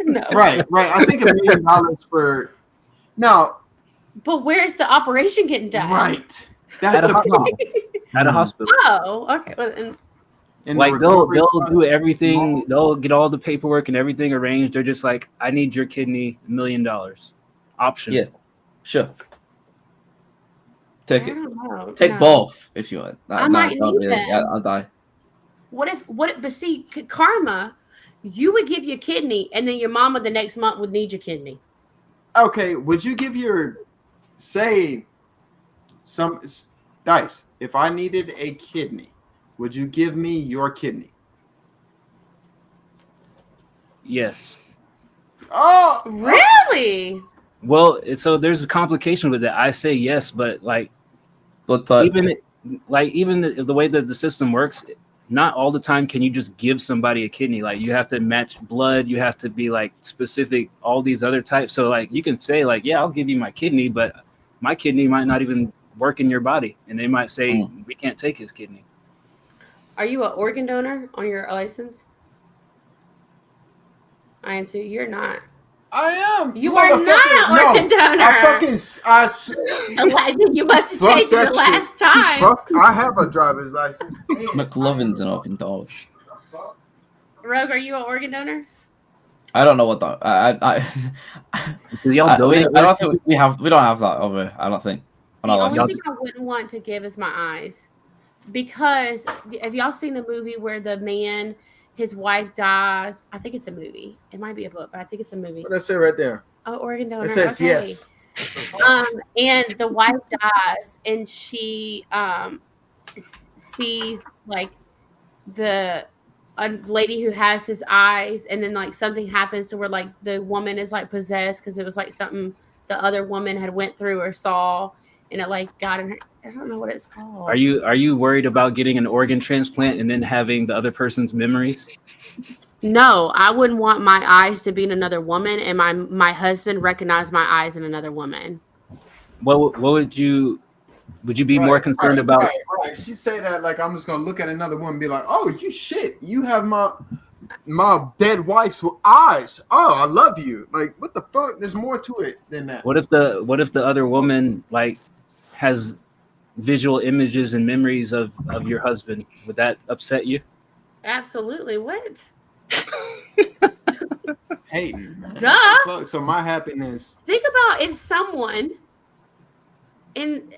no. Right. I think $1 million for now. But where's the operation getting done? Right. That's the problem. at a hospital. Oh, okay. Well, In Like the they'll recovery do everything. They'll get all the paperwork and everything arranged. They're just like, I need your kidney, $1 million. Option. Yeah, sure. Take I it. don't know. Take No. both if you want. I might don't need really. them. I'll die. But see, karma, you would give your kidney, and then your mama the next month would need your kidney. Okay, would you give Dice, if I needed a kidney, would you give me your kidney? Yes. Oh, Really? Well, so there's a complication with that. I say yes, but like Blood type. even the way that the system works, not all the time can you just give somebody a kidney. Like you have to match blood, you have to be like specific, all these other types. So like you can say like, yeah, I'll give you my kidney, but my kidney might not even work in your body, and they might say we can't take his kidney. Are you an organ donor on your license? I am too. You're not. I am. You are not an organ donor. You must have changed it the last time. Fuck, I have a driver's license. McLovin's an organ donor. Rogue, are you an organ donor? I don't know what that. Do y'all I donate? don't think we don't have that over. I don't think. The only thing I wouldn't want to give is my eyes, because have y'all seen the movie where the man, his wife dies? I think it's a movie. It might be a book, but I think it's a movie. What does it say right there? Oh, organ donor. It says okay. yes. And the wife dies, and she sees like a lady who has his eyes, and then like something happens to where like the woman is like possessed because it was like something the other woman had went through or saw, and it like got in her. I don't know what it's called. Are you worried about getting an organ transplant and then having the other person's memories? No, I wouldn't want my eyes to be in another woman, and my husband recognize my eyes in another woman. What would you be more concerned about? Right. She say that like I'm just gonna look at another woman and be like, oh, you have my dead wife's eyes. Oh, I love you. Like, what the fuck? There's more to it than that. What if the other woman like has visual images and memories of your husband? Would that upset you? Absolutely. What? Hey, duh. So my happiness. Think about if someone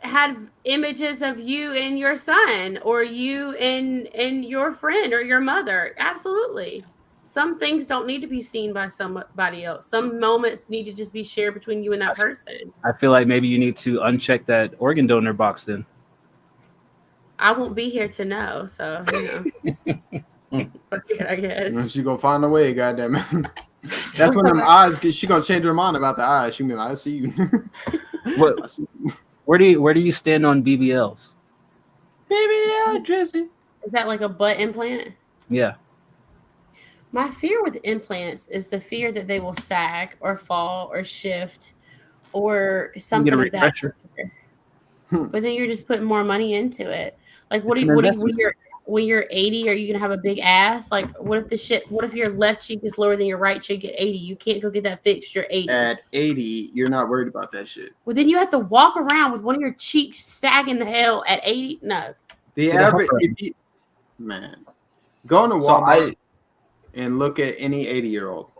had images of you and your son, or you and your friend or your mother. Absolutely. Some things don't need to be seen by somebody else. Some moments need to just be shared between you and that person. I feel like maybe you need to uncheck that organ donor box then. I won't be here to know, so I guess. She gonna find a way, goddamn it. That's when them eyes. She gonna change her mind about the eyes. She be like, I see you. What? I see you. Where do you stand on BBLs? BBL dressing. Is that like a butt implant? Yeah. My fear with implants is the fear that they will sag or fall or shift or something of that. But then you're just putting more money into it. Like, when you're 80, are you gonna have a big ass? Like, what if your left cheek is lower than your right cheek at 80? You can't go get that fixed. You're 80. At 80, you're not worried about that shit. Well, then you have to walk around with one of your cheeks sagging the hell at 80. No. The average, go into Walmart and look at any 80-year-old,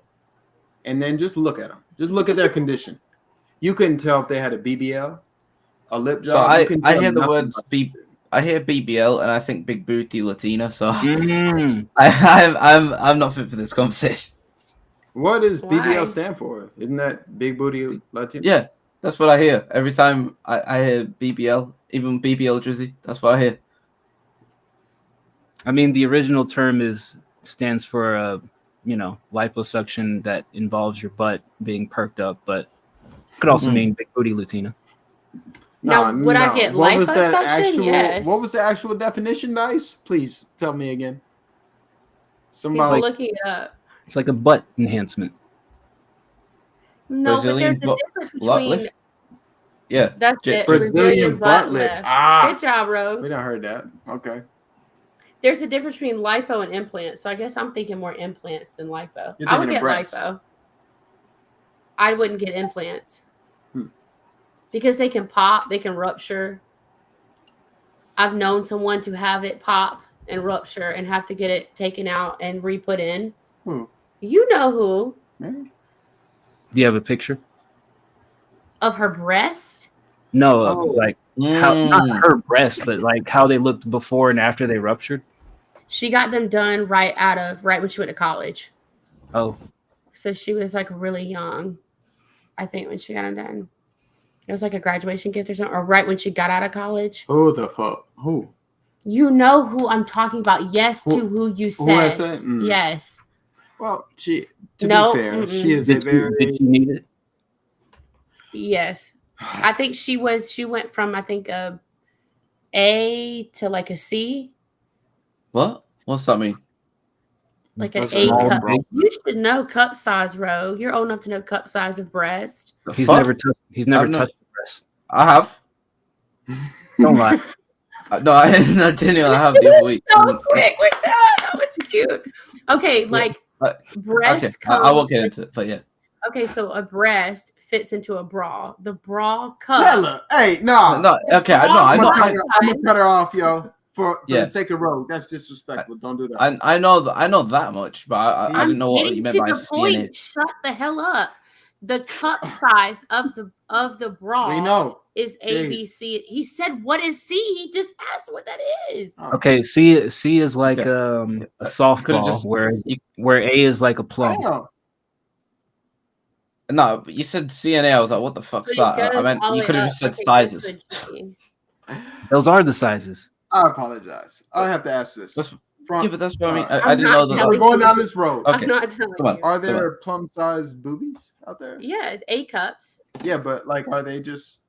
and then just look at them. Just look at their condition. You couldn't tell if they had a BBL, a lip job. So I hear the words I hear BBL and I think big booty Latina. So I'm not fit for this conversation. What does BBL stand for? Isn't that big booty Latina? Yeah, that's what I hear every time I hear BBL, even BBL Drizzy. That's what I hear. I mean, the original term stands for liposuction that involves your butt being perked up, but it could also mean big booty Latina. Now, would I get liposuction? Yes. What was the actual definition, Dice? Please tell me again. Somebody looking it up. It's like a butt enhancement. No, Brazilian but there's a difference between. Lift? Yeah, that's it. Brazilian butt lift. Good job, Rogue. We don't heard that. Okay. There's a difference between lipo and implants, so I guess I'm thinking more implants than lipo. I would get lipo. I wouldn't get implants. Because they can pop, they can rupture. I've known someone to have it pop and rupture and have to get it taken out and re-put in. Who? You know who. Me? Do you have a picture? Of her breast? No, of like how not Mm. her breast, but like how they looked before and after they ruptured. She got them done right when she went to college. Oh, So she was like really young, I think, when she got them done. It was like a graduation gift or something, or right when she got out of college. Who the fuck? Who? You know who I'm talking about. Yes, Who- to who you said. Who I said? Yes. Well, to No, be fair, mm-mm. she is a did very. you need it? Yes. I think she went from, I think, a A to like a C. What? What's that mean? Like an That's A small cup. breast. You should know cup size, Rogue. You're old enough to know cup size of breast. The He's fuck? never touched. He's never I've no- touched the breast. I have. Don't lie. No, I genuinely have the other week. So quick with that. That was cute. Okay, like breast. Okay, I won't get into it, but yeah. Okay, so a breast fits into a bra. The bra cup. Tell her, hey, nah. No, okay, I know. I'm bra gonna size. cut her off, yo. For Yeah. the sake of Rogue, that's disrespectful. Don't do that. I know that much, but I I'm didn't know what getting you meant to by the point. CNA. Shut the hell up. The cup size of the bra We know. is A, B, C. He said, "What is C?" He just asked what that is. Oh. Okay, C is like Okay. a softball, just- where A is like a plum. Damn. No, but you said CNA. I was like, what the fuck's But it that? I goes meant all the you way could have up just said like it goes sizes. to a G. Those are the sizes. I apologize. I have to ask this. That's- From, Yeah, but that's what I mean. I'm I didn't not know that. telling we're going you. down this road. Okay, I'm not telling come on. you. Are there plum-sized boobies out there? Yeah, A cups. Yeah, but like, are they just?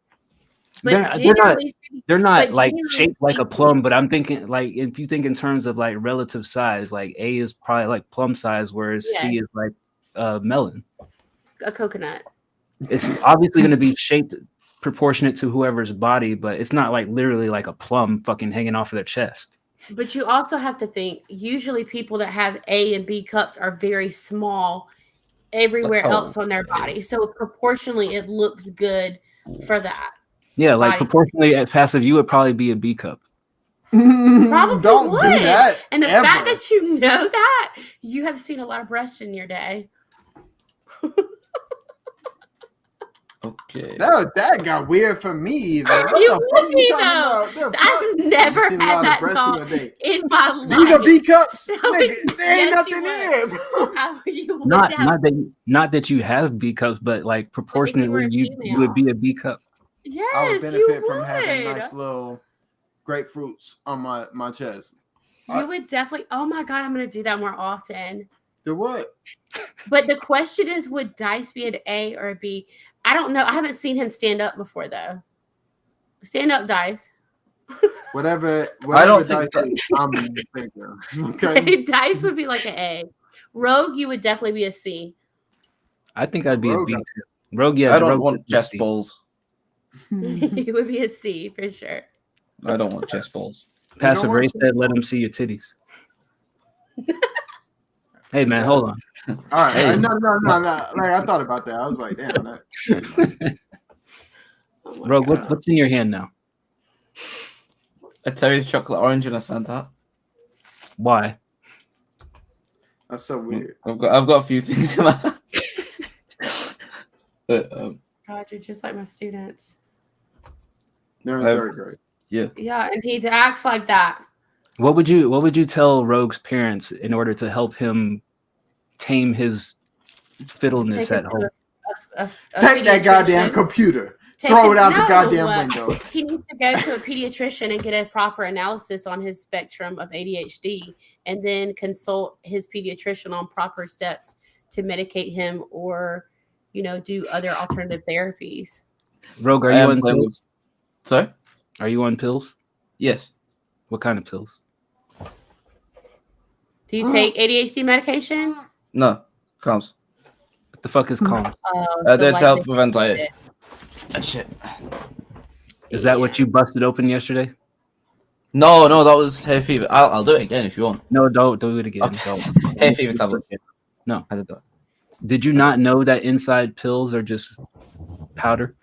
But They're not- generally speaking, They're not But like generally shaped like a speaking- plum, but I'm thinking like if you think in terms of like relative size, like A is probably like plum size, whereas C Yeah. is like melon. a coconut. It's obviously going to be shaped proportionate to whoever's body, but it's not like literally like a plum fucking hanging off of their chest. But you also have to think, usually people that have A and B cups are very small everywhere Oh. else on their body. So proportionally, it looks good for that. Yeah, like Body. proportionally at passive, you would probably be a B cup. Probably Don't would. do that. And the ever. fact that you know that, you have seen a lot of breasts in your day. Okay. That got weird for me. Even. What You the fuck would you be, talking though. about? The I've fuck? never You seen a lot had of that breasts thought in your day. in my life. These are B cups. No, Nigga, there ain't yes, you nothing would. in. Bro. How would you would Not have- not that you have B cups, but like were proportionately, a you would be a B cup. Yes, I would you benefit from would. having nice little grapefruits on my chest. You would definitely. Oh my god, I'm gonna do that more often. Do what? But the question is, would Dice be an A or a B? I don't know. I haven't seen him stand up before though. Stand up, Dice. Whatever. I don't Dice think is, I'm thinking. Okay. Dice would be like an A. Rogue, you would definitely be a C. I think I'd be Rogue, a B too. Rogue, yeah. I don't Rogue want would be a chest C. balls. You would be a C for sure. I don't want chest balls. Passive want Ray to? said, "Let him see your titties." Hey man, hold on. All right. Hey. No. Like I thought about that. I was like, damn. That. Oh my Rogue, God. what's in your hand now? A Terry's chocolate orange and a Santa. Why? That's so weird. I've got a few things in my hand. But God, you're just like my students. They're in Um, third grade. Yeah, and he acts like that. What would you tell Rogue's parents in order to help him tame his fiddleness Take at him home? to a Take that goddamn pediatrician. computer. Take Throw him- it out the no, goddamn window. He needs to go to a pediatrician and get a proper analysis on his spectrum of ADHD, and then consult his pediatrician on proper steps to medicate him or, do other alternative therapies. Rogue, are I you am on playing pills? sorry? Are you on pills? Yes. What kind of pills? Do you take ADHD medication? No. Comes. What the fuck is calm? They're to help this- with anxiety. Shit. Is that what you busted open yesterday? No, that was hay fever. I'll do it again if you want. No, don't do it again. Okay. Don't. Hay fever tablets. No. I did that. Did you not know that inside pills are just powder?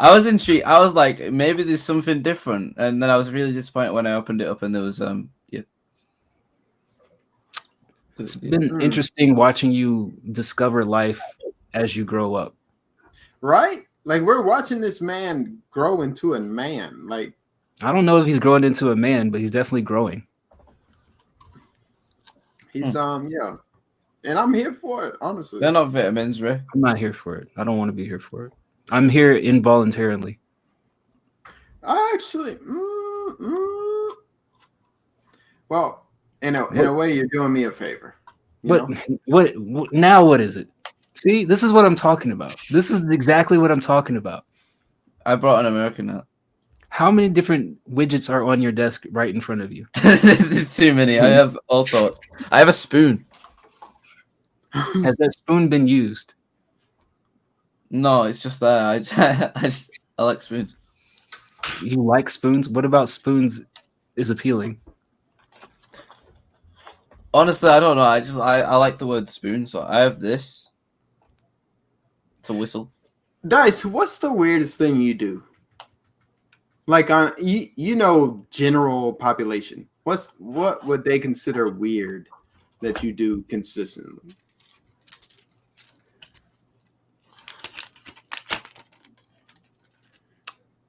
I was intrigued. I was like, maybe there's something different, and then I was really disappointed when I opened it up and there was yeah. It's been interesting watching you discover life as you grow up. Right? Like we're watching this man grow into a man. Like I don't know if he's growing into a man, but he's definitely growing. he's yeah. And I'm here for it, honestly. They're not vitamins, Ray. I'm not here for it. I don't want to be here for it. I'm here involuntarily. I actually well, in a way you're doing me a favor. But what now what is it? See, this is what I'm talking about. This is exactly what I'm talking about. I brought an American nut. How many different widgets are on your desk right in front of you? There's too many. I have all sorts. I have a spoon. Has that spoon been used? No, it's just there. I like spoons. You like spoons? What about spoons is appealing? Honestly, I don't know. I like the word spoon, so I have this. It's a whistle. Dice, what's the weirdest thing you do? Like on you know general population. What would they consider weird that you do consistently?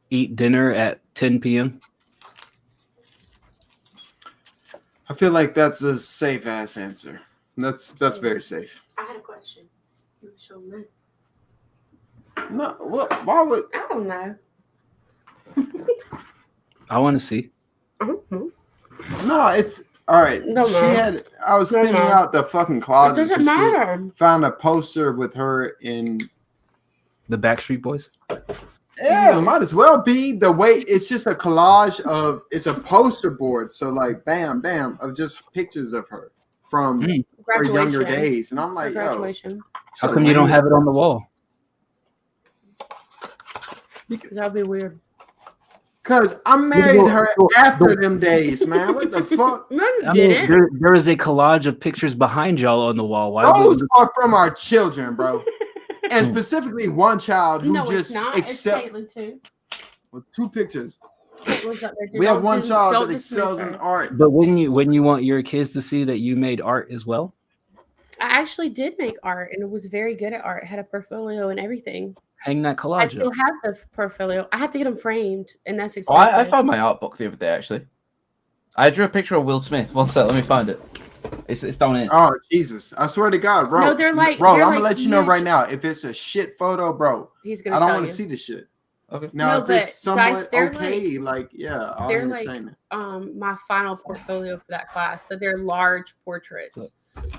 Eat dinner at 10 p.m. I feel like that's a safe ass answer. That's very safe. I had a question. Show me. No, what? Why would? I don't know. I want to see. No, it's all right. No, she no. had. I was No, cleaning no. out the fucking It closet. doesn't and shit. matter. Found a poster with her in. The Backstreet Boys? Yeah, might as well be the way. It's just a collage of. It's a poster board. So like, bam, bam, of just pictures of her from her younger days, and I'm like, yo, graduation. How come you don't have it on the wall? That'd be weird. Cause I married her after them days, man. What the fuck? No, you I mean, didn't. there is a collage of pictures behind y'all on the wall. Why Those are from our children, bro. And specifically one child who No, just it's not. accept It's Caitlin too. with two pictures. Caitlin's up there too. We have Don't one dis- child don't that dismiss excels in her. art. But wouldn't you want your kids to see that you made art as well? I actually did make art and it was very good at art. It had a portfolio and everything. Hang that I collage still up. have the portfolio. I have to get them framed, and that's Oh, expensive. I found my art book the other day, actually. I drew a picture of Will Smith. One sec, let me find it. It's down here. Oh Jesus! I swear to God, bro. No, they're like- bro. they're I'm like gonna let you know huge. right now. If it's a shit photo, bro, He's I gonna don't tell want you. to see the shit. Okay. Now, No, if but, it's somewhat guys, they're okay, like yeah, I'll they're like entertain it. my final portfolio for that class. So they're large portraits.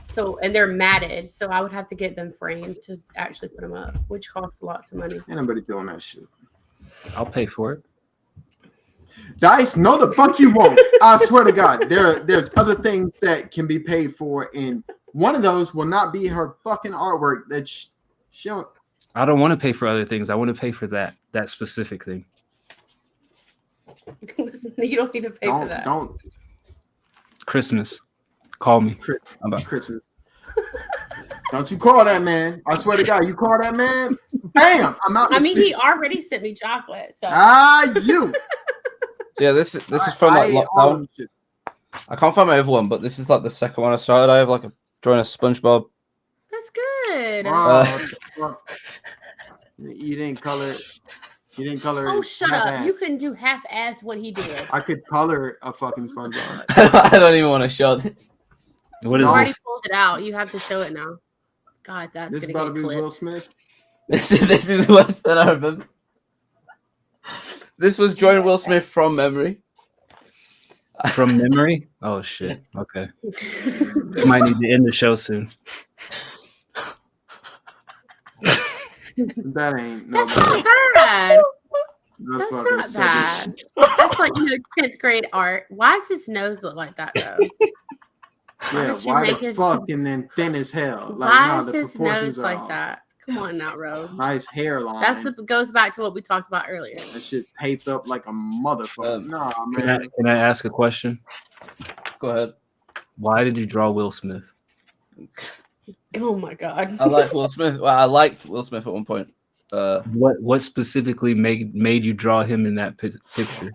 So and they're matted. So I would have to get them framed to actually put them up, which costs lots of money. Ain't nobody doing that shit. I'll pay for it. Dice, no, the fuck you won't. I swear to God, there's other things that can be paid for, and one of those will not be her fucking artwork. That she don't. I don't want to pay for other things. I want to pay for that specific thing. You don't need to pay for that. Don't Christmas. Call me. I'm about Christmas. Don't you call that man? I swear to God, you call that man, bam! I'm out. I mean, he bitch. already sent me chocolate. So You. Yeah, this is from like lockdown. I can't find my other one, but this is like the second one I started. I have like drawing a SpongeBob. that's good. You didn't color. You didn't color. Oh, it shut up! half-ass. You couldn't do half-ass what he did. I could color a fucking SpongeBob. I don't even want to show this. What You is already this? pulled it out. You have to show it now. God, that's This is gonna about to get be Will clipped. Smith. This is worse than I remember. This was drawing Will Smith from memory. From memory? Oh shit. Okay. Might need to end the show soon. That ain't. No, That's not bad. that's That's fucking not sick as bad. shit. That's like 10th grade art. Why does his nose look like that though? Yeah, don't you wide make as his- fuck and then thin as hell. Like, Why nah, is the his proportions nose are like off. that? Come on now, Ro. Nice hairline. That's goes back to what we talked about earlier. That shit taped up like a motherfucker. Nah, Can I, man. can I ask a question? Go ahead. Why did you draw Will Smith? Oh my god. I like Will Smith. Well, I liked Will Smith at one point. What specifically made you draw him in that picture?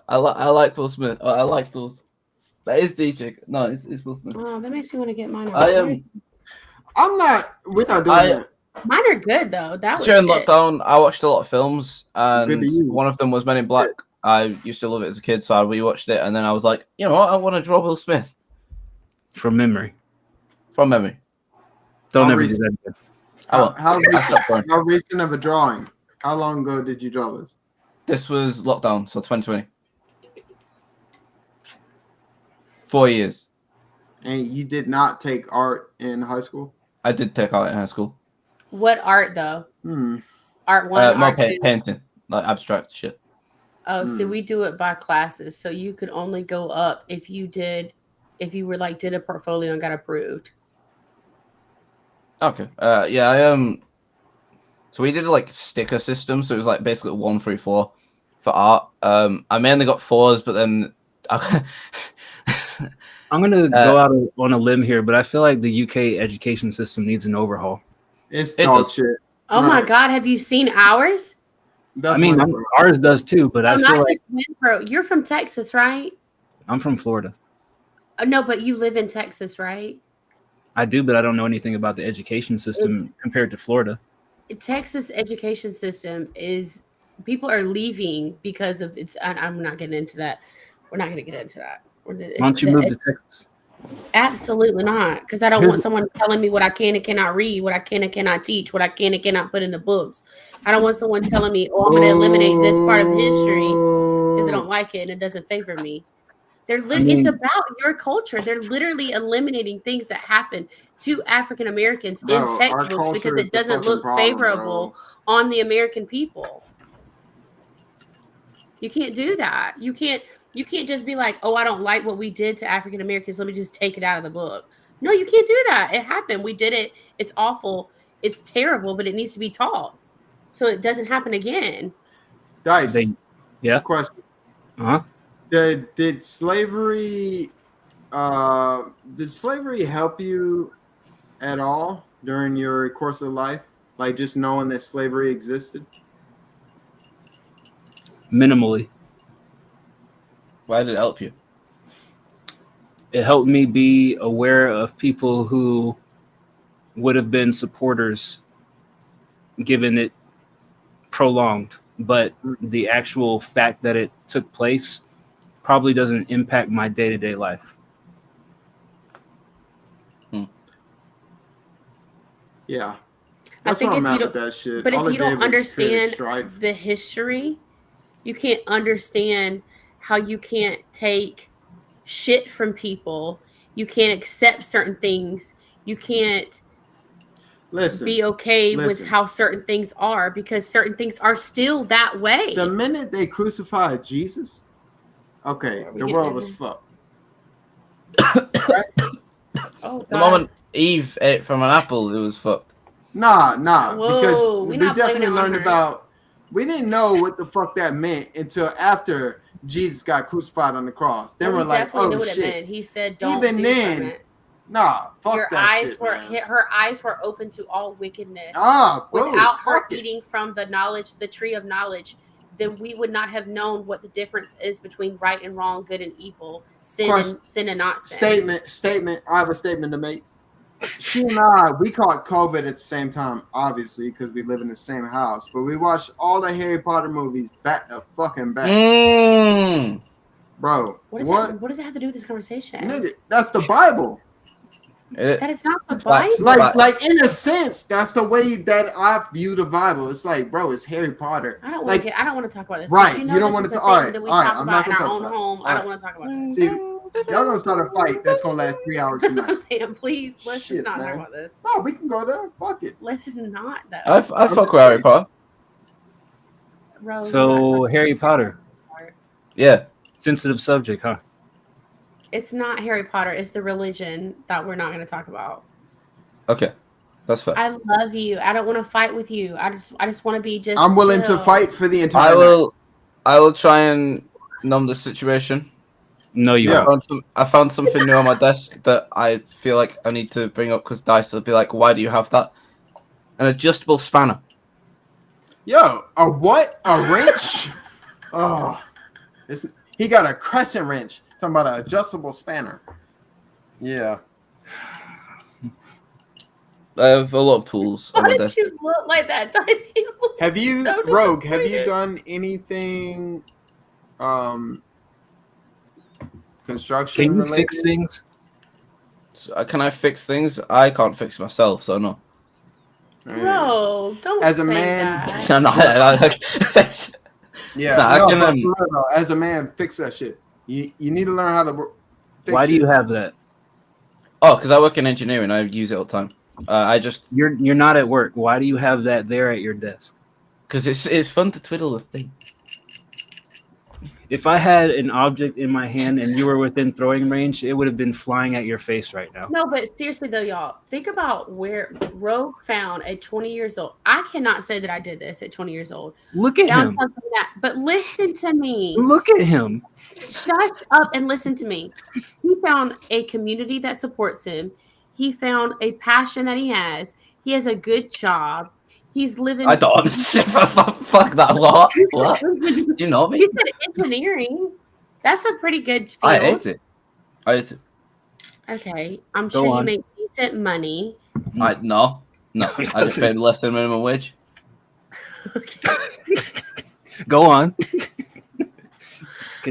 I like Will Smith. I like those. That is DJ. No, it's Will Smith. Oh, that makes me want to get mine. I am. I'm not. We're not doing that. Mine are good though. That was during shit. lockdown. I watched a lot of films, and one of them was Men in Black. I used to love it as a kid, so I rewatched it, and then I was like, you know what? I want to draw Will Smith from memory. From memory. Don't ever do that again. How recent of a drawing? How long ago did you draw this? This was lockdown, so 2020. 4 years. And you did not take art in high school? I did take art in high school. What art though? Art 1, more art 2? Painting, like abstract shit. Oh, so we do it by classes. So you could only go up if you did a portfolio and got approved. Okay. Yeah, so we did like sticker system, so it was like basically 1 through 4 for art. I mainly got 4s, but then I'm gonna go out on a limb here, but I feel like the UK education system needs an overhaul. It's dog shit. Oh my God, have you seen ours? I mean, ours does too, but I feel like Winsboro. You're from Texas, right? I'm from Florida. No, but you live in Texas, right? I do, but I don't know anything about the education system compared to Florida. Texas education system is people are leaving because of it's. I'm not getting into that. We're not going to get into that. Why don't you move to Texas? Absolutely not, because I don't want someone telling me what I can and cannot read, what I can and cannot teach, what I can and cannot put in the books. I don't want someone telling me, "Oh, I'm going to eliminate this part of history because I don't like it and it doesn't favor me." It's about your culture. They're literally eliminating things that happen to African Americans in textbooks because it doesn't look favorable on the American people. You can't do that. You can't just be like, oh, I don't like what we did to African Americans. Let me just take it out of the book. No, you can't do that. It happened. We did it. It's awful. It's terrible, but it needs to be taught so it doesn't happen again. Dice. Yeah. Question. Uh-huh. Did slavery help you at all during your course of life? Like just knowing that slavery existed? Minimally. Why did it help you? It helped me be aware of people who would have been supporters given it prolonged, but the actual fact that it took place probably doesn't impact my day-to-day life. Yeah. That's what I'm at with that shit. But if you don't understand the history, you can't understand how you can't take shit from people. You can't accept certain things. You can't be okay with how certain things are because certain things are still that way. The minute they crucified Jesus, okay, the world was fucked. Right? Oh, the moment Eve ate from an apple, it was fucked. Nah, because we definitely learned about. We didn't know what the fuck that meant until after Jesus got crucified on the cross. Then we're like, oh knew what shit. It meant. He said, "Don't." Even then, nah, fuck your that eyes shit, were man. her eyes were open to all wickedness. Without her eating from the tree of knowledge, then we would not have known what the difference is between right and wrong, good and evil, sin and not sin. Statement. I have a statement to make. She and I, we caught COVID at the same time, obviously, because we live in the same house. But we watched all the Harry Potter movies back to fucking back. Bro, what does that have to do with this conversation? Nigga, that's the Bible. That is not the Bible. Like in a sense, that's the way that I view the Bible. It's like, bro, it's Harry Potter. I don't want to talk about this. Right? You don't want to. All right. I'm not gonna talk about home. I don't want to talk about this. See, y'all gonna start a fight that's gonna last 3 hours tonight. Sam, please, let's just not talk about this. No, we can go there. Fuck it. Let's not though. I fuck with Harry Potter. So Harry Potter. Yeah. Sensitive subject, huh? It's not Harry Potter. It's the religion that we're not going to talk about. Okay, that's fine. I love you. I don't want to fight with you. I just want to be just. I'm willing to fight for the entire. I will try and numb the situation. No, you. I found something new on my desk that I feel like I need to bring up because Dice will be like, "Why do you have that?" An adjustable spanner. Yo, a what? A wrench? Oh, he got a crescent wrench. Talking about an adjustable spanner. Yeah. I have a lot of tools. Why did you look like that, Dicey? Have you, so Rogue? Have you done anything, construction Can you related? fix things? So, can I fix things? I can't fix myself, so no. Bro, don't As a say man, that. No, yeah. No, No, as a man, fix that shit. You need to learn how to fix Why do you shit. have that? Oh, because I work in engineering. I use it all the time. You're not at work. Why do you have that there at your desk? Because it's fun to twiddle the thing. If I had an object in my hand and you were within throwing range, it would have been flying at your face right now. No, but seriously though, y'all, think about where Rogue found at 20 years old. I cannot say that I did this at 20 years old. Look at him. But listen to me. Look at him. Shut up and listen to me. He found a community that supports him. He found a passion that he has. He has a good job. He's living. I don't. Fuck that lot. What? You know me? You said engineering. That's a pretty good field. I hate it. Okay, I'm sure you make decent money. No. I just paid less than minimum wage. Okay. Go on.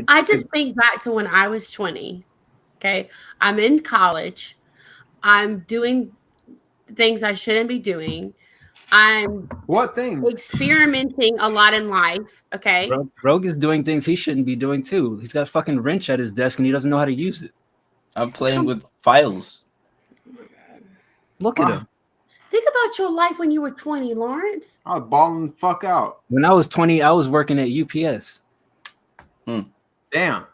I just think back to when I was 20. Okay, I'm in college. I'm doing things I shouldn't be doing. I'm experimenting a lot in life. Okay, Rogue is doing things he shouldn't be doing too. He's got a fucking wrench at his desk and he doesn't know how to use it. I'm playing with files. Oh my God. Look at him. Think about your life when you were 20, Lawrence. I was balling the fuck out. When I was 20, I was working at UPS. Damn.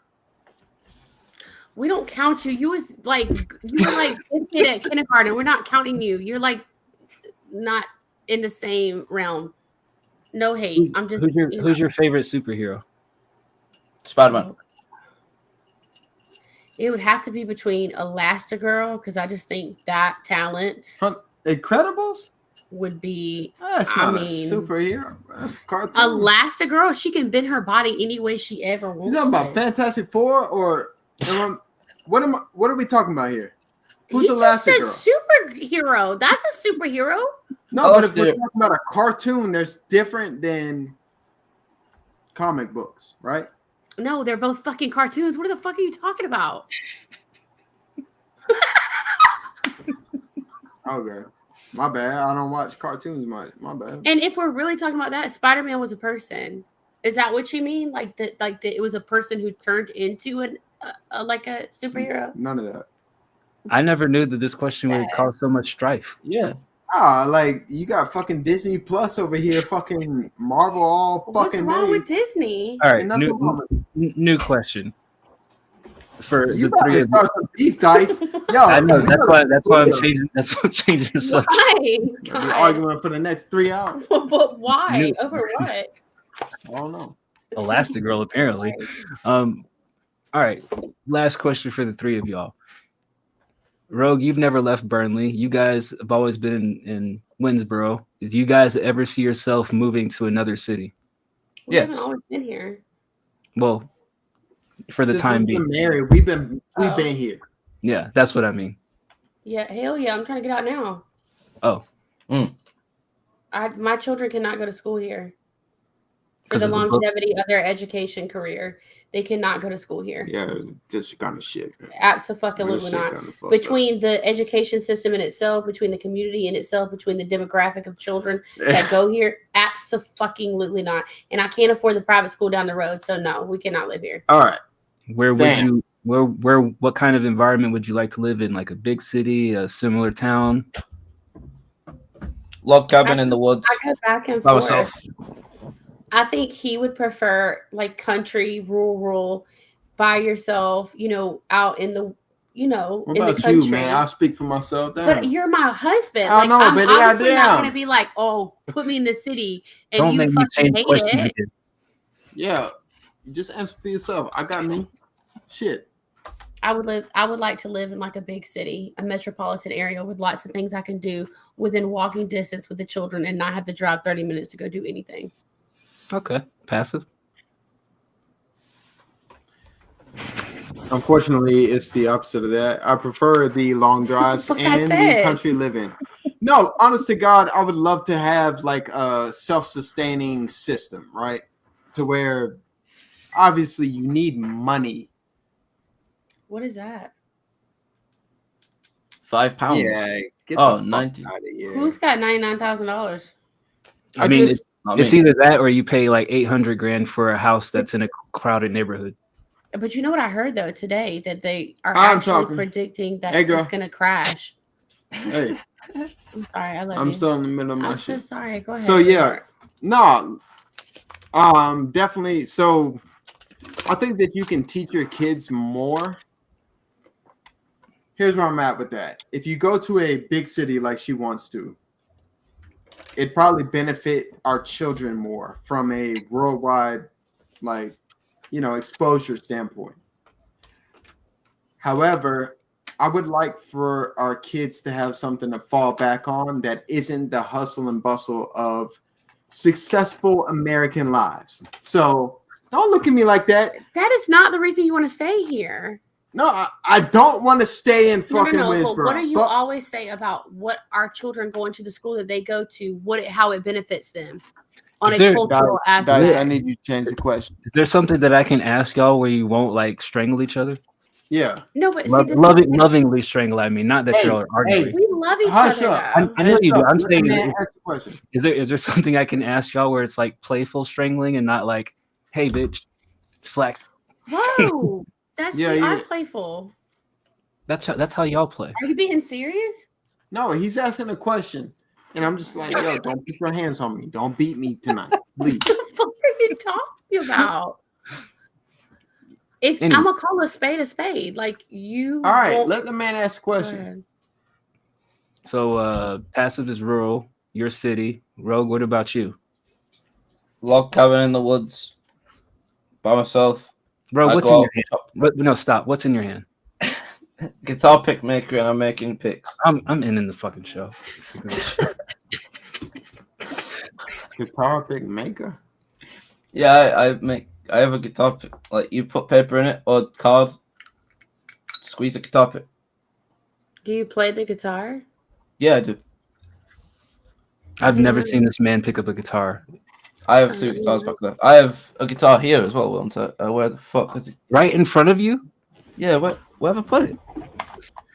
We don't count you. You were like a kid at kindergarten. We're not counting you. You're like not in the same realm. No hate. I'm just. Who's your favorite superhero? Spider-Man. It would have to be between Elastigirl because I just think that talent from Incredibles would be. That's not a superhero. That's a cartoon. Elastigirl, she can bend her body any way she ever wants. You talking about Fantastic Four or what are we talking about here? Who's Elastigirl? Superhero. That's a superhero. No, but if we're talking about a cartoon, there's different than comic books, right? No, they're both fucking cartoons. What the fuck are you talking about? Okay. My bad. I don't watch cartoons much. My bad. And if we're really talking about that, Spider-Man was a person. Is that what you mean? Like that it was a person who turned into a superhero? None of that. I never knew that this question would cause so much strife. Yeah. Like you got fucking Disney Plus over here, fucking Marvel all fucking. What's wrong with Disney? All right, new question for you the three of you. Some beef, Dice. Yo, I know that's why I'm changing. That's why I'm changing the subject. Why? Be arguing for the next 3 hours. But why? Over what? I don't know. Elastigirl, apparently. All right, last question for the three of y'all. Rogue, you've never left Burnley. You guys have always been in Winsboro. Did you guys ever see yourself moving to another city? We haven't always been here. Well, for the time being. Married, we've been here. Yeah, that's what I mean. Yeah, hell yeah. I'm trying to get out now. Oh. My children cannot go to school here. For the longevity of their education career. They cannot go to school here. Yeah, it was this kind of shit. Absolutely not. Between the education system in itself, between the community in itself, between the demographic of children that go here, absolutely not. And I can't afford the private school down the road, so no, we cannot live here. All right. What kind of environment would you like to live in? Like a big city, a similar town? Log cabin in the woods. I go back and forth. I think he would prefer like country, rural, by yourself, out in the, what in about the country. You, man? I'll speak for myself. But you're my husband. I'm obviously not going to be like, oh, put me in the city and don't you fucking hate it. Yeah, just answer for yourself. I got me. Shit. I would like to live in like a big city, a metropolitan area with lots of things I can do within walking distance with the children and not have to drive 30 minutes to go do anything. Okay. Passive. Unfortunately, it's the opposite of that. I prefer the long drives and the country living. No, honest to God, I would love to have like a self-sustaining system, right? To where obviously you need money. What is that? £5. Yeah, get Oh, the 90. fuck out of here. Who's got $99,000? I mean, it's either that or you pay like 800 grand for a house that's in a crowded neighborhood. But you know what I heard though today, that they are actually predicting that it's going to crash. Hey, I'm sorry, I love you. I'm still in the middle of my shit. I'm so sorry. Go ahead. So yeah, no, definitely. So I think that you can teach your kids more. Here's where I'm at with that. If you go to a big city like she wants to, it'd probably benefit our children more from a worldwide, like, exposure standpoint. However, I would like for our kids to have something to fall back on that isn't the hustle and bustle of successful American lives. So don't look at me like that. That is not the reason you want to stay here. No, I don't want to stay in fucking Winsboro. What do you always say about what our children going to the school that they go to, how it benefits them on a cultural aspect? Dice, I need you to change the question. Is there something that I can ask y'all where you won't like strangle each other? Yeah. No, but lovingly strangle. I mean, not that y'all are arguing. We love each other. I know you do. I'm saying, is there something I can ask y'all where it's like playful strangling and not like, hey, bitch, slack? Whoa. We are playful. That's how y'all play. Are you being serious? No, he's asking a question, and I'm just like, yo, don't put your hands on me. Don't beat me tonight, please. What the fuck are you talking about? I'm gonna call a spade, like you. All right, let the man ask a question. So, passive is rural. Your city. Rogue, what about you? Log cabin in the woods by myself. Bro, what's in your hand? No, stop. What's in your hand? Guitar pick maker, and I'm making picks. I'm ending the fucking show. Guitar pick maker? Yeah, I have a guitar pick. Like, you put paper in it or card, squeeze a guitar pick. Do you play the guitar? Yeah, I do. I've never seen this man pick up a guitar. I have 2 guitars back there. I have a guitar here as well, where the fuck is it? Right in front of you? Yeah, where have I put it?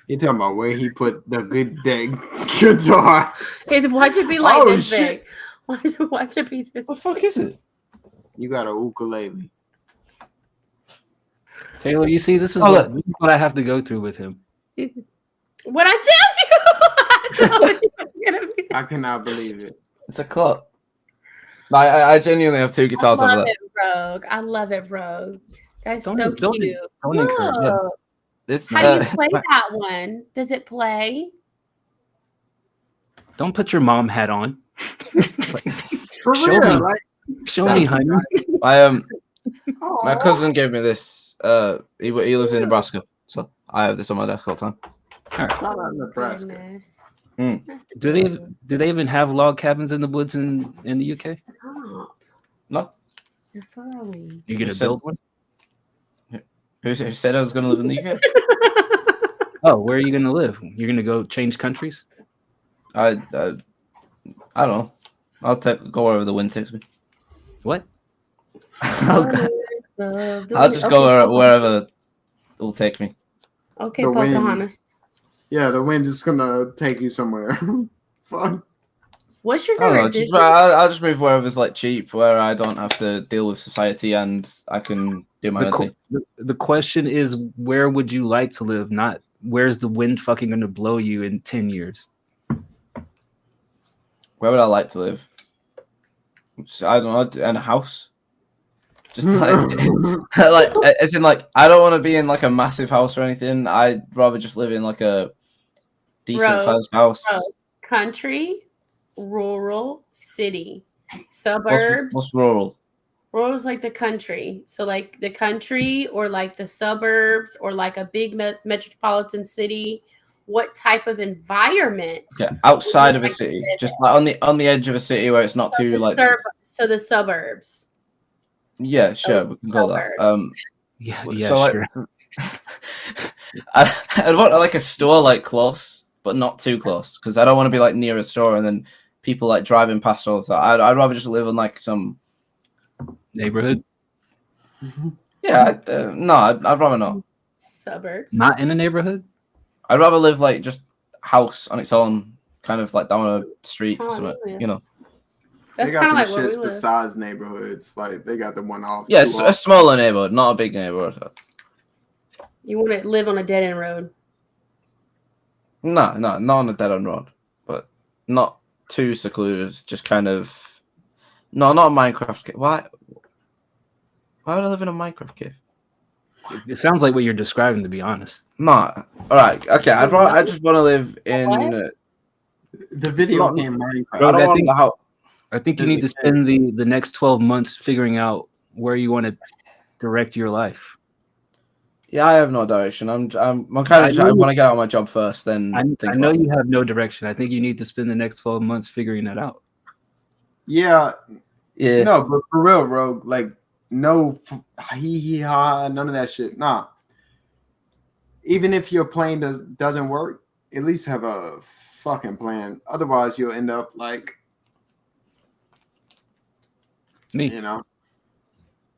You're talking about where he put the good guitar. Watch it be like this big. Watch it be this. What the fuck is it? You got a ukulele. Taylor, you see, this is what I have to go through with him. What I tell you? I cannot believe it. It's a clock. I genuinely have 2 guitars over there. I love it, Rogue. That's so cute. Don't encourage it. How do you play that one? Does it play? Don't put your mom hat on. For real, right? Show me, honey. My cousin gave me this. He lives in Nebraska, so I have this on my desk all the time. All right. Not Nebraska. Do they even have log cabins in the woods in the UK? Stop. No. You're following. You gonna build one? Who said I was gonna live in the UK? Oh, where are you gonna live? You're gonna go change countries? I don't know. I'll go wherever the wind takes me. What? I'll just go wherever it will take me. Okay, Pocahontas. Yeah, the wind is gonna take you somewhere. Fun. What's your favorite dish? I'll just move wherever's like cheap, where I don't have to deal with society and I can do my own thing. The question is, where would you like to live? Not where's the wind fucking gonna blow you in 10 years? Where would I like to live? I don't know, in a house. Just like, as in like, I don't want to be in like a massive house or anything. I'd rather just live in like a decent sized house. Country, rural, city, suburbs. What's rural? What was like the country? So like the country or like the suburbs or like a big metropolitan city? What type of environment? Yeah, outside of a city, just like on the edge of a city where it's not so too like. So the suburbs. Yeah, sure, we can go that. Yeah, so sure. I'd want like a store like close, but not too close, because I don't want to be like near a store and then people like driving past all the time. I'd rather just live in like some neighborhood. Yeah, no, I'd rather not. Suburbs. Not in a neighborhood. I'd rather live like just house on its own, kind of like down a street, or something, you know. That's they got kind of them like shits besides neighborhoods. Like they got the one off. Yeah, it's a smaller neighborhood, not a big neighborhood. You want to live on a dead end road? No, not on a dead end road, but not too secluded. Just kind of. No, not a Minecraft cave. Why would I live in a Minecraft cave? It sounds like what you're describing, to be honest. Nah. All right. Okay. I just want to live in the video game Minecraft. Bro, I think you need to spend the next 12 months figuring out where you want to direct your life. Yeah, I have no direction. I'm kind of I want to get out of my job first, then I know you have no direction. I think you need to spend the next 12 months figuring that out. Yeah. Yeah. No, but for real, Rogue, like no none of that shit. Nah. Even if your plan doesn't work, at least have a fucking plan. Otherwise, you'll end up like me. You know,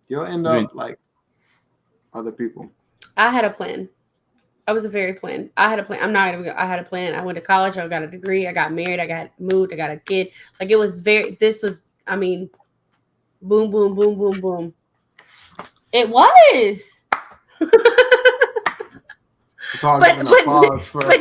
you'll end up like other people. I had a plan. I was a very plan. I had a plan. I'm not gonna go. I had a plan. I went to college. I got a degree. I got married. I got moved. I got a kid. Like it was very. This was. I mean, boom, boom, boom, boom, boom. It was. But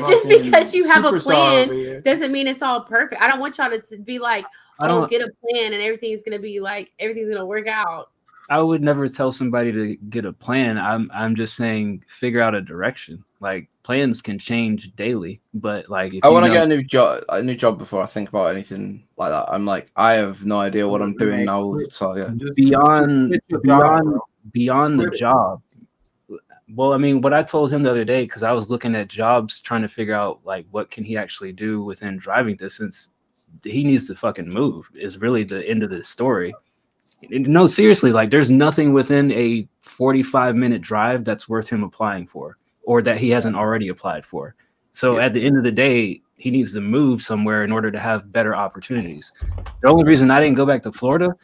just because you have a plan doesn't mean it's all perfect. I don't want y'all to be like, oh, get a plan and everything's gonna work out. I would never tell somebody to get a plan. I'm just saying figure out a direction. Like plans can change daily, but like if I want to get a new job before I think about anything like that. I'm like, I have no idea what I'm doing now. So yeah, beyond the job. Well, I mean, what I told him the other day, because I was looking at jobs trying to figure out like what can he actually do within driving distance. He needs to fucking move is really the end of the story. No, seriously, like there's nothing within a 45-minute drive that's worth him applying for or that he hasn't already applied for. So at the end of the day, he needs to move somewhere in order to have better opportunities. The only reason I didn't go back to Florida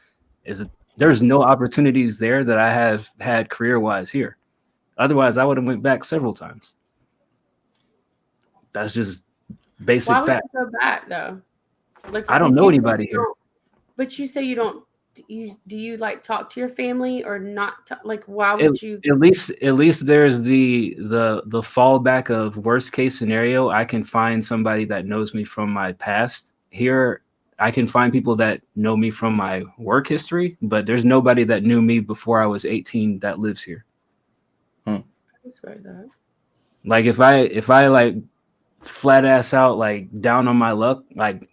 is there's no opportunities there that I have had career-wise here. Otherwise, I would have went back several times. That's just basic fact. Why would you go back though? Like, I don't know anybody here. But you say you don't. Do you like talk to your family or not? Like, why would you? At least there's the fallback of worst case scenario. I can find somebody that knows me from my past. Here, I can find people that know me from my work history, but there's nobody that knew me before I was 18 that lives here. Like if I like flat ass out like down on my luck, like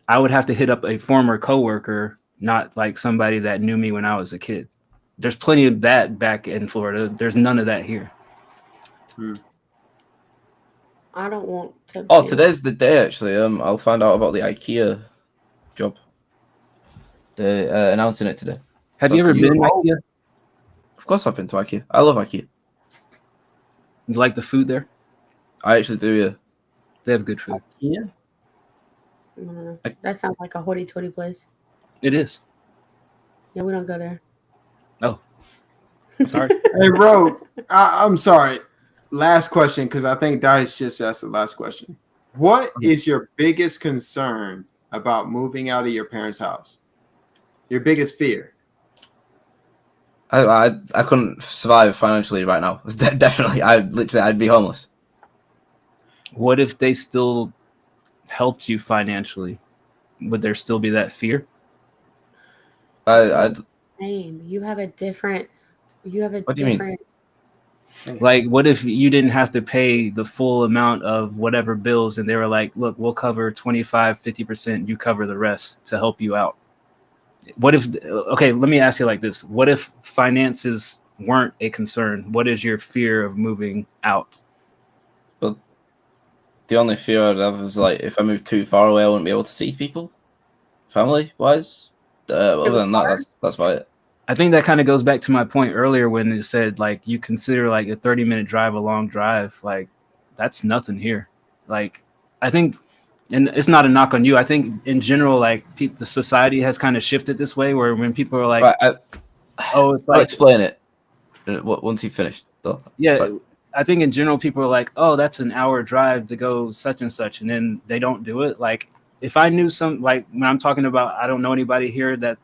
I would have to hit up a former coworker, not like somebody that knew me when I was a kid. There's plenty of that back in Florida. There's none of that here. I don't want to. Oh, today's the day actually. I'll find out about the IKEA job. They're announcing it today. Have you ever been to IKEA? Of course I've been to IKEA. I love IKEA. You like the food there? I actually do, yeah. They have good food. Yeah. That sounds like a hoity-toity place. It is. Yeah, we don't go there. Oh. Sorry. Hey, bro, I'm sorry. Last question, because I think Dice just asked the last question. What is your biggest concern about moving out of your parents' house? Your biggest fear? I couldn't survive financially right now. Definitely, I'd be homeless. What if they still helped you financially? Would there still be that fear? You have a different. What do you mean? Like, what if you didn't have to pay the full amount of whatever bills, and they were like, "Look, we'll cover 25, 50%. You cover the rest to help you out." what if, okay, let me ask you like this. What if finances weren't a concern? What is your fear of moving out? But the only fear I'd have is like if I moved too far away, I wouldn't be able to see people, family wise. Other than that, that's about it. I think that kind of goes back to my point earlier when it said like you consider like a 30-minute drive a long drive. Like that's nothing here. Like I think, and it's not a knock on you. I think in general, like the society has kind of shifted this way where when people are like, right, oh, it's I'll like, explain it once you finished. Though. Yeah. Sorry. I think in general, people are like, oh, that's an hour drive to go such and such. And then they don't do it. Like if I knew like when I'm talking about, I don't know anybody here that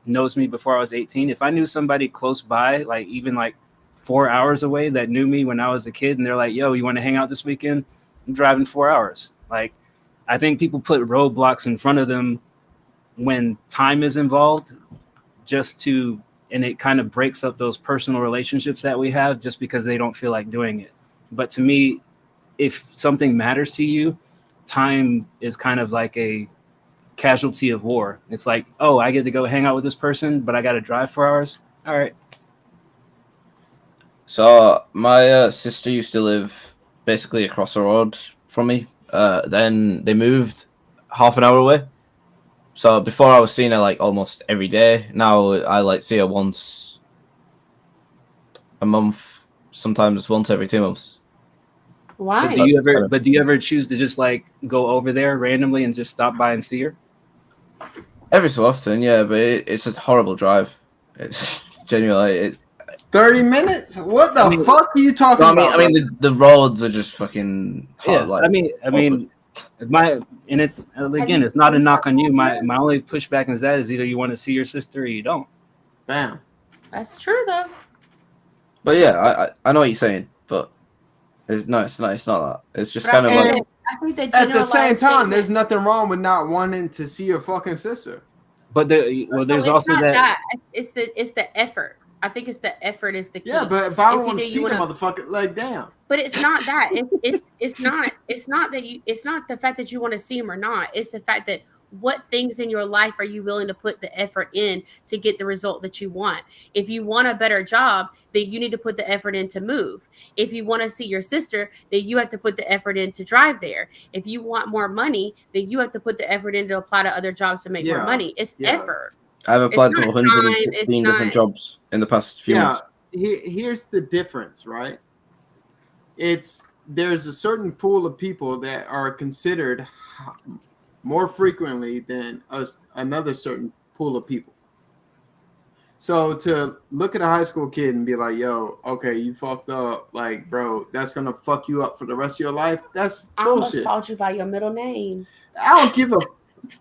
knows me before I was 18. If I knew somebody close by, like even like 4 hours away that knew me when I was a kid and they're like, yo, you want to hang out this weekend? I'm driving 4 hours. Like, I think people put roadblocks in front of them when time is involved and it kind of breaks up those personal relationships that we have just because they don't feel like doing it. But to me, if something matters to you, time is kind of like a casualty of war. It's like, oh, I get to go hang out with this person, but I got to drive 4 hours. All right. So my sister used to live basically across the road from me. Then they moved half an hour away. So before I was seeing her like almost every day. Now I like see her once a month, sometimes once every 2 months. Why? But do you ever choose to just like go over there randomly and just stop by and see her? Every so often, yeah, but it's a horrible drive. It's genuinely 30 minutes? What the fuck are you talking about? I mean, the roads are just fucking hot. Yeah, like, I mean, it's not a knock on you. My only pushback is that is either you want to see your sister or you don't. Bam. That's true though. But yeah, I know what you're saying, but it's not that. It's just kind of like. I think that at the same time, there's nothing wrong with not wanting to see your fucking sister. But there's also that. It's the effort. I think it's the effort is the key. Yeah, but if I don't want to see the motherfucker, like damn. But it's not that. It's not the fact that you want to see him or not. It's the fact that what things in your life are you willing to put the effort in to get the result that you want? If you want a better job, then you need to put the effort in to move. If you want to see your sister, then you have to put the effort in to drive there. If you want more money, then you have to put the effort in to apply to other jobs to make more money. It's effort. I've applied to 115 different jobs in the past few months. Here's the difference, right? There's a certain pool of people that are considered more frequently than another certain pool of people. So to look at a high school kid and be like, yo, okay, you fucked up. Like, bro, that's going to fuck you up for the rest of your life. That's bullshit. I almost called you by your middle name. I don't give a...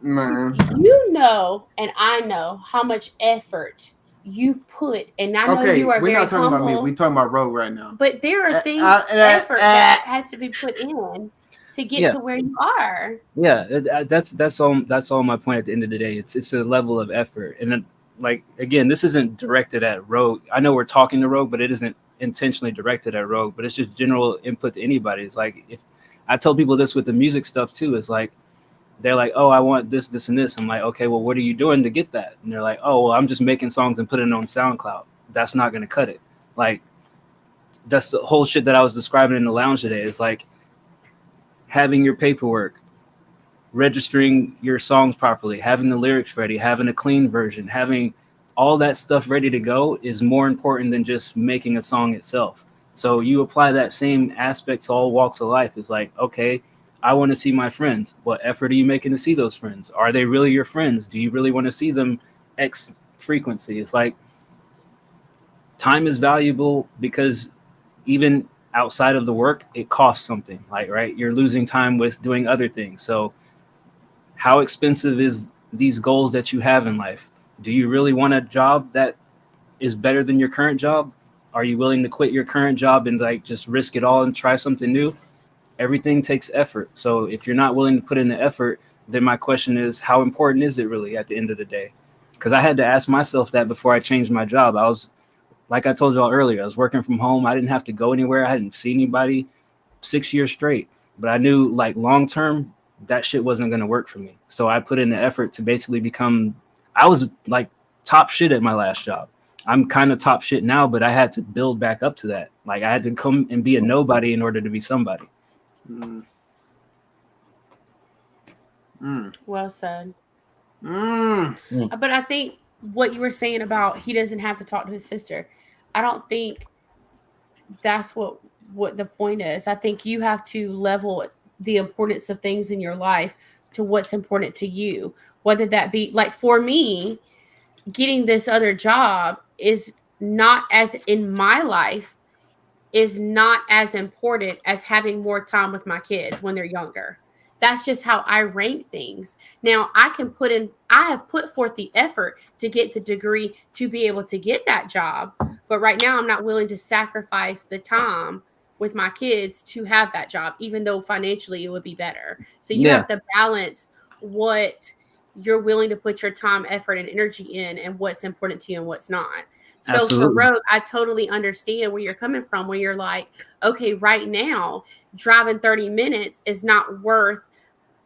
Man. You know, and I know how much effort you put, and I know you are very humble. We're not talking about me. We're talking about Rogue right now. But there are things, effort that has to be put in to get to where you are. Yeah, that's all my point at the end of the day. It's a level of effort, and then, like again, this isn't directed at Rogue. I know we're talking to Rogue, but it isn't intentionally directed at Rogue. But it's just general input to anybody. It's like if I tell people this with the music stuff too, it's like. They're like, oh, I want this, this, and this. I'm like, okay, well, what are you doing to get that? And they're like, oh, well, I'm just making songs and putting it on SoundCloud. That's not going to cut it. Like, that's the whole shit that I was describing in the lounge today. It's like having your paperwork, registering your songs properly, having the lyrics ready, having a clean version, having all that stuff ready to go is more important than just making a song itself. So you apply that same aspect to all walks of life. It's like, okay, I want to see my friends. What effort are you making to see those friends? Are they really your friends? Do you really want to see them X frequency? It's like time is valuable because even outside of the work, it costs something. Like, right, you're losing time with doing other things. So how expensive is these goals that you have in life? Do you really want a job that is better than your current job? Are you willing to quit your current job and like just risk it all and try something new? Everything takes effort. So if you're not willing to put in the effort, then my question is, how important is it really at the end of the day? Because I had to ask myself that before I changed my job. I was, like I told y'all earlier, I was working from home. I didn't have to go anywhere. I hadn't seen anybody 6 years straight. But I knew like long term, that shit wasn't going to work for me. So I put in the effort to basically become, I was like top shit at my last job. I'm kind of top shit now, but I had to build back up to that. Like I had to come and be a nobody in order to be somebody. Well said. But I think what you were saying about he doesn't have to talk to his sister, I don't think that's what the point is. I think you have to level the importance of things in your life to what's important to you, whether that be like for me, getting this other job is not as in my life is not as important as having more time with my kids when they're younger. That's just how I rank things. Now I have put forth the effort to get the degree to be able to get that job. But right now I'm not willing to sacrifice the time with my kids to have that job, even though financially it would be better. So you have to balance what you're willing to put your time, effort, and energy in and what's important to you and what's not. So Absolutely. for Rogue, I totally understand where you're coming from, where you're like, okay, right now, driving 30 minutes is not worth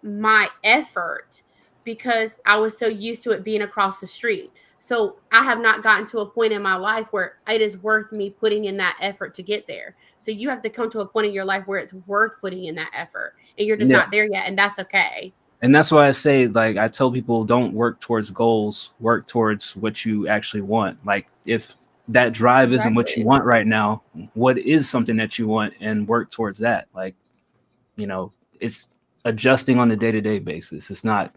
my effort because I was so used to it being across the street. So I have not gotten to a point in my life where it is worth me putting in that effort to get there. So you have to come to a point in your life where it's worth putting in that effort and you're just not there yet. And that's okay. And that's why I say, like, I tell people don't work towards goals, work towards what you actually want. Like if that drive isn't what you want right now, what is something that you want and work towards that? Like, you know, it's adjusting on a day-to-day basis. It's not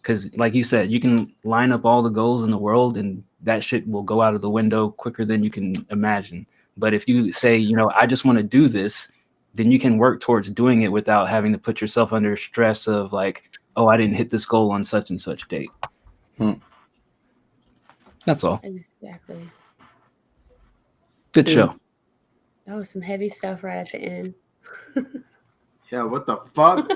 because like you said, you can line up all the goals in the world and that shit will go out of the window quicker than you can imagine. But if you say, you know, I just want to do this, then you can work towards doing it without having to put yourself under stress of like, oh, I didn't hit this goal on such and such date. That's all. Exactly. Good show. That was some heavy stuff right at the end. Yeah, what the fuck?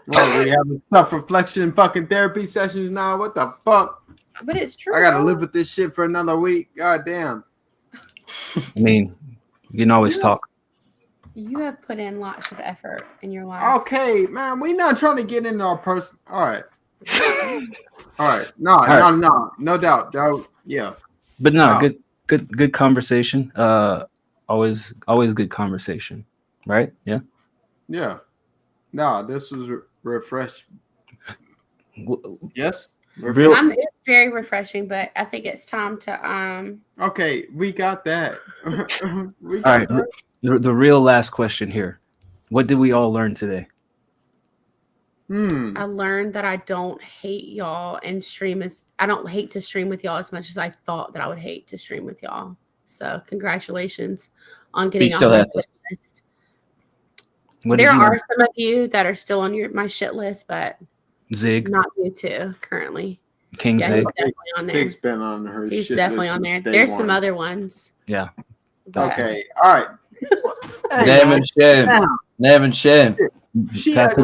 Well, we having self-reflection fucking therapy sessions now. What the fuck? But it's true. I gotta live with this shit for another week. God damn. I mean, you can always talk. You have put in lots of effort in your life. Okay, man. We not trying to get into our person. All right. All right. No doubt. Yeah. But no, good conversation. Always good conversation. Right? Yeah. Yeah. No, this was refresh. Yes. It's very refreshing, but I think it's time to Okay, we got that. All right. The real last question here. What did we all learn today? I learned that I don't hate y'all and I don't hate to stream with y'all as much as I thought that I would hate to stream with y'all. So congratulations on getting on my shit list. There are some of you that are still on my shit list, but Zig, not you two currently. King Zig. He's definitely on there. Zig's been on her. He's definitely on there. There's some other ones. Yeah. Okay. All right. Name and shame. She acts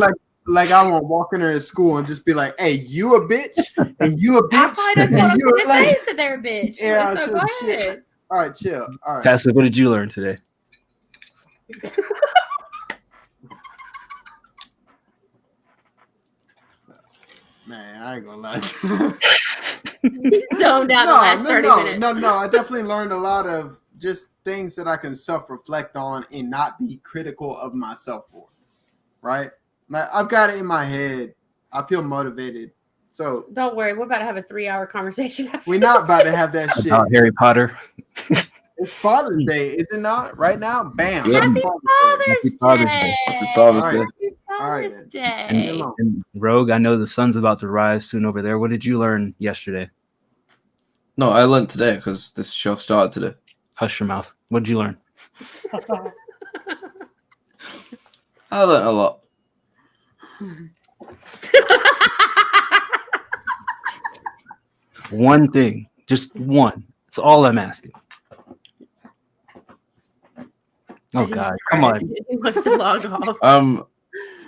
like I won't walk in her at school and just be like, "Hey, you a bitch, and you a bitch." I probably don't tell them to face that they're a bitch. Yeah, so go ahead. All right, chill. All right. Passive, what did you learn today? Man, I ain't gonna lie. He zoned out the last 30 minutes. No. I definitely learned a lot of just things that I can self-reflect on and not be critical of myself for. Right? Like, I've got it in my head. I feel motivated. So don't worry, we're about to have a 3-hour conversation. We're not about to have that shit. About Harry Potter. It's Father's Day, is it not? Right now, bam. Yep. Happy Father's Day. Father's Day. And Rogue, I know the sun's about to rise soon over there. What did you learn yesterday? No, I learned today because this show started today. Hush your mouth. What did you learn? I learned a lot. One thing. Just one. That's all I'm asking. Oh God! Come on. He wants to log off.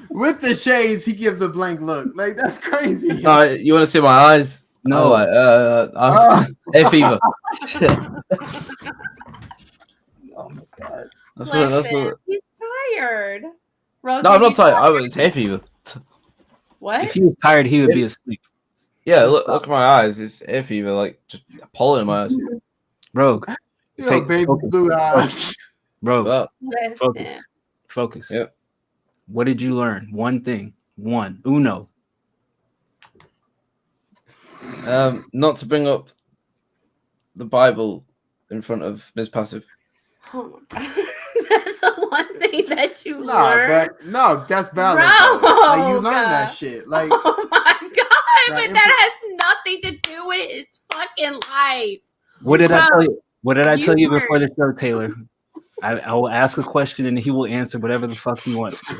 With the shades, he gives a blank look. Like that's crazy. You want to see my eyes? No. I'm hay fever. Oh my God! That's what. He's tired. No, I'm not tired. It's hay fever. What? If he was tired, he would be asleep. Yeah, look at my eyes. It's air fever, like just pollen in my eyes. Rogue. Yo, baby focus. blue eyes. Rogue. Well, Listen. Focus. Yep. What did you learn? One thing. One. Uno. Not to bring up the Bible in front of Ms. Passive. Oh my God. That's the one thing that you Nah, learned. that's valid. Bro, Like, you learn that shit. Like, oh my God, Like, but that has nothing to do with his fucking life. What did I tell you? What did I you tell you learned- before the show, Taylor? I will ask a question and he will answer whatever the fuck he wants to.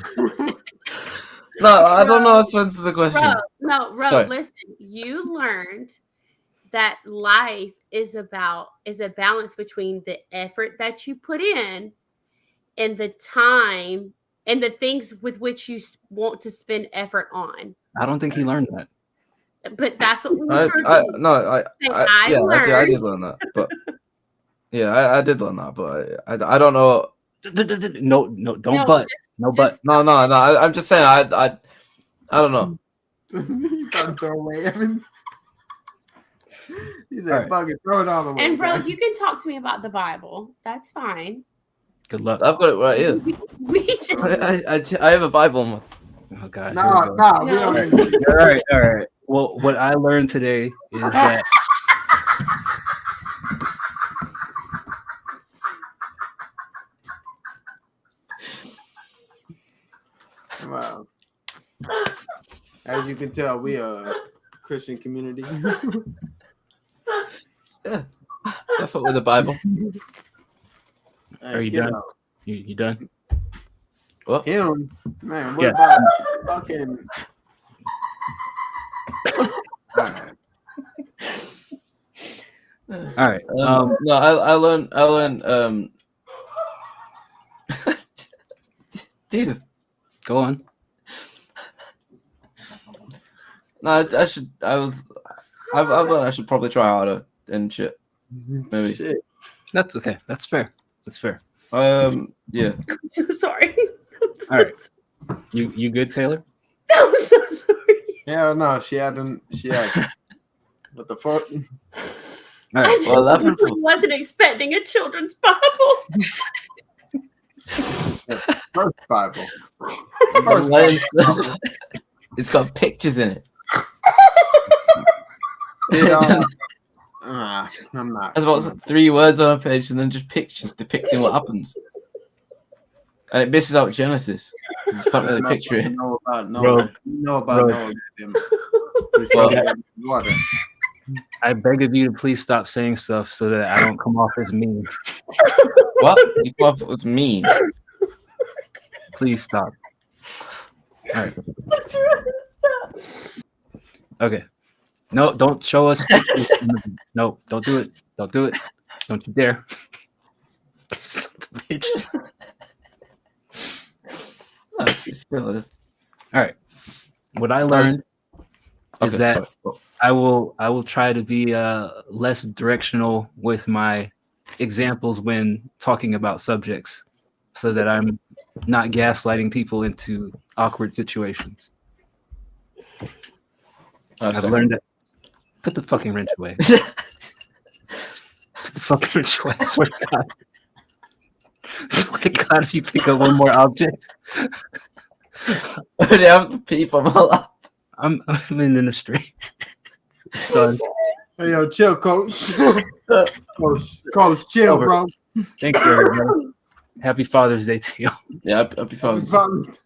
No, I don't know if to answer the question. Bro, listen. You learned that life is a balance between the effort that you put in and the time and the things with which you want to spend effort on. I don't think he learned that. But that's what we I learned. I did learn that, but yeah, I did learn that, but I don't know. No, but. I'm just saying, I don't know. you gotta throw away. I mean, he said, Right. "Fuck it, throw it all away." And bro, guys. you can talk to me about the Bible. That's fine. Good luck. I've got it right here. We just I have a Bible. Oh God. Nah, we No. don't. Need All right. Well, what I learned today is that Wow. As you can tell, we are a Christian community. Yeah, I thought with the Bible. Are you Get done? out. You done? What? Him, man. What Yeah. about fucking? Alright. All right. No, I learned. Jesus. Go on. No, I've learned I should probably try harder and shit. Maybe. Shit. That's okay. That's fair. Yeah. I'm Yeah. so sorry. All right. You good, Taylor? I'm so sorry. Hell no, she had. What the fuck? All I right. just Well, that's really wasn't expecting a children's Bible. First Bible. It's got pictures in it. Yeah. I'm not. There's about 3 words on a page and then just pictures depicting what happens. And it misses out Genesis. You can't really picture it. Know about Bro. Noah. Water. I beg of you to please stop saying stuff so that I don't come off as mean. What? You thought it was mean. Please stop. All right. Okay. No, don't show us. No, don't do it. Don't do it. Don't you dare. Bitch. No, it still is. All right. What I learned is Okay, that sorry. I will try to be less directional with my examples when talking about subjects, so that I'm not gaslighting people into awkward situations. I've learned that. Put the fucking wrench away. Put the fucking wrench away. I swear to God. Swear to God, if you pick up one more object, I already have the peep on my lap. I'm in the street. It's done. Hey, yo, chill, coach. Coach, chill, bro. Thank you, everybody. Happy Father's Day to you. Yeah, I'll be fine. Father's